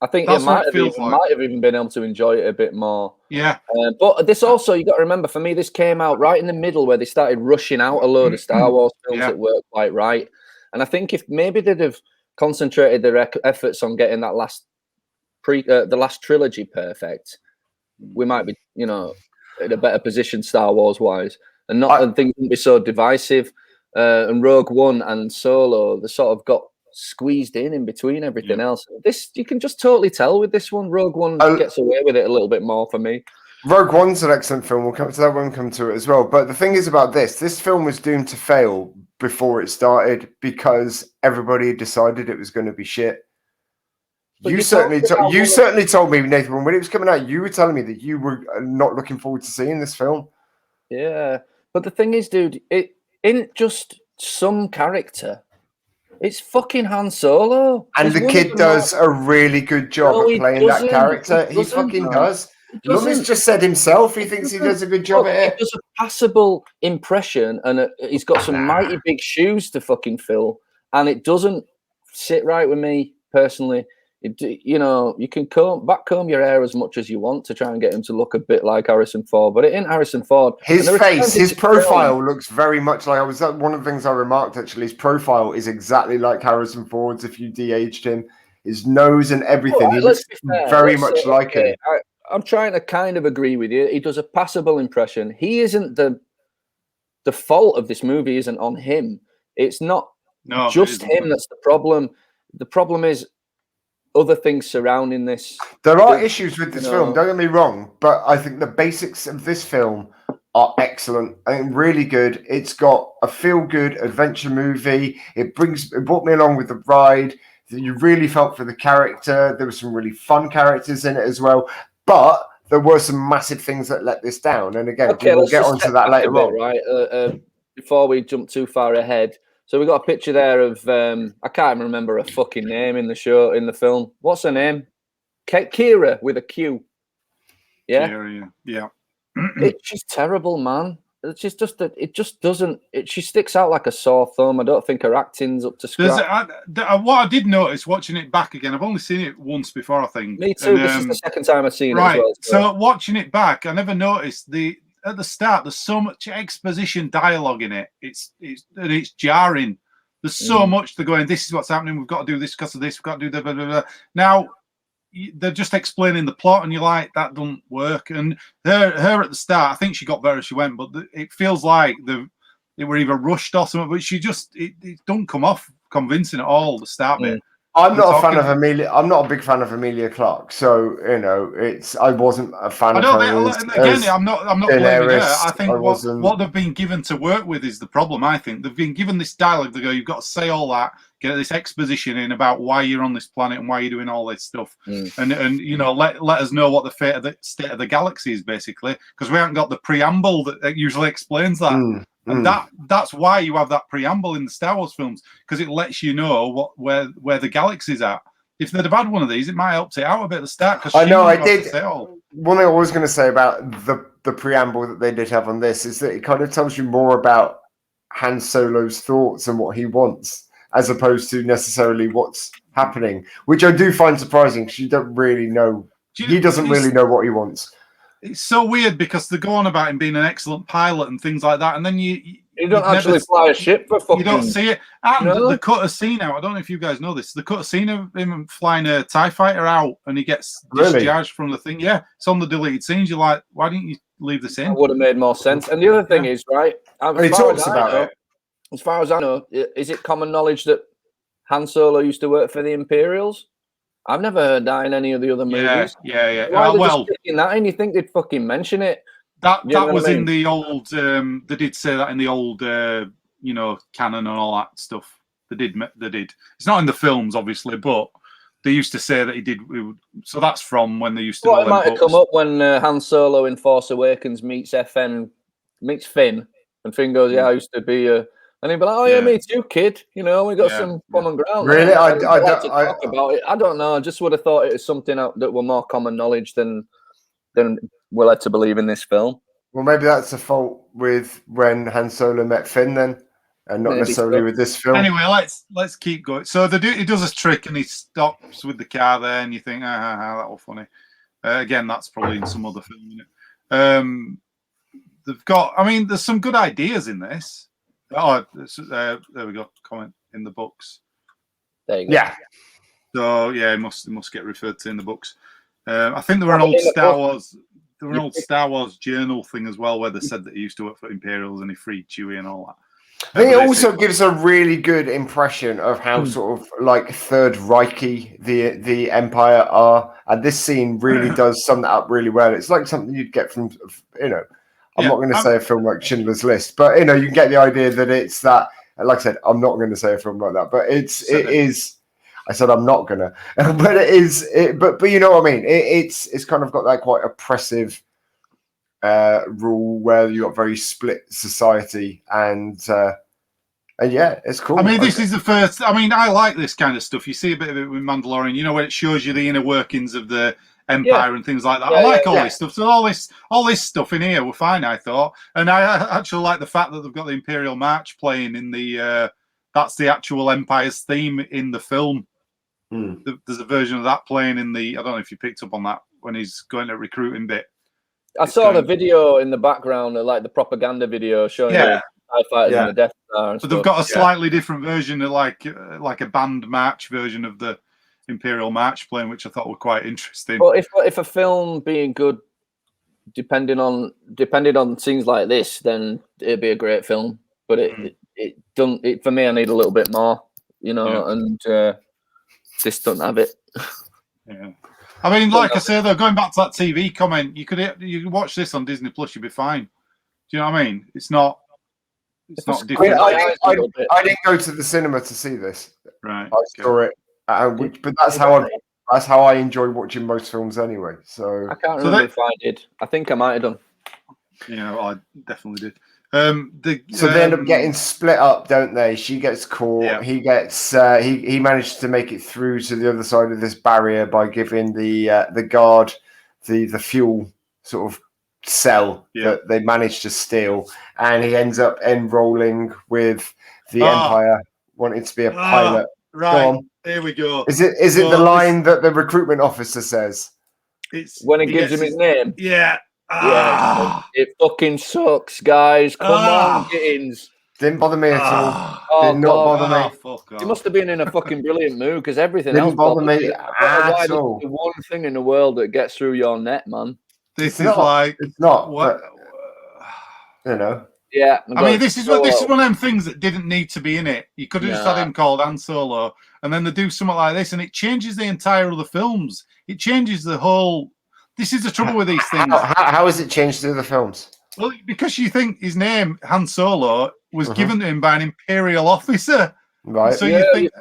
Speaker 3: I think it might have even been able to enjoy it a bit more.
Speaker 2: Yeah.
Speaker 3: But this also, you got to remember, for me, this came out right in the middle where they started rushing out a load of Star Wars films that weren't quite right. And I think if maybe they'd have concentrated their efforts on getting that the last trilogy perfect, we might be, in a better position Star Wars wise, and things wouldn't be so divisive. And Rogue One and Solo, they sort of got squeezed in between everything else. This you can just totally tell with this one. Rogue One gets away with it a little bit more for me.
Speaker 1: Rogue One's an excellent film. We'll come to that when we come to it as well. But the thing is about this film was doomed to fail before it started because everybody decided it was going to be shit. You certainly told me, Nathan, when it was coming out, you were telling me that you were not looking forward to seeing this film.
Speaker 3: Yeah, but the thing is, dude, it isn't just some character. It's fucking Han Solo.
Speaker 1: And the kid does a really good job at playing that character. He fucking does. Lummy's just said himself he thinks he does a good job at it.
Speaker 3: He does a passable impression, and he's got some mighty big shoes to fucking fill, and it doesn't sit right with me personally. You can comb your hair as much as you want to try and get him to look a bit like Harrison Ford, but it ain't Harrison Ford.
Speaker 1: His face, his profile looks very much like one of the things I remarked actually. His profile is exactly like Harrison Ford's if you de-aged him. His nose and everything, he looks very much like him.
Speaker 3: I'm trying to kind of agree with you. He does a passable impression. He isn't the fault of this movie. Isn't on him. It's not just him that's the problem. The problem is other things surrounding this.
Speaker 1: There are issues with this film, don't get me wrong, but I think the basics of this film are excellent. I think really good. It's got a feel-good adventure movie. It brought me along with the ride. You really felt for the character. There were some really fun characters in it as well, but there were some massive things that let this down. And again, we'll get onto that later on.
Speaker 3: Right? Before we jump too far ahead. So we got a picture there of I can't remember her fucking name in the film. What's her name? Kira with a Q. Yeah.
Speaker 2: Kira, yeah.
Speaker 3: She's terrible, man. It's just that it just doesn't. She sticks out like a sore thumb. I don't think her acting's up to scratch.
Speaker 2: What I did notice watching it back again, I've only seen it once before, I think.
Speaker 3: Me too. This is the second time I've seen it. As well,
Speaker 2: so watching it back, I never noticed at the start. There's so much exposition dialogue in it. It's jarring. There's so much they're going. This is what's happening. We've got to do this because of this. We've got to do that. Blah, blah, blah. Now they're just explaining the plot, and you're like, that doesn't work. And her at the start, I think she got better as she went, but it feels like they were either rushed or something. But she just it don't come off convincing at all. The start bit.
Speaker 1: I'm not a fan of Amelia. I'm not a big fan of Emilia Clarke, so I wasn't a fan of her.
Speaker 2: I'm not blaming her. I think what they've been given to work with is the problem. I think they've been given this dialogue. They go, you've got to say all that, get this exposition in about why you're on this planet and why you're doing all this stuff, and let us know what the state of the galaxy is basically, because we haven't got the preamble that usually explains that. And that's why you have that preamble in the Star Wars films, because it lets you know where the galaxy's at. If they'd have had one of these, it might help it out a bit at the start.
Speaker 1: I know I did. One thing I was going to say about the preamble that they did have on this is that it kind of tells you more about Han Solo's thoughts and what he wants, as opposed to necessarily what's happening, which I do find surprising because you don't really know. He doesn't really know what he wants.
Speaker 2: It's so weird because they go on about him being an excellent pilot and things like that, and then you
Speaker 3: don't actually fly a ship for fucking.
Speaker 2: You don't see it. And they cut a scene out. I don't know if you guys know this. They cut a scene of him flying a TIE fighter out, and he gets discharged from the thing. Yeah, it's on the deleted scenes. You're like, why didn't you leave this in?
Speaker 3: It would have made more sense. And the other thing is, right?
Speaker 1: He talks about it.
Speaker 3: As far as I know, is it common knowledge that Han Solo used to work for the Imperials? I've never heard that in any of the other movies.
Speaker 2: Yeah.
Speaker 3: Why are they just sticking that in? You think they'd fucking mention it?
Speaker 2: That was in the old. They did say that in the old, canon and all that stuff. They did. It's not in the films, obviously, but they used to say that he did. So that's from when they used to.
Speaker 3: Well, it might have come up when Han Solo in Force Awakens meets Finn, and Finn goes, "Yeah, I used to be a." And he'd be like, "Oh yeah, me too, kid. We got some common ground."
Speaker 1: Really,
Speaker 3: I'd like to talk about it. I don't know. I just would have thought it was something that were more common knowledge than we're led to believe in this film.
Speaker 1: Well, maybe that's the fault with when Han Solo met Finn, then, and not necessarily with this film.
Speaker 2: Anyway, let's keep going. So he does a trick and he stops with the car there, and you think, that was funny. Again, that's probably in some other film. Isn't it? They've got. I mean, there's some good ideas in this. Oh, there we go. Comment in the books.
Speaker 3: There you go.
Speaker 1: Yeah.
Speaker 2: So yeah, it must get referred to in the books. I think there were an old Star Wars. There were an old Star Wars journal thing as well, where they said that he used to work for Imperials and he freed Chewie and all that.
Speaker 1: I think it also gives a really good impression of how sort of like Third Reichy the Empire are, and this scene really does sum that up really well. It's like something you'd get from I'm not going to say a film like Schindler's List, but you can get the idea that it's that. Like I said, I'm not going to say a film like that, but it is. I said I'm not gonna, but it is. But you know what I mean. It's kind of got that quite oppressive rule where you got very split society, and yeah, it's cool.
Speaker 2: I mean, this is the first. I mean, I like this kind of stuff. You see a bit of it with Mandalorian. When it shows you the inner workings of the Empire and things like that. I like all this stuff. So all this stuff in here were fine, I thought, and I actually like the fact that they've got the Imperial March playing in the. That's the actual Empire's theme in the film. There's a version of that playing in the. I don't know if you picked up on that when he's going to recruiting bit.
Speaker 3: I saw the video in the background, like the propaganda video showing the TIE fighters and the Death Star. And
Speaker 2: but they've got a slightly different version, of like a band march version of the Imperial March playing, which I thought were quite interesting.
Speaker 3: Well, if a film being good depended on scenes like this, then it'd be a great film. But it don't. For me, I need a little bit more, and. This doesn't have it.
Speaker 2: Yeah, I mean, like I say, though, going back to that TV comment, you could watch this on Disney Plus, you'd be fine. Do you know what I mean? It's not different.
Speaker 1: I didn't go to the cinema to see this.
Speaker 2: Right,
Speaker 1: I saw it, but that's how I enjoy watching most films anyway. So
Speaker 3: I can't remember if I did. I think I might have done.
Speaker 2: Yeah, I definitely did.
Speaker 1: So they end up getting split up, don't they? She gets caught. Yeah. He gets. He managed to make it through to the other side of this barrier by giving the guard the fuel sort of cell that they managed to steal, and he ends up enrolling with the Empire, wanting to be a pilot.
Speaker 2: Right, here we go.
Speaker 1: Is it the line that the recruitment officer says?
Speaker 3: It's when he gives him his name.
Speaker 2: Yeah.
Speaker 3: Yeah, it fucking sucks, guys. Come on, Gittins.
Speaker 1: Didn't bother me at all. Did not bother me.
Speaker 3: You must have been in a fucking brilliant mood because everything
Speaker 1: didn't
Speaker 3: else
Speaker 1: bother me at all.
Speaker 3: The one thing in the world that gets through your net, man.
Speaker 2: This is like
Speaker 1: it's not.
Speaker 2: What?
Speaker 1: But,
Speaker 3: Yeah.
Speaker 2: I mean, this is one of them things that didn't need to be in it. You could have just had him called Han Solo, and then they do something like this, and it changes the entire other films. It changes the whole. This is the trouble with these things.
Speaker 1: How has it changed through the films?
Speaker 2: Well, because you think his name, Han Solo, was given to him by an Imperial officer.
Speaker 1: Right.
Speaker 3: So you think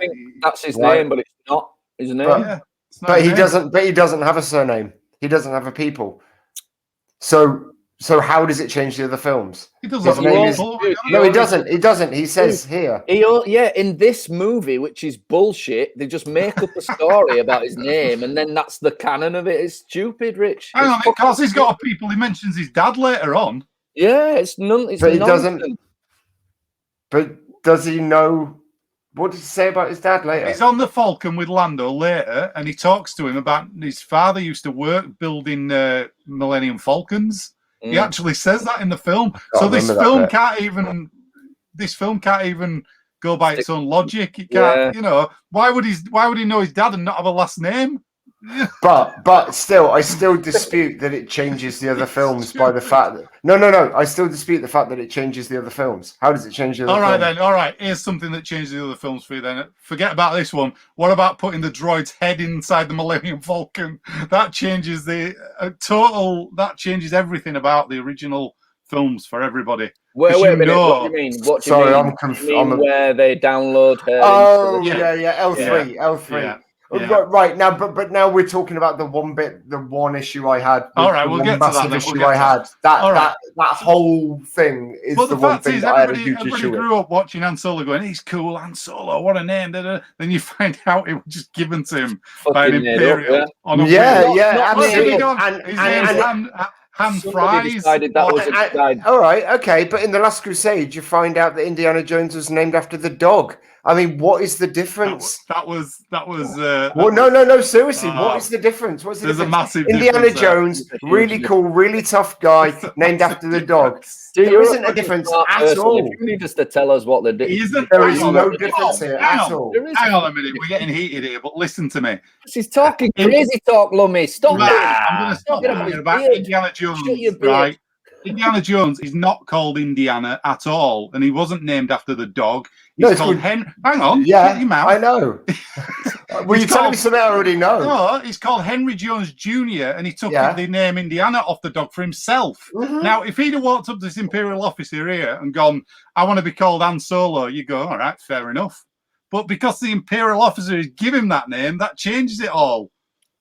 Speaker 3: that's his name, but it's not his name.
Speaker 1: But he doesn't. But he doesn't have a surname. He doesn't have a people. So how does it change the other films?
Speaker 2: He doesn't.
Speaker 1: No, he doesn't. He doesn't. He says here.
Speaker 3: In this movie, which is bullshit, they just make up a story about his name, and then that's the canon of it. It's stupid, Rich.
Speaker 2: Hang on, because he's got a people. He mentions his dad later on.
Speaker 3: Yeah, it's none. It's
Speaker 1: but he
Speaker 3: nonsense.
Speaker 1: doesn't. But does he know? What did he say about his dad later?
Speaker 2: He's on the Falcon with Lando later, and he talks to him about his father used to work building Millennium Falcons. He actually says that in the film. So this film can't even go by its own logic. It can't, why would he know his dad and not have a last name?
Speaker 1: But still, I still dispute that it changes the other films by the fact that no, I still dispute the fact that it changes the other films. How does it change the other films?
Speaker 2: All right. Here's something that changes the other films for you then. Forget about this one. What about putting the droid's head inside the Millennium Falcon? That changes that changes everything about the original films for everybody.
Speaker 3: Wait a minute. What do you mean? What do you
Speaker 1: Sorry,
Speaker 3: mean? Where they download her?
Speaker 1: Oh, L3.
Speaker 2: Yeah.
Speaker 1: Right now, but now we're talking about the one issue I had.
Speaker 2: All right, we'll get to that.
Speaker 1: Issue I had. That whole thing is the one thing that I had a huge issue with.
Speaker 2: Everybody grew up watching Han Solo, going, "He's cool, Han Solo, what a name!" Then you find out it was just given to him by an Imperial.
Speaker 1: Absolutely.
Speaker 2: His name's Han Fries.
Speaker 3: Decided that was a guy.
Speaker 1: All right, okay, but in The Last Crusade, you find out that Indiana Jones was named after the dog. I mean, what is the difference?
Speaker 2: That was.
Speaker 1: Well, no. Seriously, what is the difference? What's the difference?
Speaker 2: A massive
Speaker 1: Indiana Jones, really cool, really tough guy, named after the dog. There isn't a difference at all.
Speaker 3: If you need us to tell us what the difference is,
Speaker 1: there is no difference here at all.
Speaker 2: Hang on a minute, we're getting heated here, but listen to me.
Speaker 3: She's talking crazy talk, Lummy. Stop it.
Speaker 2: I'm going to stop talking about Indiana Jones, right? Indiana Jones is not called Indiana at all, and he wasn't named after the dog. He's called Henry. Hang on,
Speaker 1: yeah, I know. Were you telling me something I already know?
Speaker 2: No, he's called Henry Jones Jr., and he took the name Indiana off the dog for himself. Mm-hmm. Now, if he'd have walked up to this Imperial officer here and gone, "I want to be called Han Solo," you go, "All right, fair enough." But because the Imperial officer has given him that name, that changes it all.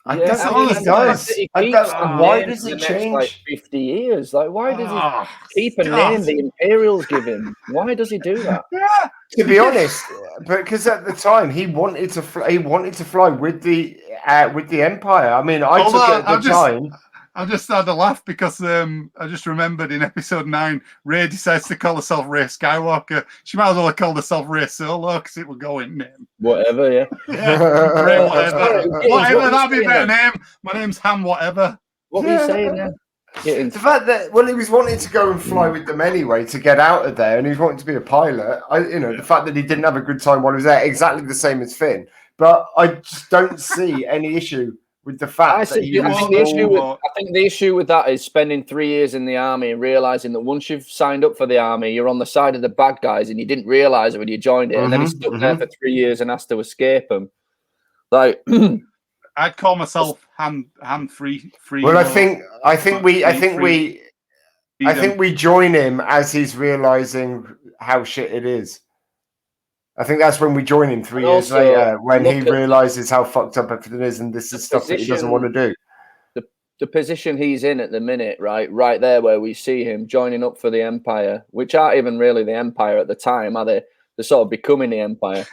Speaker 1: I don't think it does. Why does it change?
Speaker 3: Like 50 years. Like, why does he keep a name the Imperials give him? Why does he do that?
Speaker 1: To be honest, because at the time he wanted to fly with the Empire. I mean, I took it at the time.
Speaker 2: I just had a laugh because I just remembered in episode 9, Rey decides to call herself Rey Skywalker. She might as well have called herself Rey Solo because it would go in name.
Speaker 3: Whatever, yeah.
Speaker 2: Rey whatever, that'd be a better name. My name's Han whatever.
Speaker 3: What were you saying then?
Speaker 1: The fact that, he was wanting to go and fly with them anyway to get out of there, and he was wanting to be a pilot. The fact that he didn't have a good time while he was there, exactly the same as Finn. But I just don't see any issue with the fact that
Speaker 3: I think the issue with that is spending 3 years in the army and realizing that once you've signed up for the army, you're on the side of the bad guys, and you didn't realize it when you joined it, and then he's stuck there for 3 years and has to escape them. Like,
Speaker 2: I'd call myself Han free.
Speaker 1: Well, I think we join him as he's realizing how shit it is. I think that's when we join him 3 years later, when he realizes how fucked up everything is, and this is stuff that he doesn't want to do.
Speaker 3: The position he's in at the minute, right there where we see him joining up for the Empire, which aren't even really the Empire at the time, are they? They're sort of becoming the Empire.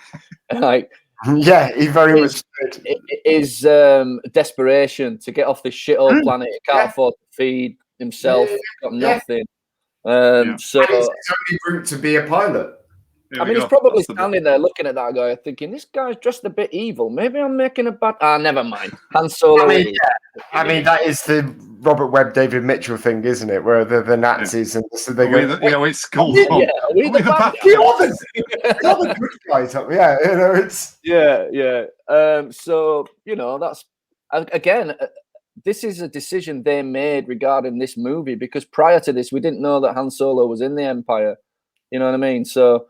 Speaker 1: He very much did.
Speaker 3: It is desperation to get off this shithole planet. He can't afford to feed himself. Got nothing. So
Speaker 1: it's his only route to be a pilot.
Speaker 3: He's probably standing there looking at that guy, thinking, "This guy's dressed a bit evil. Maybe I'm making a bad." Never mind. Han Solo.
Speaker 1: I mean, that is the Robert Webb, David Mitchell thing, isn't it? Where the Nazis and so they go.
Speaker 2: It's called.
Speaker 3: Are we the bad
Speaker 1: guys? You're the good guys. It's.
Speaker 3: So that's again. This is a decision they made regarding this movie, because prior to this, we didn't know that Han Solo was in the Empire. You know what I mean? So.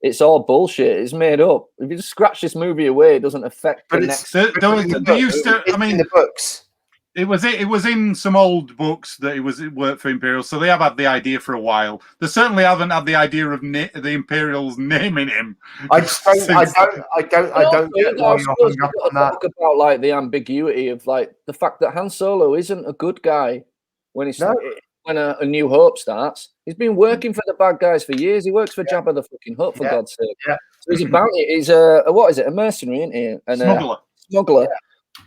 Speaker 3: It's all bullshit. It's made up. If you just scratch this movie away, it doesn't affect the next.
Speaker 2: They used to. I mean,
Speaker 1: in the books.
Speaker 2: It was in some old books that it worked for Imperials, so they have had the idea for a while. They certainly haven't had the idea of the Imperials naming him.
Speaker 1: I don't get why you're hung up on that.
Speaker 3: Talk about like the ambiguity of like the fact that Han Solo isn't a good guy when he's. No. When a New Hope starts, he's been working for the bad guys for years. He works for Jabba the fucking Hutt, for God's sake. Yeah. So he's a bounty. He's a what is it? A mercenary, isn't he? And smuggler. Yeah.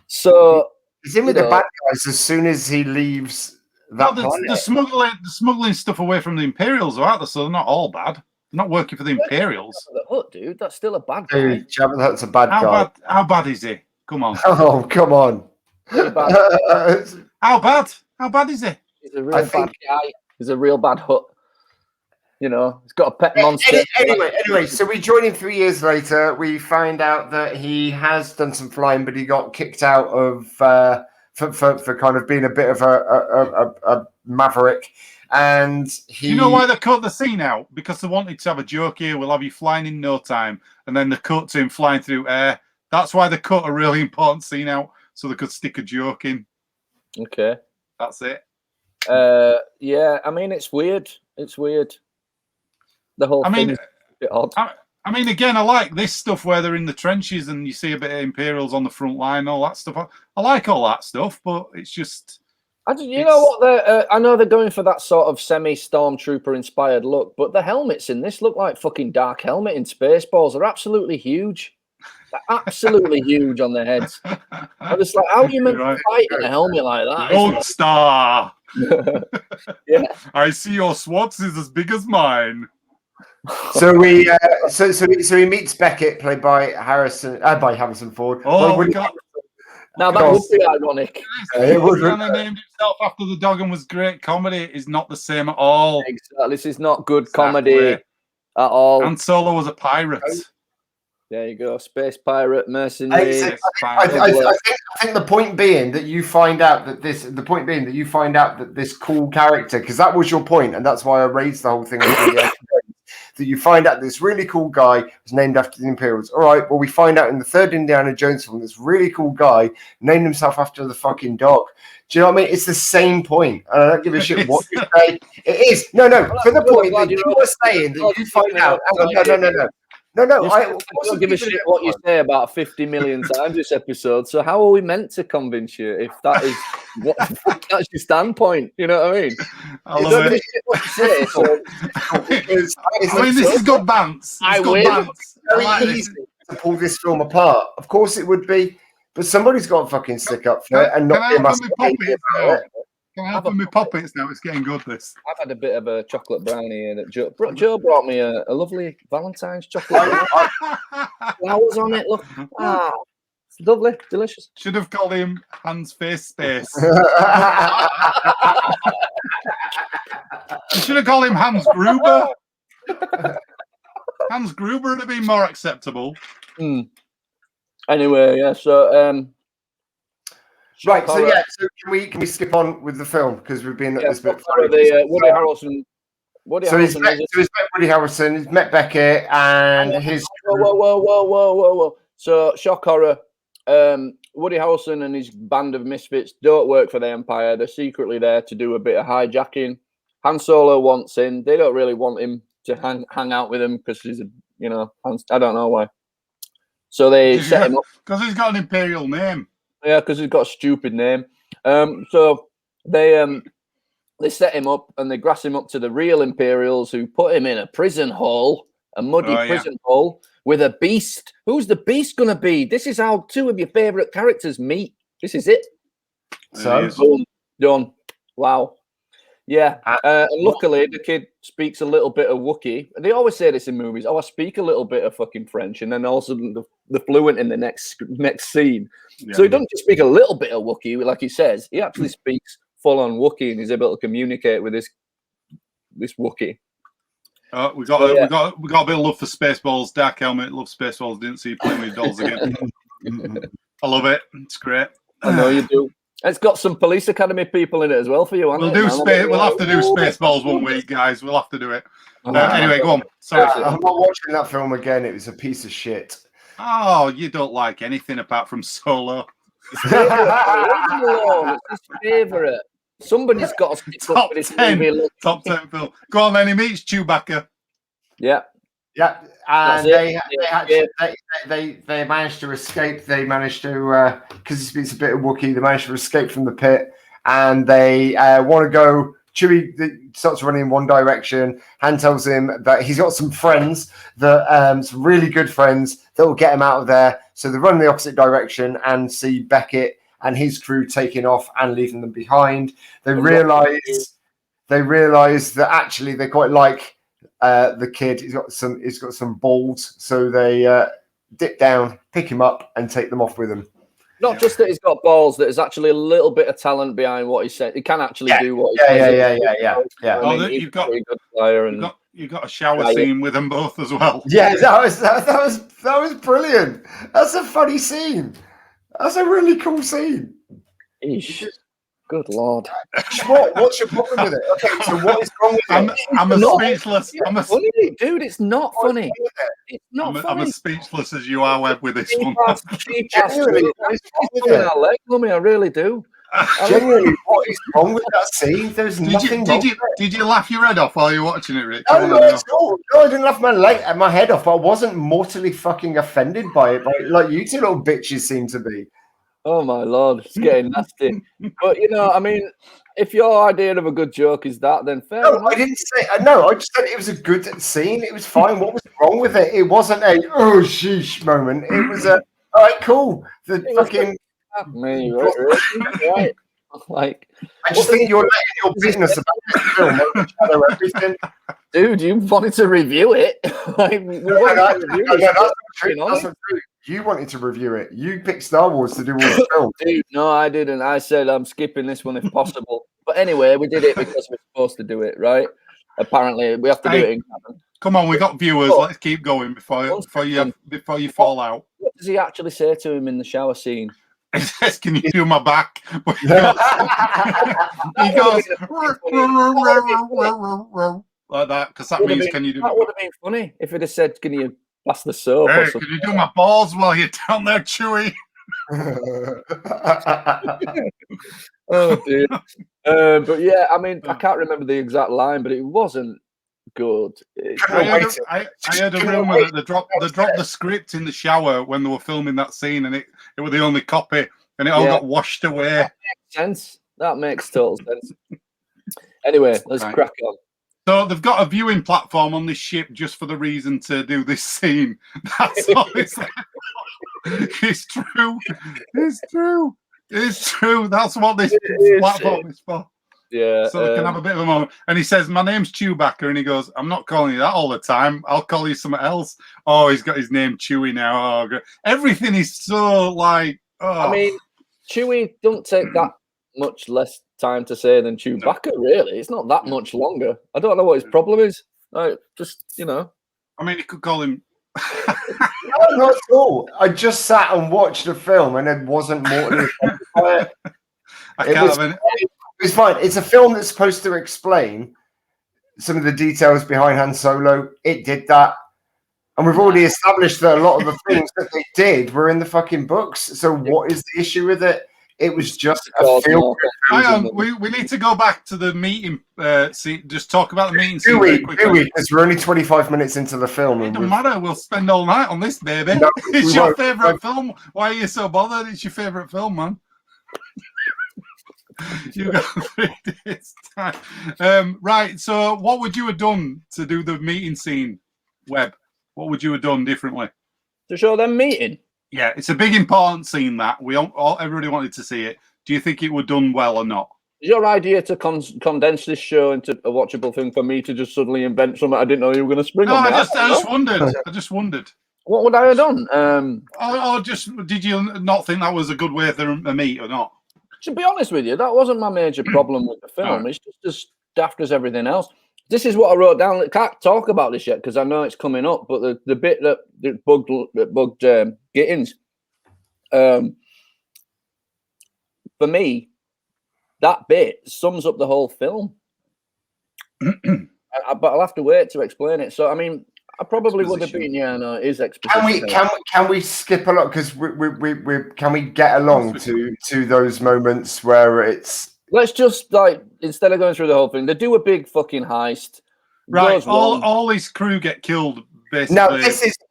Speaker 3: So
Speaker 1: he's in with the bad guys as soon as he leaves.
Speaker 2: The smuggling stuff away from the Imperials, aren't they? So they're not all bad. They're not working for the Imperials.
Speaker 3: The Hutt, dude, that's still a bad guy.
Speaker 1: Dude, Jabba the Hutt's a bad guy.
Speaker 2: How bad is he? Come on.
Speaker 1: Oh, come on.
Speaker 2: How bad? How bad is he?
Speaker 3: He's a real bad guy. He's a real bad Hutt. You know, he's got a pet monster.
Speaker 1: Anyway, so we join him 3 years later. We find out that he has done some flying, but he got kicked out of for kind of being a bit of a maverick. And he...
Speaker 2: Do you know why they cut the scene out? Because they wanted to have a joke here. We'll have you flying in no time, and then they cut to him flying through air. That's why they cut a really important scene out, so they could stick a joke in.
Speaker 3: Okay,
Speaker 2: that's it.
Speaker 3: Yeah, I mean, it's weird. It's weird. The whole thing is a bit odd.
Speaker 2: I mean, again, I like this stuff where they're in the trenches and you see a bit of Imperials on the front line, all that stuff. I like all that stuff, but it's just...
Speaker 3: You know what? I know they're going for that sort of semi-Stormtrooper inspired look, but the helmets in this look like fucking Dark Helmet in Spaceballs. They're absolutely huge. They're absolutely huge on their heads. I'm just like, how are you meant to fight in a helmet like that?
Speaker 2: Gold Star!
Speaker 3: Yeah.
Speaker 2: I see your Swartz is as big as mine.
Speaker 1: So we so he meets Beckett, played by Harrison Ford.
Speaker 2: Oh my God.
Speaker 3: Now that would be ironic.
Speaker 2: He named himself after the dog and was great. Comedy is not the same at all.
Speaker 3: Exactly. This is not good comedy at all.
Speaker 2: Han Solo was a pirate.
Speaker 3: There you go, space pirate, mercenary.
Speaker 1: I think the point being that you find out that this cool character, because that was your point, and that's why I raised the whole thing. That you find out this really cool guy was named after the Imperials. All right, well, we find out in the third Indiana Jones film, this really cool guy named himself after the fucking dog. Do you know what I mean? It's the same point, and I don't give a shit what you say. It is for the point that you were saying that you find out. No,
Speaker 3: I don't give a shit what you say about 50 million times this episode. So how are we meant to convince you if that is that's your standpoint? You know what I mean?
Speaker 2: I love it.
Speaker 3: What you say, so,
Speaker 2: I mean, this has got bounce. It's
Speaker 1: very easy to pull this film apart. Of course, it would be, but somebody's got to fucking stick up for it and not be masquerading about it.
Speaker 2: Can I have my poppets now? It's getting good, this.
Speaker 3: I've had a bit of a chocolate brownie and Joe brought me a lovely Valentine's chocolate flowers on it. Look, it's lovely, delicious.
Speaker 2: Should have called him Hans Face Space. You should have called him Hans Gruber. Hans Gruber would have been more acceptable.
Speaker 3: Anyway, yeah, so
Speaker 1: right, so yeah, so can we skip on with the film because we've been at this bit.
Speaker 3: Woody Harrelson.
Speaker 1: He's met Woody Harrelson. He's met Beckett and his.
Speaker 3: Whoa! So shock horror. Woody Harrelson and his band of misfits don't work for the Empire. They're secretly there to do a bit of hijacking. Han Solo wants in. They don't really want him to hang out with him because he's I don't know why. So they set him up
Speaker 2: because he's got an Imperial name.
Speaker 3: Yeah, because he's got a stupid name. So they set him up and they grass him up to the real Imperials who put him in a prison hole, a muddy prison hole with a beast. Who's the beast going to be? This is how two of your favourite characters meet. This is it. So, boom, done. Wow. Yeah. And luckily, the kid speaks a little bit of Wookiee. They always say this in movies. Oh, I speak a little bit of fucking French. And then all of a sudden, the fluent in the next scene. Yeah. So he doesn't just speak a little bit of Wookiee, like he says. He actually speaks full-on Wookiee and he's able to communicate with this Wookiee.
Speaker 2: We got a bit of love for Spaceballs. Dark Helmet, love Spaceballs. Didn't see you playing with dolls again. I love it. It's great.
Speaker 3: I know you do. It's got some Police Academy people in it as well for you.
Speaker 2: We'll have to do Spaceballs one week, guys. We'll have to do it. Anyway, go on. Sorry,
Speaker 1: I'm not watching that film again. It was a piece of shit.
Speaker 2: Oh, you don't like anything apart from Solo.
Speaker 3: It's his favourite. Somebody's got to stick up with this movie.
Speaker 2: Top 10 film. Go on, then. He meets Chewbacca.
Speaker 3: Yeah.
Speaker 1: Yeah, and they managed to escape. They managed to because he speaks a bit of Wookiee. They managed to escape from the pit, and they want to go. Chewie starts running in one direction. Han tells him that he's got some friends that some really good friends that will get him out of there. So they run in the opposite direction and see Beckett and his crew taking off and leaving them behind. They realise that actually they quite like. The kid, he's got some balls, so they dip down, pick him up, and take them off with him.
Speaker 3: Not just that he's got balls, that there's actually a little bit of talent behind what he said. He can actually do what he says.
Speaker 2: Yeah.
Speaker 3: You've got a good player, and
Speaker 2: you got a shower scene with them both as well.
Speaker 1: Yeah, that was brilliant. That's a funny scene. That's a really cool scene.
Speaker 3: Eesh. Good Lord.
Speaker 1: What's your problem with it? Okay, so what is wrong with it?
Speaker 2: I'm as speechless.
Speaker 3: Funny, dude, it's not funny. It's not funny.
Speaker 2: I'm as speechless as you are, Webb, with this one.
Speaker 1: Genuinely,
Speaker 3: I really do.
Speaker 1: Genuinely, what is wrong with that scene? There's nothing wrong with it.
Speaker 2: Did you laugh your head off while you were watching it, Rich?
Speaker 1: No, not at all. No, I didn't laugh my head off, but I wasn't mortally fucking offended by it, like you two little bitches seem to be.
Speaker 3: Oh my Lord, it's getting nasty. But I mean, if your idea of a good joke is that, then fair enough.
Speaker 1: I didn't say no. I just said it was a good scene. It was fine. What was wrong with it? It wasn't a oh sheesh moment. It was a all right, cool. The fucking
Speaker 3: me, right? Like,
Speaker 1: I just think you're letting your business about this film overshadow everything.
Speaker 3: Dude, you wanted to review it. Like,
Speaker 1: that's not true. You wanted to review it. You picked Star Wars to do all the films.
Speaker 3: Dude, no, I didn't. I said I'm skipping this one if possible. But anyway, we did it because we're supposed to do it, right? Apparently, we have to do it in canon.
Speaker 2: Come on, we got viewers. Let's keep going before you fall out.
Speaker 3: What does he actually say to him in the shower scene?
Speaker 2: He says, "Can you do my back?" He goes like that because that means can you do?
Speaker 3: That would have been funny if it had said, "Can you pass the soap?"
Speaker 2: Hey, can you do my balls while you're down there, Chewie?
Speaker 3: Oh dear. But yeah, I mean, I can't remember the exact line, but it wasn't good.
Speaker 2: I heard a rumor that they dropped the script in the shower when they were filming that scene, and it was the only copy, and it all got washed away.
Speaker 3: That makes total sense. Anyway, let's crack on.
Speaker 2: So they've got a viewing platform on this ship just for the reason to do this scene. That's all it's like. It's true. It's true. It's true. That's what this platform is for.
Speaker 3: Yeah.
Speaker 2: So they can have a bit of a moment. And he says, "My name's Chewbacca," and he goes, "I'm not calling you that all the time. I'll call you something else." Oh, he's got his name Chewie now. Oh, everything is so like. Oh.
Speaker 3: I mean, Chewie don't take that much less time to say than Chewbacca. Really, it's not that much longer. I don't know what his problem is. Like, just
Speaker 2: I mean, you could call him.
Speaker 1: No, not at all. I just sat and watched the film, and it wasn't mortally offended by it. It's fine. It's a film that's supposed to explain some of the details behind Han Solo. It did that. And we've already established that a lot of the things that they did were in the fucking books. So what is the issue with it? It was just a film.
Speaker 2: Hang on, we need to go back to the meeting. Just talk about the meeting.
Speaker 1: Do we? Because we're only 25 minutes into the film.
Speaker 2: It doesn't matter. We'll spend all night on this, baby. No, it's your favourite film. Why are you so bothered? It's your favourite film, man. You got 3 days time. Right, so what would you have done to do the meeting scene, Webb? What would you have done differently?
Speaker 3: To show them meeting?
Speaker 2: Yeah, it's a big important scene that everybody wanted to see it. Do you think it would done well or not?
Speaker 3: Is your idea to condense this show into a watchable thing for me to just suddenly invent something I didn't know you were going to spring on?
Speaker 2: I just wondered.
Speaker 3: What would I have done?
Speaker 2: Or just did you not think that was a good way to meet or not?
Speaker 3: To be honest with you, that wasn't my major problem with the film. Right. It's just as daft as everything else. This is what I wrote down. I can't talk about this yet because I know it's coming up. But the bit that bugged Gittins, for me, that bit sums up the whole film. But I'll have to wait to explain it. So I mean, I probably would have been. Yeah, no, it is exposition.
Speaker 1: Can we skip a lot because can we get along to those moments where it's.
Speaker 3: Let's just instead of going through the whole thing, they do a big fucking heist.
Speaker 2: Right, all his crew get killed. Basically.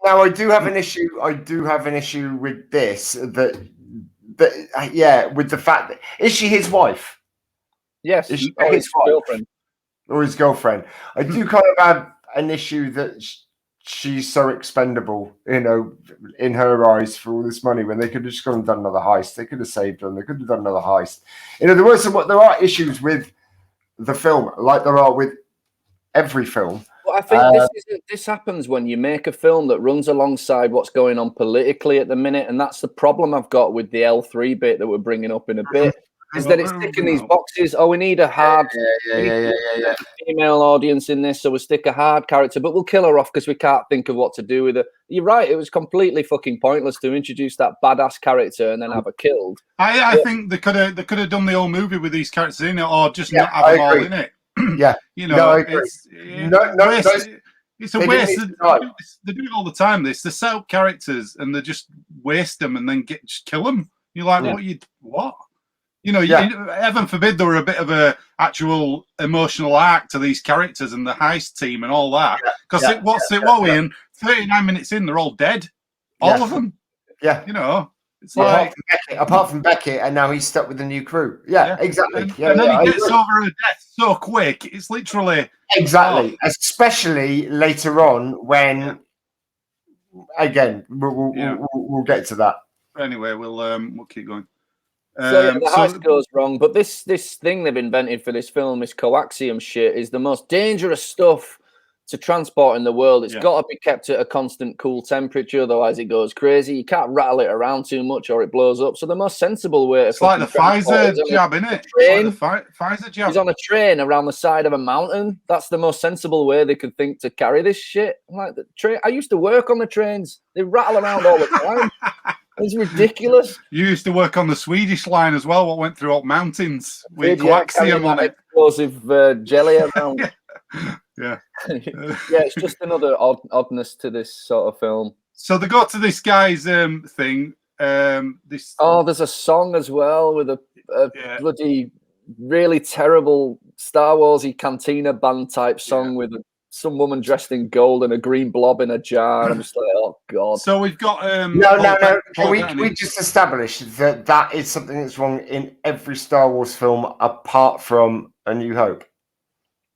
Speaker 1: Now I do have an issue. I do have an issue with this. With the fact that is she his wife?
Speaker 3: Yes,
Speaker 1: is she his girlfriend or his girlfriend? I do kind of have an issue that she's so expendable, in her eyes for all this money when they could have just gone and done another heist. They could have saved them. They could have done another heist. There are issues with the film, like there are with every film.
Speaker 3: Well, I think this happens when you make a film that runs alongside what's going on politically at the minute, and that's the problem I've got with the L3 bit that we're bringing up in a bit. is that it's ticking these boxes. Oh, we need a hard female audience in this, so we'll stick a hard character, but we'll kill her off because we can't think of what to do with her. You're right, it was completely fucking pointless to introduce that badass character and then have her killed.
Speaker 2: I think they could have done the whole movie with these characters in it, or just not have them all in it.
Speaker 1: Yeah,
Speaker 2: you know,
Speaker 1: it's
Speaker 2: a waste. They do it all the time. They set up characters and they just waste them and then just kill them. You're like, what? You know, heaven forbid there were a bit of a actual emotional arc to these characters and the heist team and all that. Because what are we in? 39 minutes in, they're all dead. All of them.
Speaker 1: Yeah.
Speaker 2: You know, it's
Speaker 1: apart from Beckett, and now he's stuck with the new crew. Yeah, exactly.
Speaker 2: And then he gets over a death so quick. It's literally
Speaker 1: especially later on when, again, we'll get to that.
Speaker 2: Anyway, we'll keep going.
Speaker 3: So the heist goes wrong, but this thing they've invented for this film, this coaxium shit, is the most dangerous stuff to transport in the world. It's got to be kept at a constant cool temperature, otherwise it goes crazy. You can't rattle it around too much or it blows up. So the most sensible way...
Speaker 2: It's like the Pfizer jab, isn't it? Pfizer jab.
Speaker 3: He's on a train around the side of a mountain. That's the most sensible way they could think to carry this shit. Like the train. I used to work on the trains. They rattle around all the time. It's ridiculous.
Speaker 2: You used to work on the Swedish line as well, what went through up mountains with coaxium on it.
Speaker 3: Explosive jelly around.
Speaker 2: Yeah.
Speaker 3: It's just another oddness to this sort of film.
Speaker 2: So they go to this guy's thing. There's
Speaker 3: a song as well with a bloody really terrible Star Warsy cantina band type song with some woman dressed in gold and a green blob in a jar. I'm just like, oh god.
Speaker 2: So we've got
Speaker 1: no. We just established that is something that's wrong in every Star Wars film apart from A New Hope.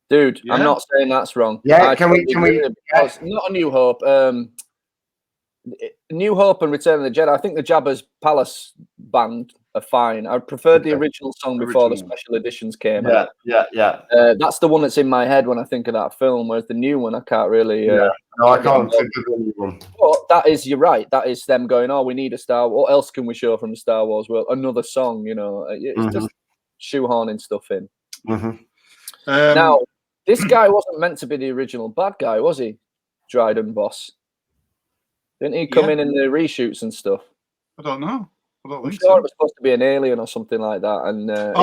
Speaker 3: Dude, I'm not saying that's wrong.
Speaker 1: Yeah, can we?
Speaker 3: Not A New Hope. New Hope and Return of the Jedi. I think the Jabba's Palace band are fine. I preferred the original song before the special editions came out.
Speaker 1: Yeah.
Speaker 3: That's the one that's in my head when I think of that film. Whereas the new one, I can't really.
Speaker 1: No, I can't think of the new one.
Speaker 3: But you're right. That is them going, oh, we need a Star Wars. What else can we show from the Star Wars world? Another song, you know. It's just shoehorning stuff in. Now, this guy wasn't meant to be the original bad guy, was he? Dryden Boss. Didn't he come in the reshoots and stuff?
Speaker 2: I don't know.
Speaker 3: I'm sure it was supposed to be an alien or something like that. And
Speaker 2: no.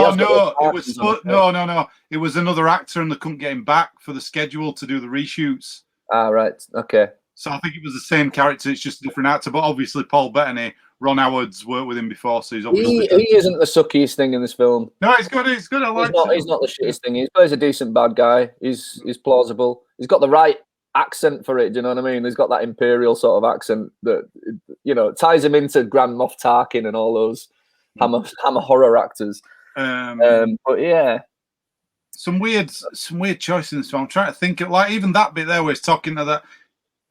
Speaker 2: It was another actor, and they couldn't get him back for the schedule to do the reshoots.
Speaker 3: Ah, right. Okay.
Speaker 2: So I think it was the same character. It's just a different actor. But obviously, Paul Bettany, Ron Howard's worked with him before, so he's obviously
Speaker 3: he isn't the suckiest thing in this film.
Speaker 2: No, he's good. He's good.
Speaker 3: He's not the shittest thing. He plays a decent bad guy. He's plausible. He's got the right accent for it. Do you know what I mean? He's got that imperial sort of accent that ties him into Grand Moff Tarkin and all those Hammer horror actors. But yeah,
Speaker 2: some weird choices in this film. I'm trying to think of even that bit there where he's talking to that.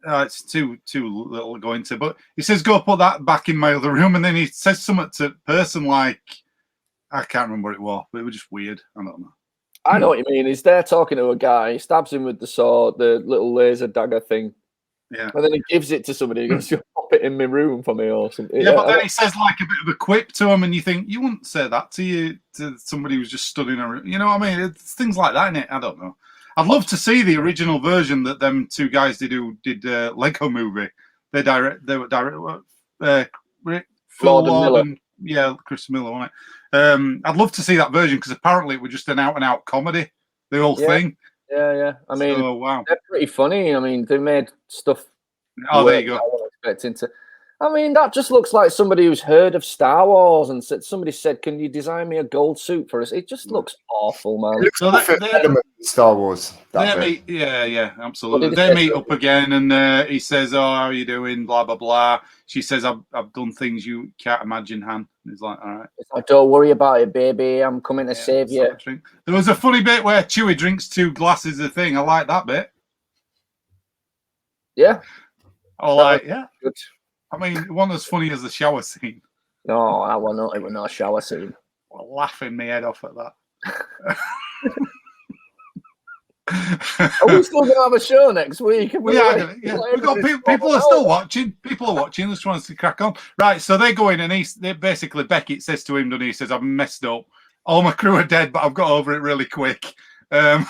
Speaker 2: It's too little to go into, but he says, "Go put that back in my other room," and then he says something to a person like, I can't remember what it was, but it was just weird. I don't know.
Speaker 3: I know what you mean. He's there talking to a guy. He stabs him with the sword, the little laser dagger thing.
Speaker 2: Yeah.
Speaker 3: And then he gives it to somebody. He goes, "Pop it in my room for me," or something.
Speaker 2: Yeah, but then he says like a bit of a quip to him, and you think you wouldn't say that to somebody who's just stood in a room. You know what I mean? It's things like that, innit? I don't know. I'd love to see the original version that them two guys did Lego Movie. They were direct. Phil Lord and Chris Miller, wasn't it? I'd love to see that version because apparently it was just an out-and-out comedy. The whole thing.
Speaker 3: Yeah. I mean, they're pretty funny. I mean, they made stuff.
Speaker 2: Oh, there you go.
Speaker 3: I wasn't expecting to. I mean, that just looks like somebody who's heard of Star Wars and somebody said, "Can you design me a gold suit for us?" It just looks awful, man.
Speaker 1: It looks like Star Wars.
Speaker 2: Yeah, absolutely. They meet up again, and he says, "Oh, how are you doing?" Blah blah blah. She says, "I've done things you can't imagine, Han." And he's like, "All right."
Speaker 3: It's like, "Don't worry about it, baby. I'm coming to save you."
Speaker 2: There was a funny bit where Chewie drinks 2 glasses of thing. I like that bit.
Speaker 3: Yeah.
Speaker 2: Good. I mean, it wasn't as funny as the shower scene.
Speaker 3: No, it was not a shower scene.
Speaker 2: I'm laughing my head off at that.
Speaker 3: Are we still going to have a show next week?
Speaker 2: We've got people are still watching. People are watching. Just wants to crack on. Right, so they go in, and Beckett says to him, "He says I've messed up. all my crew are dead, but I've got over it really quick. And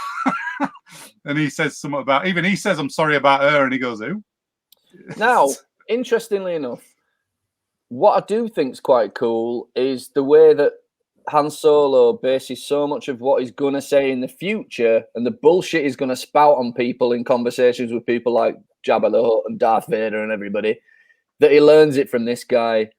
Speaker 2: he says something about, even he says, I'm sorry about her. And he goes, who?
Speaker 3: Now, interestingly enough, what I do think is quite cool is the way that Han Solo bases so much of what he's going to say in the future and the bullshit he's going to spout on people in conversations with people like Jabba the Hutt and Darth Vader and everybody, that he learns it from this guy.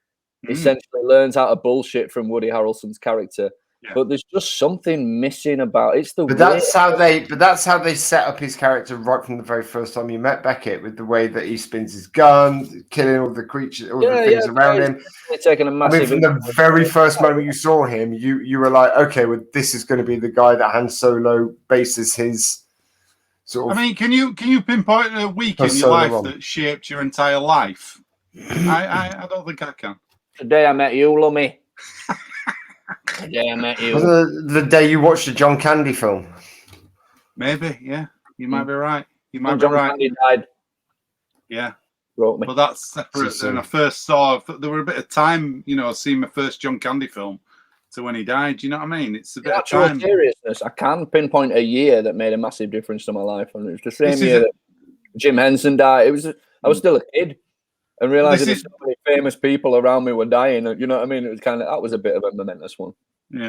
Speaker 3: Essentially learns how to bullshit from Woody Harrelson's character. Yeah. But there's just something missing about it.
Speaker 1: That's how they set up his character right from the very first time you met Beckett, with the way that he spins his gun, killing all the creatures, all the things around him.
Speaker 3: Taking a massive
Speaker 1: from the very first moment you saw him, you were like, okay, well, this is going to be the guy that Han Solo bases his sort of.
Speaker 2: I mean, can you pinpoint a week in your life that shaped your entire life? I don't think I can.
Speaker 3: The day I met you, Lummy. The day I met you.
Speaker 1: The day you watched the John Candy film.
Speaker 2: Maybe, yeah. You might be right. You might
Speaker 3: when
Speaker 2: be
Speaker 3: John
Speaker 2: right.
Speaker 3: Candy died.
Speaker 2: Yeah.
Speaker 3: Wrote me.
Speaker 2: But that's separate than I first saw. There were a bit of time, seeing my first John Candy film to when he died. Do you know what I mean? It's a bit of time.
Speaker 3: Seriousness, I can pinpoint a year that made a massive difference to my life. And it was the same year that Jim Henson died. I was still a kid. And realizing there's so many famous people around me were dying, you know what I mean? It was that was a bit of a momentous one.
Speaker 2: Yeah.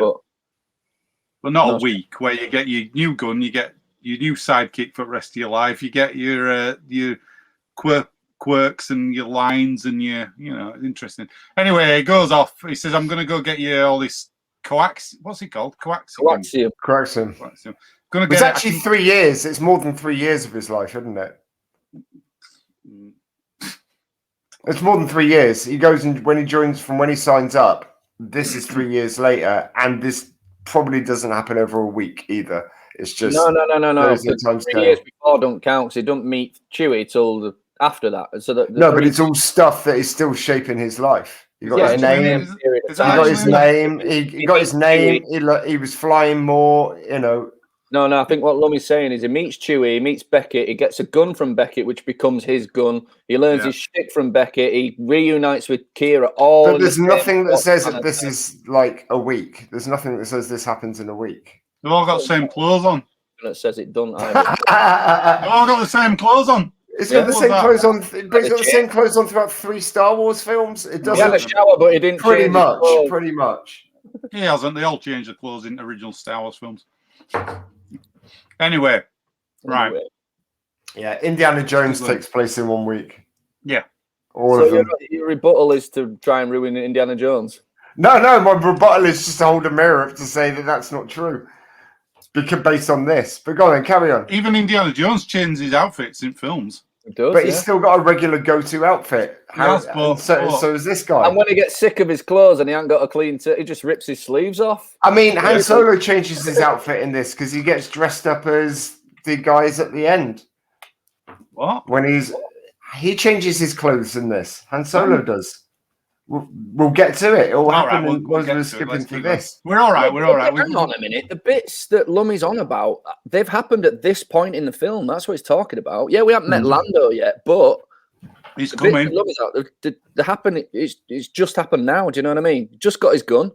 Speaker 2: But not a week where you get your new gun, you get your new sidekick for the rest of your life, you get your quirks and your lines and interesting. Anyway, it goes off. He says, I'm going to go get you all this what's it called?
Speaker 1: Coaxium. It's actually 3 years. It's more than 3 years of his life, isn't it? It's more than 3 years. He goes and when he signs up, this is 3 years later, and this probably doesn't happen over a week either. It's just
Speaker 3: no. 3 years before don't count because he don't meet Chewie till after that. So
Speaker 1: but it's all stuff that is still shaping his life. He got his name. He got his name. He got his name. He was flying more.
Speaker 3: No, I think what Lummy's saying is he meets Chewie, he meets Beckett, he gets a gun from Beckett, which becomes his gun. He learns his shtick from Beckett. He reunites with Kira.
Speaker 1: But there's nothing that says that this is like a week. There's nothing that says this happens in a week.
Speaker 2: They've all got the same clothes on.
Speaker 3: That says it done.
Speaker 2: They've all got the same clothes on.
Speaker 1: It's got the same clothes on. But it's got the same clothes on throughout 3 Star Wars films. It doesn't.
Speaker 3: He had a shower, but he didn't.
Speaker 1: Pretty much.
Speaker 2: He hasn't. They all changed the clothes in original Star Wars films. Anyway, right.
Speaker 1: Yeah, Indiana Jones takes place in 1 week.
Speaker 2: Yeah.
Speaker 1: All of them.
Speaker 3: Your rebuttal is to try and ruin Indiana Jones?
Speaker 1: No, my rebuttal is just to hold a mirror up to say that that's not true. Because based on this. But go on, carry on.
Speaker 2: Even Indiana Jones changes his outfits in films.
Speaker 1: But he's still got a regular go-to outfit. So is this guy.
Speaker 3: And when he gets sick of his clothes and he ain't got a clean he just rips his sleeves off.
Speaker 1: I mean, Han Solo changes his outfit in this because he gets dressed up as the guys at the end.
Speaker 2: What?
Speaker 1: When he changes his clothes in this. Han Solo does. We'll get to it. It'll happen we're skipping through this.
Speaker 2: We're all right.
Speaker 3: Hang on a minute. The bits that Lummy's on about, they've happened at this point in the film. That's what he's talking about. Yeah, we haven't met Lando yet, but
Speaker 2: he's coming.
Speaker 3: They happen. It's just happened now. Do you know what I mean? He's just got his gun.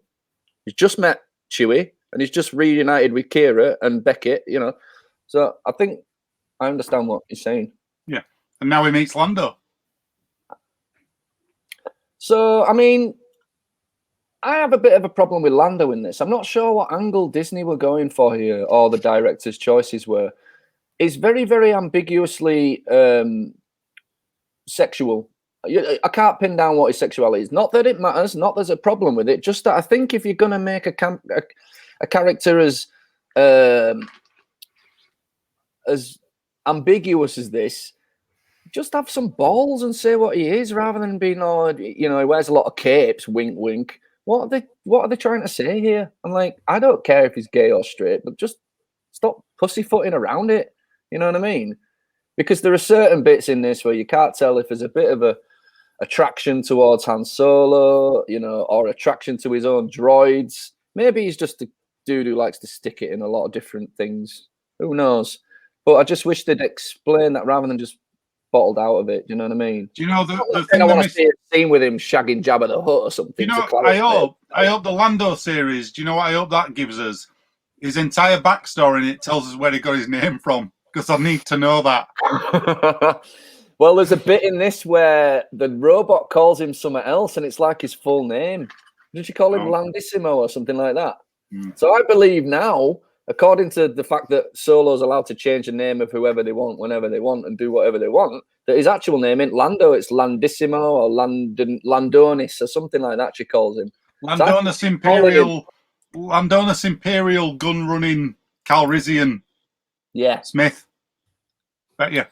Speaker 3: He's just met Chewie, and he's just reunited with Kira and Beckett. So I think I understand what he's saying.
Speaker 2: Yeah, and now he meets Lando.
Speaker 3: So, I mean, I have a bit of a problem with Lando in this. I'm not sure what angle Disney were going for here or the director's choices were. It's very, very ambiguously sexual. I can't pin down what his sexuality is. Not that it matters, not there's a problem with it, just that I think if you're going to make a character as ambiguous as this, just have some balls and say what he is, rather than being, he wears a lot of capes, wink, wink. What are they trying to say here? I'm like, I don't care if he's gay or straight, but just stop pussyfooting around it. You know what I mean? Because there are certain bits in this where you can't tell if there's a bit of a attraction towards Han Solo, or attraction to his own droids. Maybe he's just a dude who likes to stick it in a lot of different things. Who knows? But I just wish they'd explain that rather than just bottled out of it. Do you know what I mean?
Speaker 2: Do you know the
Speaker 3: thing
Speaker 2: I
Speaker 3: want to see a scene with him shagging Jabba the Hutt or something?
Speaker 2: You know, I hope the Lando series. Do you know what I hope that gives us? His entire backstory, and it tells us where he got his name from. Because I need to know that.
Speaker 3: Well, there's a bit in this where the robot calls him something else, and it's like his full name. Did you call him Landissimo or something like that? So I believe now, according to the fact that Solo's allowed to change the name of whoever they want, whenever they want, and do whatever they want, that his actual name ain't Lando, it's Landissimo or Landonis or something like that. She calls him
Speaker 2: Landonis Imperial gun running Calrissian.
Speaker 3: Yeah,
Speaker 2: Smith. Bet you.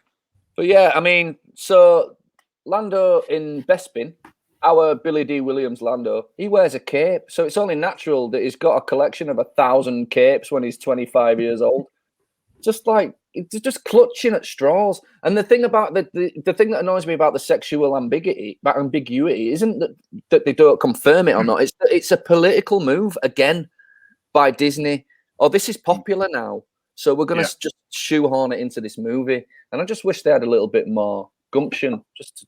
Speaker 3: But yeah, I mean, so Lando in Bespin, our Billy D. Williams Lando, he wears a cape, so it's only natural that he's got a collection of 1,000 capes when he's 25 years old. Just like it's just clutching at straws. And the thing about the thing that annoys me about the sexual ambiguity isn't that they don't confirm it or not. It's that it's a political move again by Disney. Oh, this is popular now, so we're gonna just shoehorn it into this movie. And I just wish they had a little bit more gumption.
Speaker 2: It's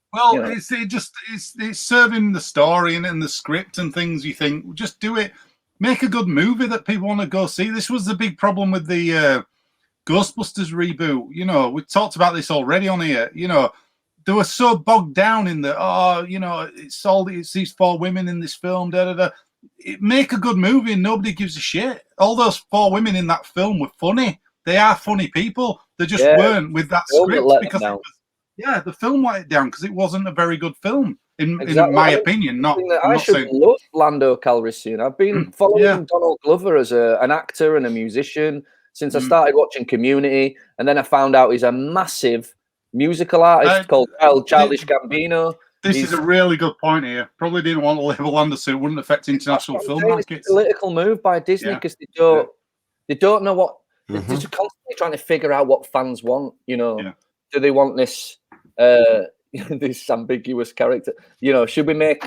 Speaker 2: serving the story and the script and things. You think, just do it, make a good movie that people want to go see. This was the big problem with the Ghostbusters reboot. You know, we talked about this already on here. You know, they were so bogged down in the it's these 4 women in this film. Make a good movie and nobody gives a shit. All those 4 women in that film were funny. They are funny people. They just weren't with that script because the film let it down because it wasn't a very good film in my opinion.
Speaker 3: I should love Lando Calrissian. I've been following Donald Glover as an actor and a musician since I started watching Community, and then I found out he's a massive musical artist called Childish Gambino.
Speaker 2: This is a really good point here. Probably didn't want to label Lando so it wouldn't affect international film markets.
Speaker 3: It's a political move by Disney because they don't know what. They're just constantly trying to figure out what fans want. You know, do they want this this ambiguous character? You know, should we make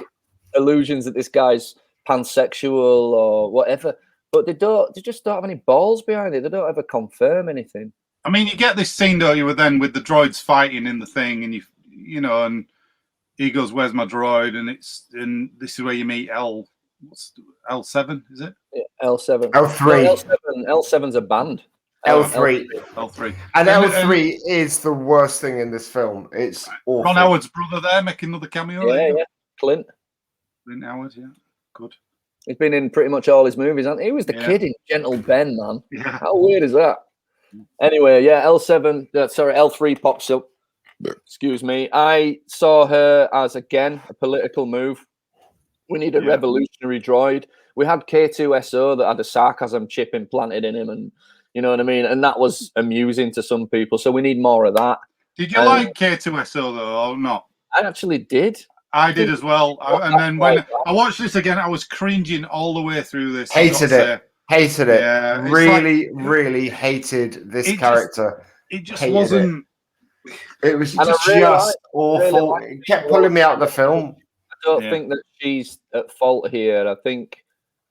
Speaker 3: allusions that this guy's pansexual or whatever? But they don't. They just don't have any balls behind it. They don't ever confirm anything.
Speaker 2: I mean, you get this scene, don't you, with the droids fighting in the thing, and you know, and he goes, "Where's my droid?" And this is where you meet L7, is it?
Speaker 3: Yeah, L7.
Speaker 1: L3.
Speaker 3: No, L7's a band.
Speaker 1: L3.
Speaker 2: L3.
Speaker 1: And L3 is the worst thing in this film. It's awful.
Speaker 2: Ron Howard's brother there making another cameo.
Speaker 3: Yeah. Clint
Speaker 2: Howard, yeah. Good.
Speaker 3: He's been in pretty much all his movies, hasn't he? He was the kid in Gentle Ben, man.
Speaker 2: Yeah.
Speaker 3: How weird is that? Anyway, L3 pops up. Excuse me. I saw her as, again, a political move. We need a revolutionary droid. We had K2SO that had a sarcasm chip implanted in him, and you know what I mean? And that was amusing to some people. So we need more of that.
Speaker 2: Did you like K2SO, though, or not?
Speaker 3: I actually did.
Speaker 2: I did as well. And then when I watched this again, I was cringing all the way through this.
Speaker 1: Hated it.
Speaker 2: Yeah,
Speaker 1: really hated this character.
Speaker 2: It just wasn't.
Speaker 1: It was just awful. It kept pulling me out of the film.
Speaker 3: I don't think that she's at fault here. I think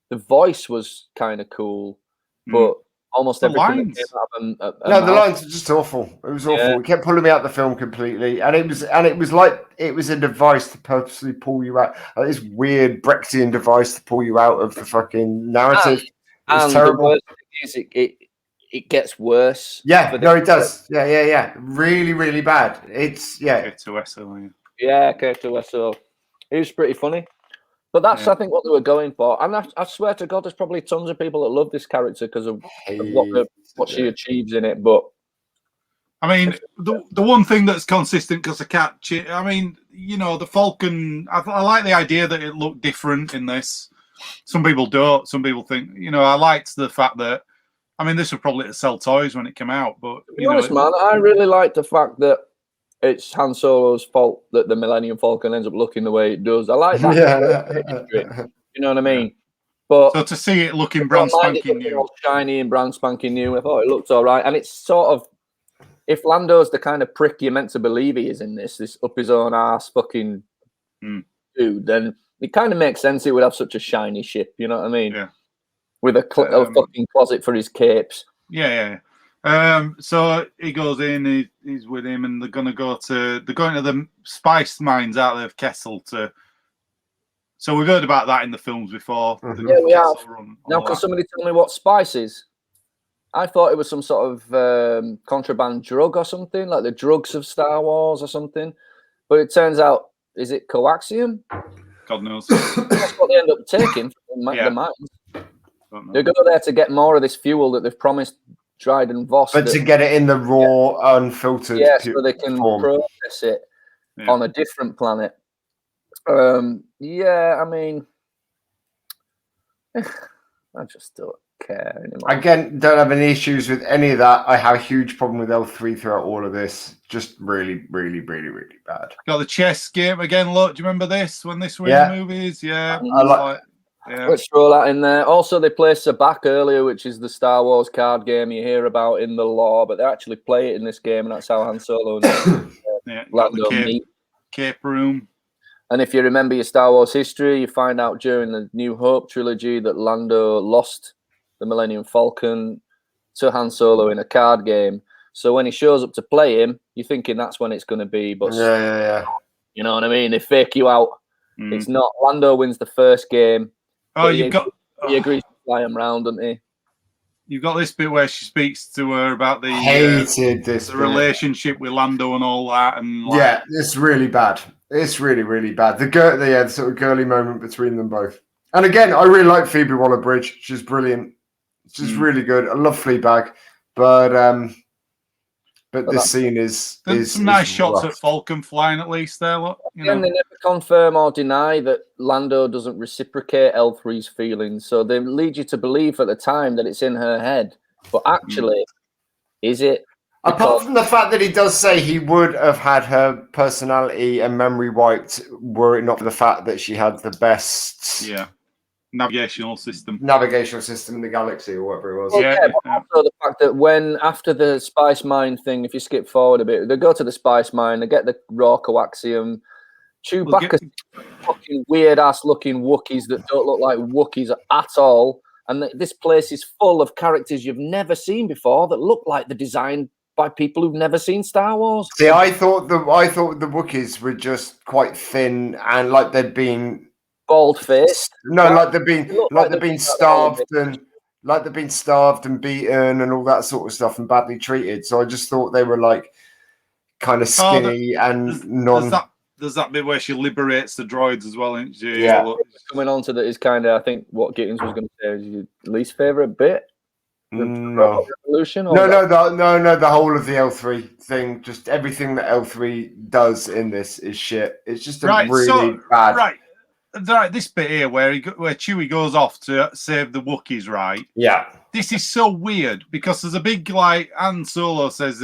Speaker 3: the voice was kind of cool, but almost everything that came out of
Speaker 1: the lines were just awful. It was awful. It kept pulling me out of the film completely, and it was like it was a device to purposely pull you out. Like this weird Brechtian device to pull you out of the fucking narrative. It's terrible.
Speaker 3: The worst thing is it gets worse.
Speaker 1: Yeah, no, it does. Yeah. Really, really bad. It's
Speaker 2: K2SO.
Speaker 3: Yeah, K2SO. It was pretty funny. But that's, I think, what they were going for. And I swear to God, there's probably tons of people that love this character because of what she achieves in it. But
Speaker 2: I mean, the one thing that's consistent, because I mean, you know, the Falcon, I like the idea that it looked different in this. Some people don't. Some people think, you know, I liked the fact that, I mean, this was probably to sell toys when it came out. But,
Speaker 3: to be honest, man, I really like the fact that it's Han Solo's fault that the Millennium Falcon ends up looking the way it does. I like that. You know what I mean? But
Speaker 2: so to see it looking brand spanking new,
Speaker 3: all shiny and brand spanking new, I thought it looked all right. And it's sort of, if Lando's the kind of prick you're meant to believe he is in this up his own ass fucking dude, then it kind of makes sense he would have such a shiny ship. You know what I mean?
Speaker 2: Yeah.
Speaker 3: With a fucking closet for his capes.
Speaker 2: Yeah. So he goes in, he's with him, and they're going to the spice mines out of Kessel to. So we've heard about that in the films before.
Speaker 3: Yeah, we have. Now, can somebody tell me what spice is? I thought it was some sort of contraband drug or something, like the drugs of Star Wars or something. But it turns out, is it coaxium?
Speaker 2: God knows.
Speaker 3: That's what they end up taking from the mines. They go there to get more of this fuel that they've promised Dryden Voss.
Speaker 1: But to get it in the raw, unfiltered
Speaker 3: so they can process it on a different planet. I mean, I just don't care anymore.
Speaker 1: Again, don't have any issues with any of that. I have a huge problem with L3 throughout all of this. Just really, really, really, really bad.
Speaker 2: Got the chess game again. Look, do you remember this when this were in the movies? Yeah,
Speaker 3: Let's throw that in there. Also, they play Sabak earlier, which is the Star Wars card game you hear about in the lore, but they actually play it in this game, and that's how Han Solo and Lando meet.
Speaker 2: Cape Room.
Speaker 3: And if you remember your Star Wars history, you find out during the New Hope trilogy that Lando lost the Millennium Falcon to Han Solo in a card game. So when he shows up to play him, you're thinking that's when it's going to be. But you know what I mean? They fake you out. It's not. Lando wins the first game.
Speaker 2: Oh,
Speaker 3: he agrees to fly him round, doesn't he?
Speaker 2: You've got this bit where she speaks to her about the relationship with Lando and all that, and
Speaker 1: it's really bad. It's really, really bad. The sort of girly moment between them both. And again, I really like Phoebe Waller-Bridge. She's brilliant. She's really good. I love Fleabag, but this scene is
Speaker 2: some nice shots at Falcon flying at least there. Look,
Speaker 3: they never confirm or deny that Lando doesn't reciprocate L3's feelings, so they lead you to believe at the time that it's in her head, but actually, is it?
Speaker 1: Apart from the fact that he does say he would have had her personality and memory wiped were it not for the fact that she had the best
Speaker 2: navigational system
Speaker 1: in the galaxy or whatever it was.
Speaker 3: But also the fact that after the spice mine thing, if you skip forward a bit, they go to the spice mine, they get the raw coaxium. Chewbacca's fucking weird ass looking Wookiees that don't look like Wookiees at all. And this place is full of characters you've never seen before that look like the design by people who've never seen Star Wars.
Speaker 1: See, I thought the Wookiees were just quite thin and like they'd been
Speaker 3: bald-faced.
Speaker 1: No, like they've been starved and beaten and all that sort of stuff and badly treated. So I just thought they were like kind of skinny
Speaker 2: There's that bit where she liberates the droids as well, isn't she?
Speaker 3: Yeah. Coming on to that is kind of, I think, what Gittins was going to say is your least favourite bit.
Speaker 1: No.
Speaker 3: Revolution.
Speaker 1: The whole of the L3 thing, just everything that L3 does in this is shit. It's just really bad.
Speaker 2: Right, this bit here where Chewie goes off to save the Wookiees, right?
Speaker 1: Yeah.
Speaker 2: This is so weird because there's a big Han Solo says,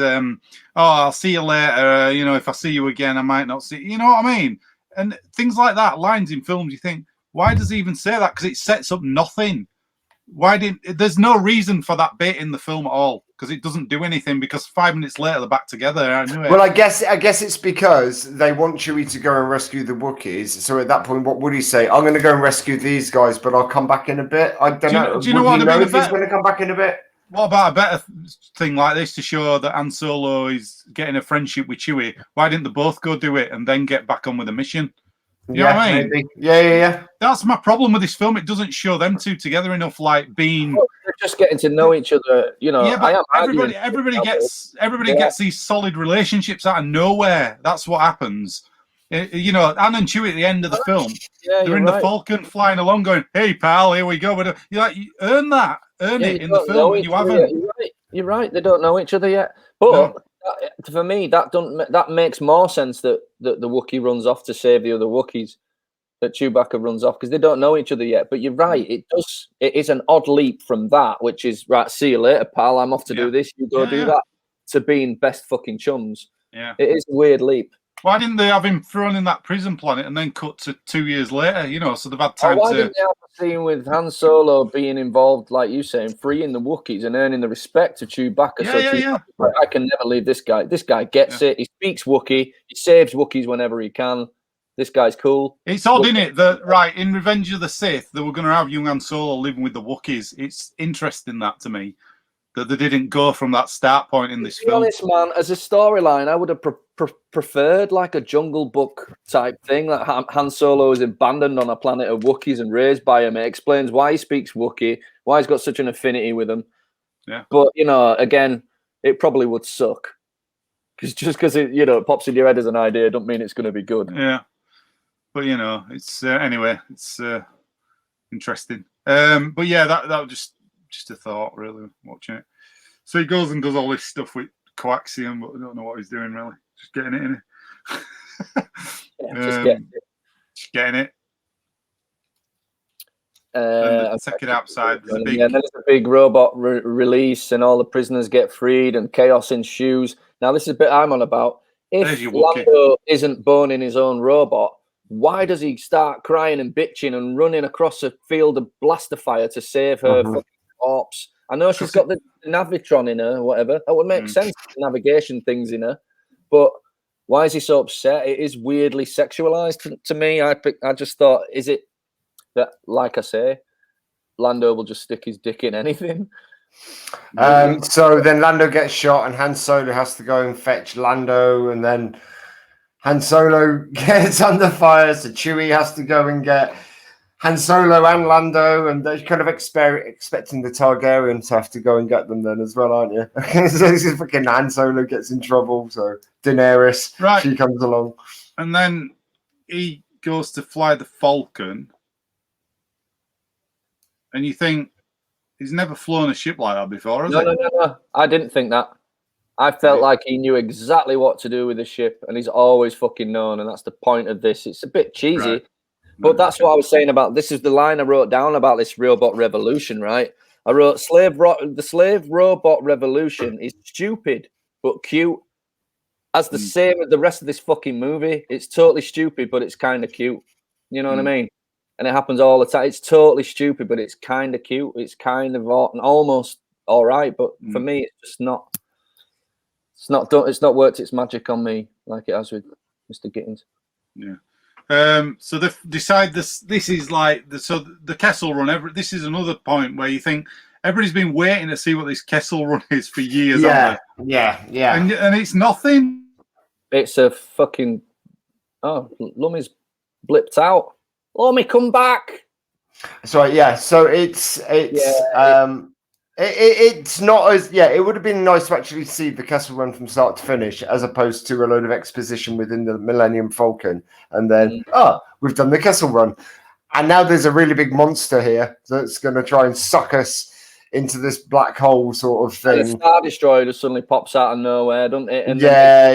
Speaker 2: I'll see you later. If I see you again, I might not see you. You know what I mean? And things like that, lines in films, you think, why does he even say that? Because it sets up nothing. There's no reason for that bit in the film at all because it doesn't do anything because 5 minutes later they're back together. I knew it.
Speaker 1: Well, I guess it's because they want Chewie to go and rescue the Wookiees. So at that point, what would he say? I'm going to go and rescue these guys, but I'll come back in a bit. I don't know.
Speaker 2: Do you know what I mean?
Speaker 1: If he's going to come back in a bit?
Speaker 2: What about a better thing like this to show that Han Solo is getting a friendship with Chewie? Why didn't they both go do it and then get back on with the mission? You know what I mean?
Speaker 1: Maybe. Yeah.
Speaker 2: That's my problem with this film. It doesn't show them two together enough, like being.
Speaker 3: They're just getting to know each other. Yeah,
Speaker 2: but everybody gets these solid relationships out of nowhere. That's what happens. Anne and Chewie at the end of the film, they're in the Falcon flying along, going, "Hey, pal, here we go." But you earn it in the film, and you haven't.
Speaker 3: You're right. They don't know each other yet, but. For me, that makes more sense that the Wookiee runs off to save the other Wookiees, that Chewbacca runs off because they don't know each other yet. But you're right; it is an odd leap from that, which is right. See you later, pal. I'm off to do this. You go do that. To being best fucking chums.
Speaker 2: Yeah,
Speaker 3: it is a weird leap.
Speaker 2: Why didn't they have him thrown in that prison planet and then cut to 2 years later? So they've had time to.
Speaker 3: Why didn't they have a scene with Han Solo being involved, like you saying, freeing the Wookiees and earning the respect of Chewbacca? I can never leave this guy. This guy gets it. He speaks Wookiee. He saves Wookiees whenever he can. This guy's cool.
Speaker 2: It's odd, isn't it, that in Revenge of the Sith, they were going to have young Han Solo living with the Wookiees. It's interesting that to me. that they didn't go from that start point in this
Speaker 3: film. To be honest, man, as a storyline, I would have preferred like a Jungle Book type thing. Like Han Solo is abandoned on a planet of Wookiees and raised by him. It explains why he speaks Wookiee, why he's got such an affinity with them.
Speaker 2: Yeah.
Speaker 3: But, you know, again, it probably would suck. Just because it, you know, it pops in your head as an idea, don't mean it's going to be good.
Speaker 2: Yeah. But, you know, it's anyway, it's interesting. But yeah, that was just a thought, really, watching it. So he goes and does all this stuff with coaxium, but I don't know what he's doing, really. Just getting it in it. Just getting it. Take it outside. There's a big...
Speaker 3: Yeah, and then there's a big robot release, and all the prisoners get freed, and chaos ensues. Now, this is a bit I'm on about. If Lando isn't born in his own robot, why does he start crying and bitching and running across a field of blaster fire to save her fucking corpse? I know she's got the Navitron in her or whatever. That would make sense, navigation things in her. But why is he so upset? It is weirdly sexualized to me. I just thought, is it that, like I say, Lando will just stick his dick in anything?
Speaker 1: So then Lando gets shot and Han Solo has to go and fetch Lando, and then Han Solo gets under fire, so Chewie has to go and get Han Solo and Lando, and they're kind of expecting the Targaryens to have to go and get them then as well, aren't you? So this is fucking Han Solo gets in trouble, so Daenerys, she comes along.
Speaker 2: And then he goes to fly the Falcon, and you think, he's never flown a ship like that before, has he?
Speaker 3: No. I didn't think that. I felt like he knew exactly what to do with the ship, and he's always fucking known, and that's the point of this. It's a bit cheesy, but that's what I was saying about, this is the line I wrote down about this robot revolution, right? I wrote, the slave robot revolution is stupid, but cute. As the same as the rest of this fucking movie. It's totally stupid, but it's kind of cute. You know what I mean? And it happens all the time. It's totally stupid, but it's kind of cute. It's kind of almost all right, but for me, it's just not. It's not worked its magic on me like it has with Mr. Gittins.
Speaker 2: Yeah. So they decide this is like the Kessel Run. This is another point where you think everybody's been waiting to see what this Kessel Run is for years.
Speaker 1: Yeah.
Speaker 2: And it's nothing.
Speaker 3: It's a fucking Lummy's blipped out. Lummy, come back.
Speaker 1: So it's not as it would have been nice to actually see the Kessel Run from start to finish, as opposed to a load of exposition within the Millennium Falcon, and then we've done the Kessel Run, and now there's a really big monster here that's going to try and suck us into this black hole sort of thing.
Speaker 3: And the Star Destroyer just suddenly pops out of nowhere, doesn't it? And
Speaker 1: yeah.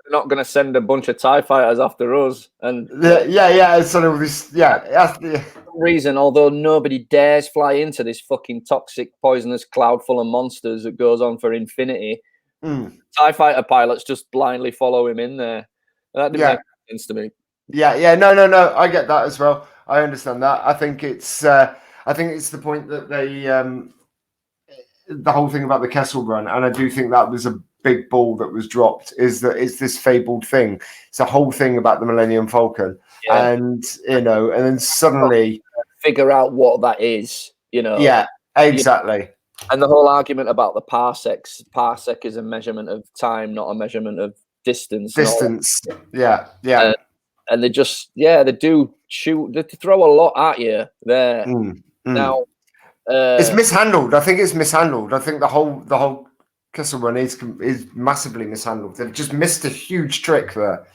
Speaker 3: They're not going to send a bunch of TIE fighters after us, and
Speaker 1: So this, for
Speaker 3: some reason, although nobody dares fly into this fucking toxic, poisonous cloud full of monsters that goes on for infinity, TIE fighter pilots just blindly follow him in there. That didn't make sense to me.
Speaker 1: No. I get that as well. I understand that. I think it's the point that they the whole thing about the Kessel Run, and I do think that was a big ball that was dropped, is that it's this fabled thing. It's a whole thing about the Millennium Falcon, and and then suddenly
Speaker 3: figure out what that is.
Speaker 1: Yeah, exactly.
Speaker 3: And the whole argument about the parsecs. Parsec is a measurement of time, not a measurement of distance.
Speaker 1: Yeah.
Speaker 3: And they just they do shoot. They throw a lot at you there. Now
Speaker 1: it's mishandled. I think it's mishandled. I think the whole Kessel Run is massively mishandled. They've just missed a huge trick there.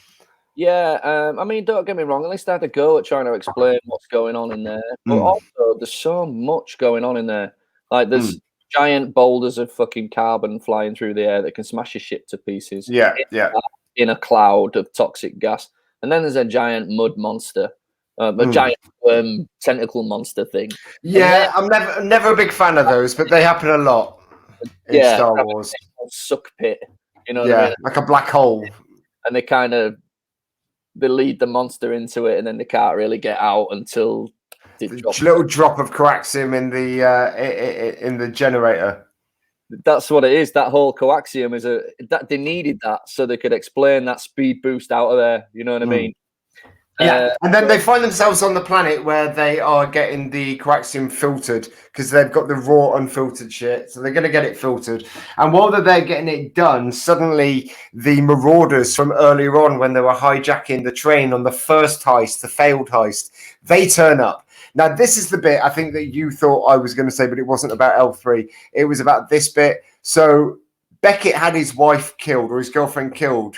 Speaker 3: Yeah, I mean, don't get me wrong. At least they had to go at trying to explain what's going on in there. But also, there's so much going on in there. Like, there's giant boulders of fucking carbon flying through the air that can smash a ship to pieces. In a cloud of toxic gas. And then there's a giant mud monster. A giant tentacle monster thing.
Speaker 1: Yeah, I'm never a big fan of those, but they happen a lot in Star Wars.
Speaker 3: Suck pit, what I mean?
Speaker 1: Like a black hole.
Speaker 3: And they lead the monster into it, and then they can't really get out until
Speaker 1: a little drop of coaxium in the generator.
Speaker 3: That's what it is. That whole coaxium is that they needed that so they could explain that speed boost out of there. You know what I mean?
Speaker 1: And then they find themselves on the planet where they are getting the coaxium filtered because they've got the raw unfiltered shit, so they're going to get it filtered. And while they're getting it done, suddenly the marauders from earlier on, when they were hijacking the train on the first heist, the failed heist, they turn up. Now this is the bit I think that you thought I was going to say, but it wasn't about L3. It was about this bit. So Beckett had his wife killed, or his girlfriend killed,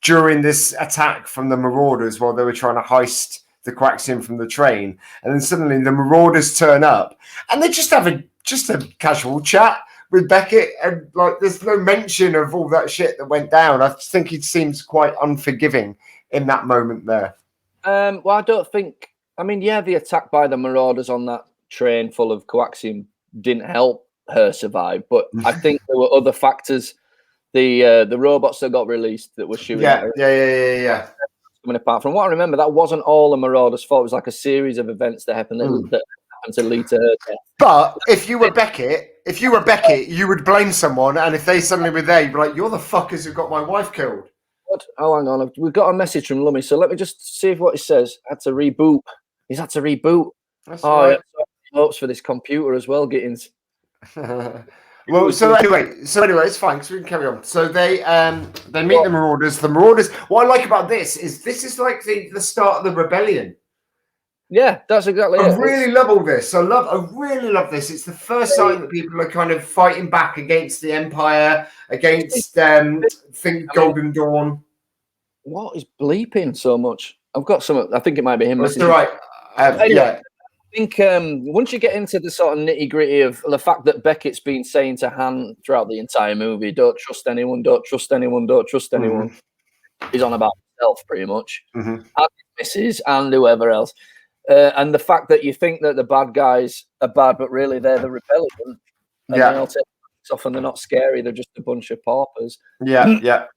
Speaker 1: during this attack from the marauders while they were trying to heist the coaxium from the train. And then suddenly the marauders turn up and they just have a casual chat with Beckett, and like there's no mention of all that shit that went down. I think he seems quite unforgiving in that moment there.
Speaker 3: Well, I don't think, I mean, yeah, the attack by the marauders on that train full of coaxium didn't help her survive, but I think there were other factors. The robots that got released that were shooting at her.
Speaker 1: Yeah.
Speaker 3: Coming apart from what I remember, that wasn't all the Marauders' fault. It was like a series of events that happened that happened to lead to her death.
Speaker 1: But if you were Beckett, you would blame someone, and if they suddenly were there, you'd be like, "You're the fuckers who got my wife killed."
Speaker 3: What? Oh, hang on, we've got a message from Lummy, so let me just see what he says. Had to reboot. He's had to reboot.
Speaker 1: That's right.
Speaker 3: Yeah, hopes for this computer as well, Gittins.
Speaker 1: Well, so anyway, it's fine because we can carry on. So they meet the Marauders. The Marauders. What I like about this is like the start of the rebellion.
Speaker 3: Yeah, that's exactly it.
Speaker 1: I really love all this. I really love this. It's the first time that people are kind of fighting back against the Empire, against Golden Dawn.
Speaker 3: What is bleeping so much? I've got some. I think it might be him.
Speaker 1: That's right. Yeah.
Speaker 3: I think once you get into the sort of nitty gritty of the fact that Beckett's been saying to Han throughout the entire movie, don't trust anyone, don't trust anyone, don't trust anyone. He's on about himself pretty much, and his missus and whoever else. And the fact that you think that the bad guys are bad, but really they're the rebellion. And they all take off and they're not scary. They're just a bunch of paupers.
Speaker 1: Yeah.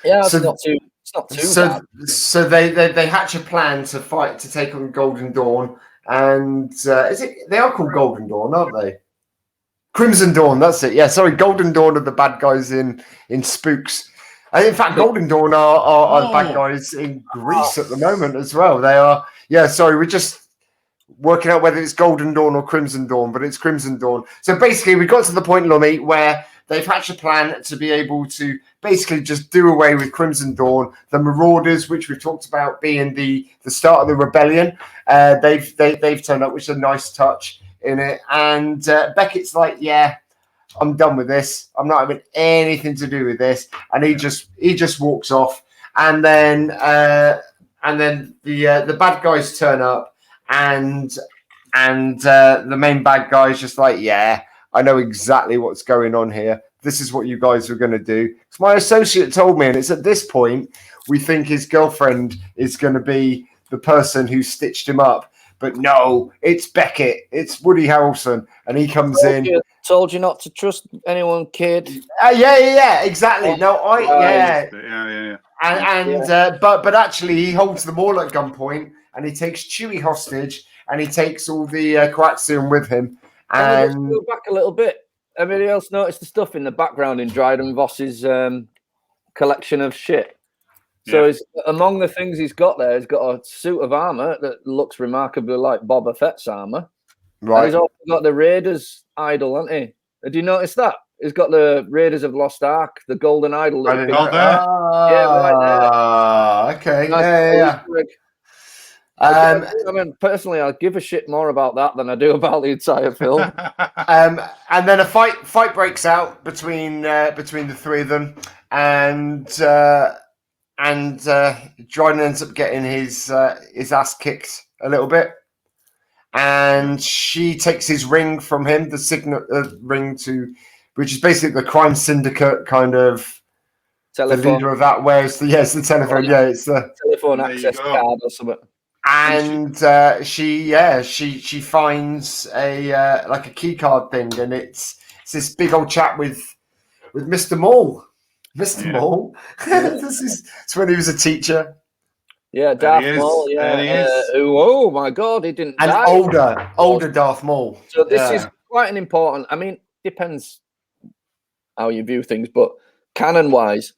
Speaker 3: It's not too bad.
Speaker 1: So they hatch a plan to take on Golden Dawn. And they are called Golden Dawn, aren't they? Crimson Dawn, that's it. Yeah, sorry, Golden Dawn are the bad guys in Spooks. And in fact, Golden Dawn are the bad guys in Greece at the moment as well. They are. Yeah, sorry, we're just working out whether it's Golden Dawn or Crimson Dawn, but it's Crimson Dawn. So basically, we got to the point, Lummy, where they've hatched a plan to be able to basically just do away with Crimson Dawn. The Marauders, which we've talked about being the start of the rebellion, they've turned up, which is a nice touch in it. And Beckett's like, yeah, I'm done with this. I'm not having anything to do with this. And he just walks off. And then the bad guys turn up, and the main bad guy is just like, yeah, I know exactly what's going on here. This is what you guys are going to do. So my associate told me, and it's at this point we think his girlfriend is going to be the person who stitched him up. But no, it's Beckett. It's Woody Harrelson. And he comes in.
Speaker 3: Told you not to trust anyone, kid.
Speaker 1: Yeah, exactly. But actually he holds them all at gunpoint, and he takes Chewie hostage, and he takes all the coaxium with him. And
Speaker 3: let's go back a little bit. Everybody else noticed the stuff in the background in Dryden Voss's collection of shit. So among the things he's got there, he's got a suit of armor that looks remarkably like Boba Fett's armor. Right. And he's also got the Raiders idol, hasn't he? Did you notice that? He's got the Raiders of Lost Ark, the golden idol.
Speaker 2: Right there.
Speaker 1: Okay.
Speaker 3: Nice. I mean, personally, I give a shit more about that than I do about the entire film.
Speaker 1: And then a fight breaks out between the three of them, and Dryden ends up getting his ass kicked a little bit, and she takes his ring from him, the signet ring which is basically the crime syndicate kind of. Telephone. The leader of that wears the telephone. Yeah, it's the
Speaker 3: telephone access card or something.
Speaker 1: And she finds a key card thing, and it's this big old chat with Mr. Maul. Mr. Maul. It's when he was a teacher.
Speaker 3: Yeah, Darth Maul. Yeah, oh my God, he didn't.
Speaker 1: And die. older Darth Maul.
Speaker 3: So this is quite an important. I mean, depends how you view things, but canon-wise,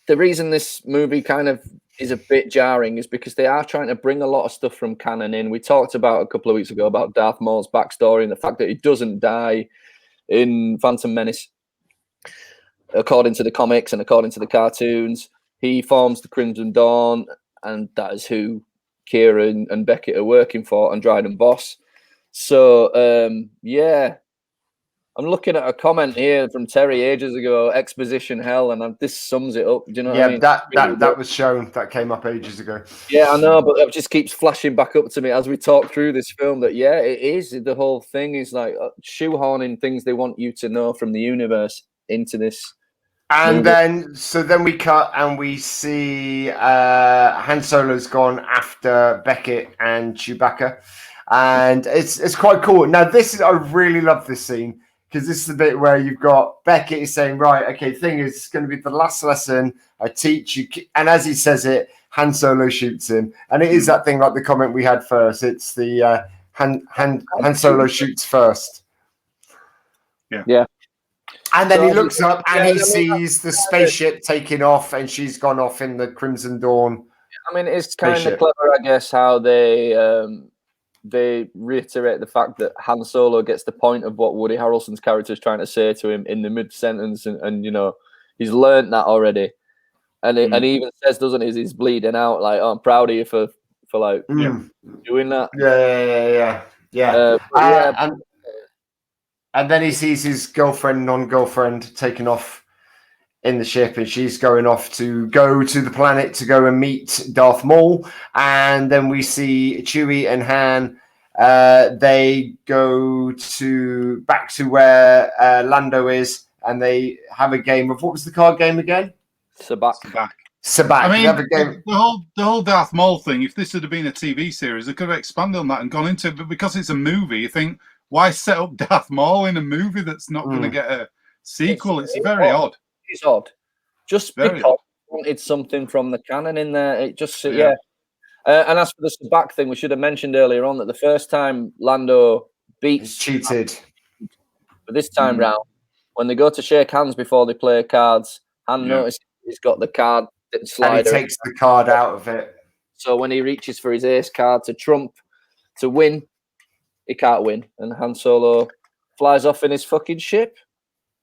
Speaker 3: the reason this movie kind of is a bit jarring is because they are trying to bring a lot of stuff from canon in. We talked about a couple of weeks ago about Darth Maul's backstory and the fact that he doesn't die in Phantom Menace. According to the comics and according to the cartoons, he forms the Crimson Dawn, and that is who Kira and Beckett are working for, and Dryden Voss. So, yeah. I'm looking at a comment here from Terry ages ago, exposition hell, and this sums it up. Do you know what I mean?
Speaker 1: that was shown. That came up ages ago.
Speaker 3: Yeah, I know, but it just keeps flashing back up to me as we talk through this film that, yeah, it is. The whole thing is like shoehorning things they want you to know from the universe into this.
Speaker 1: And then we cut and we see Han Solo's gone after Beckett and Chewbacca. And it's quite cool. Now, I really love this scene. Because this is the bit where you've got Beckett is saying, right, okay, thing is, it's going to be the last lesson I teach you. And as he says it, Han Solo shoots him. And it is that thing like the comment we had first. It's the Han Solo shoots first.
Speaker 3: Yeah.
Speaker 1: And then he looks up and he sees the spaceship taking off and she's gone off in the Crimson Dawn.
Speaker 3: I mean, it's kind of clever, I guess, how they reiterate the fact that Han Solo gets the point of what Woody Harrelson's character is trying to say to him in the mid-sentence, and you know, he's learned that already. And and he even says, doesn't he, he's bleeding out, like, oh, I'm proud of you for like doing that.
Speaker 1: Yeah. And then he sees his non-girlfriend, taken off in the ship, and she's going off to go to the planet to go and meet Darth Maul. And then we see Chewie and Han. They go back to where Lando is, and they have a game of, what was the card game again?
Speaker 3: Sabacc.
Speaker 1: I mean,
Speaker 2: have a game. The whole Darth Maul thing, if this had been a TV series, they could have expanded on that and gone into it. But because it's a movie, you think, why set up Darth Maul in a movie that's not going to get a sequel? It's very odd.
Speaker 3: It's odd. Just very because I wanted something from the canon in there. It just, And as for the Sabacc thing, we should have mentioned earlier on that the first time Lando beats...
Speaker 1: cheated.
Speaker 3: But this time round, when they go to shake hands before they play cards, Han notices he's got the card slider.
Speaker 1: And he takes the card out of it.
Speaker 3: So when he reaches for his ace card to trump, to win, he can't win. And Han Solo flies off in his fucking ship.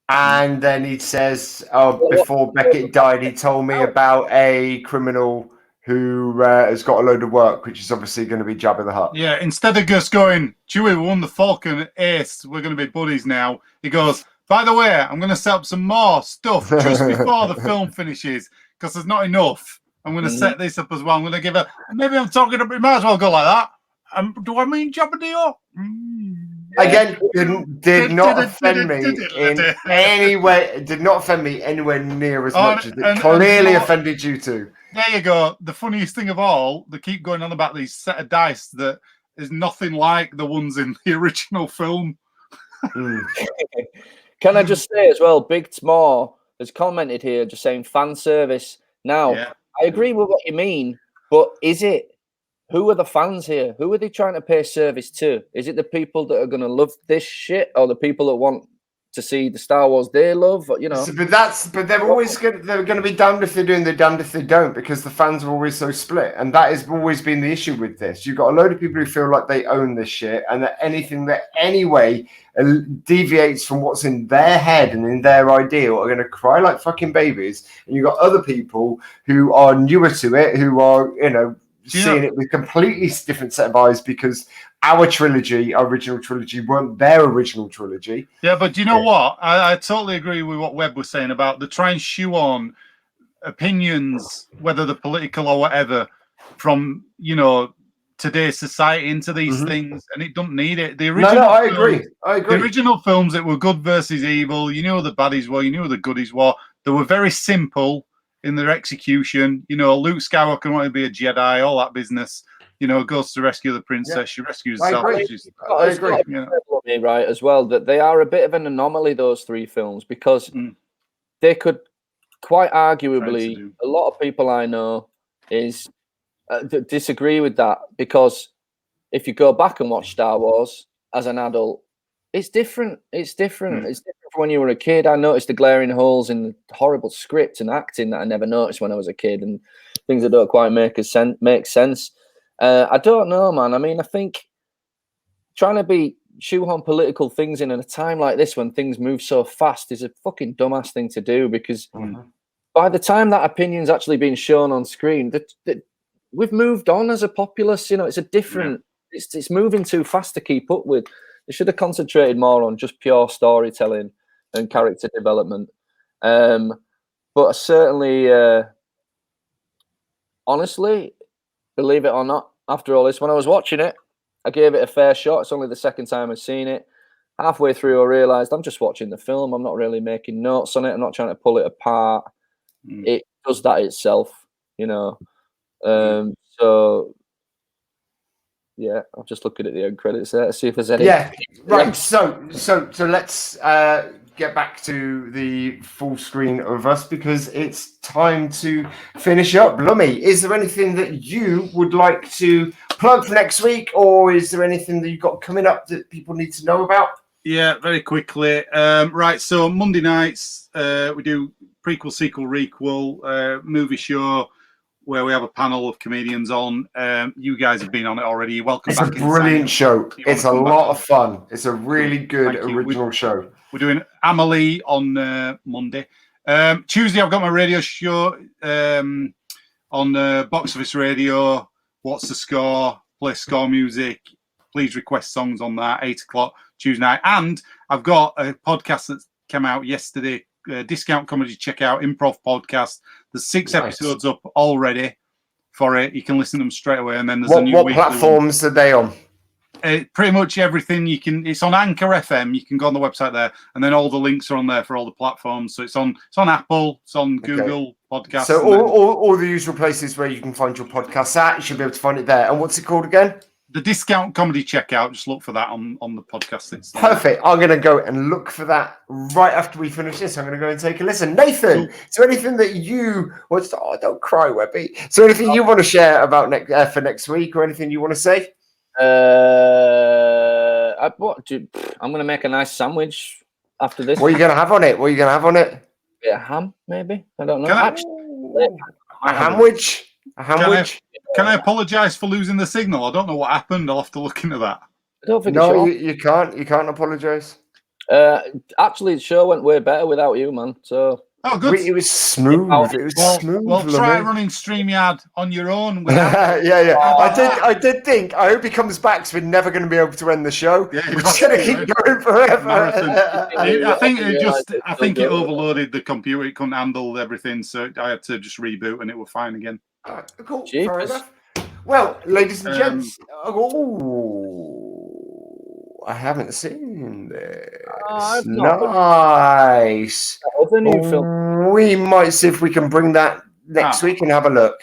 Speaker 1: And then he says, before Beckett died, he told me about a criminal who has got a load of work, which is obviously going to be Jabba the Hutt.
Speaker 2: Yeah, instead of just going, Chewie, we won the Falcon Ace, we're going to be buddies now. He goes, by the way, I'm going to set up some more stuff just before the film finishes, because there's not enough. I'm going to set this up as well. I'm going to give maybe I'm talking about, it might as well go like that. Do I mean Jabba the Hutt?
Speaker 1: Again, did not offend me in any way. Did not offend me anywhere near as much as it clearly offended you two.
Speaker 2: There you go. The funniest thing of all, they keep going on about these set of dice that is nothing like the ones in the original film.
Speaker 3: Can I just say as well, Big T'More has commented here just saying fan service. Now, I agree with what you mean, but is it? Who are the fans here? Who are they trying to pay service to? Is it the people that are going to love this shit, or the people that want to see the Star Wars they love? You know,
Speaker 1: but they're always going to be damned if they do and they're damned if they don't, because the fans are always so split, and that has always been the issue with this. You've got a load of people who feel like they own this shit, and that anything that anyway deviates from what's in their head and in their ideal are going to cry like fucking babies, and you've got other people who are newer to it, who are seeing it with a completely different set of eyes, because our original trilogy, weren't their original trilogy.
Speaker 2: Yeah, but do you know what? I totally agree with what Webb was saying about the try and shoe on opinions, whether they're political or whatever, from today's society into these things, and it don't need it. The original
Speaker 1: I agree.
Speaker 2: The original films, it were good versus evil. You knew who the baddies were, you knew who the goodies were. They were very simple in their execution. Luke Skywalker wanted to be a Jedi, all that business. Goes to rescue the princess. She rescues herself.
Speaker 1: I agree.
Speaker 3: Right, as well, that they are a bit of an anomaly, those three films, because they could quite arguably, a lot of people I know disagree with that, because if you go back and watch Star Wars as an adult, it's different. It's different. It's different from when you were a kid. I noticed the glaring holes in the horrible script and acting that I never noticed when I was a kid. And things that don't quite make sense. I don't know, man. I mean, I think trying to shoehorn political things in a time like this when things move so fast is a fucking dumbass thing to do, because by the time that opinion's actually been shown on screen, we've moved on as a populace. It's a different. It's moving too fast to keep up with. They should have concentrated more on just pure storytelling and character development. But I certainly, honestly, believe it or not, after all this, when I was watching it, I gave it a fair shot. It's only the second time I've seen it. Halfway through, I realised I'm just watching the film. I'm not really making notes on it. I'm not trying to pull it apart. It does that itself, So, yeah, I'm just looking at the end credits there to see if there's any.
Speaker 1: Yeah, right. So let's get back to the full screen of us, because it's time to finish up. Lummy, is there anything that you would like to plug for next week, or is there anything that you've got coming up that people need to know about?
Speaker 2: Yeah, very quickly. Right, so Monday nights we do prequel, sequel, requel movie show where we have a panel of comedians on. You guys have been on it already. You're welcome back.
Speaker 1: It's a brilliant show. It's a lot of fun. It's a really good original show.
Speaker 2: We're doing Amelie on Monday. Tuesday, I've got my radio show on Box Office Radio. What's the Score? Play score music. Please request songs on that. 8 o'clock Tuesday night. And I've got a podcast that came out yesterday. Discount Comedy Checkout Improv Podcast. There's 6 episodes up already for it. You can listen to them straight away. And then there's a new
Speaker 1: what platforms are they on?
Speaker 2: Pretty much everything you can. It's on Anchor FM. You can go on the website there, and then all the links are on there for all the platforms. So it's on Apple, it's on Google Podcasts.
Speaker 1: So all the usual places where you can find your podcasts at, you should be able to find it there. And what's it called again?
Speaker 2: The Discount Comedy Checkout. Just look for that on the podcast. It's
Speaker 1: perfect. I'm going to go and look for that right after we finish this. I'm going to go and take a listen. Nathan, is there anything that you want to... Oh, don't cry, Webby. Is there anything you want to share about for next week, or anything you want to say?
Speaker 3: I'm going to make a nice sandwich after this.
Speaker 1: What are you going to have on it?
Speaker 3: Yeah, ham, maybe. I don't know.
Speaker 1: A hamwich? A hamwich?
Speaker 2: Can I apologise for losing the signal? I don't know what happened. I'll have to look into that.
Speaker 3: I don't think
Speaker 1: you can't. You can't apologise.
Speaker 3: Actually, the show went way better without you, man. So.
Speaker 2: Oh, good.
Speaker 1: It was smooth. Smooth.
Speaker 2: Well, try running StreamYard on your own.
Speaker 1: Yeah. I did think. I hope he comes back, so we're never going to be able to end the show. Yeah, we're just going to keep going forever.
Speaker 2: I think it overloaded the computer. It couldn't handle everything, so I had to just reboot, and it was fine again.
Speaker 1: Cool. Fair enough. Well, ladies and gents, I haven't seen this. Nice. We might see if we can bring that next week and have a look.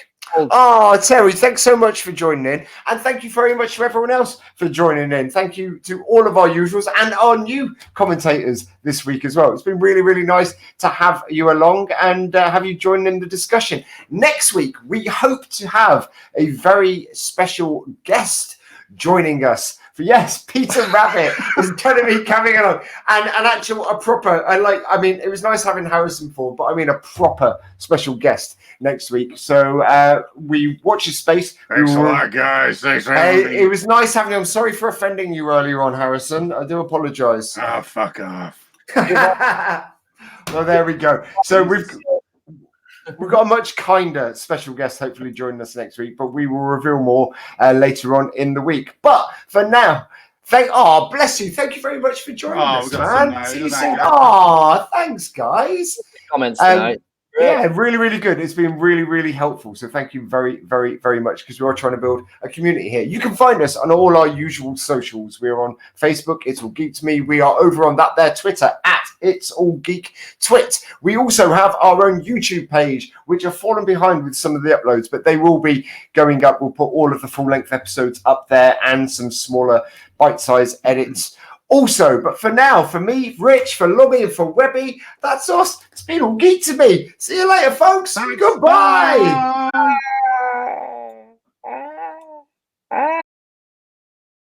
Speaker 1: Terry, thanks so much for joining in. And thank you very much to everyone else for joining in. Thank you to all of our usuals and our new commentators this week as well. It's been really, really nice to have you along and have you join in the discussion. Next week, we hope to have a very special guest joining us. Peter Rabbit is going to be coming along, and a proper. it was nice having Harrison Ford, but I mean a proper special guest next week. So we watch his space.
Speaker 2: Thanks a lot, guys. Thanks for having me.
Speaker 1: It was nice having you. I'm sorry for offending you earlier on, Harrison. I do apologise.
Speaker 2: Oh, fuck off.
Speaker 1: Well, there we go. So we've got a much kinder special guest hopefully joining us next week, but we will reveal more later on in the week. But for now, bless you. Thank you very much for joining us, man. See you soon. Thanks, guys.
Speaker 3: Comments tonight.
Speaker 1: Yeah, really, really good. It's been really, really helpful. So thank you very, very, very much, because we are trying to build a community here. You can find us on all our usual socials. We're on Facebook, It's All Geek to Me. We are over on that there Twitter at It's All Geek Twit. We also have our own YouTube page, which are falling behind with some of the uploads, but they will be going up. We'll put all of the full-length episodes up there and some smaller bite-sized edits. Also, but for now, for me, Rich, for Lummy, and for Webby, that's us. It's been all geek to me. See you later, folks.
Speaker 2: Thanks.
Speaker 1: Goodbye.
Speaker 2: Bye.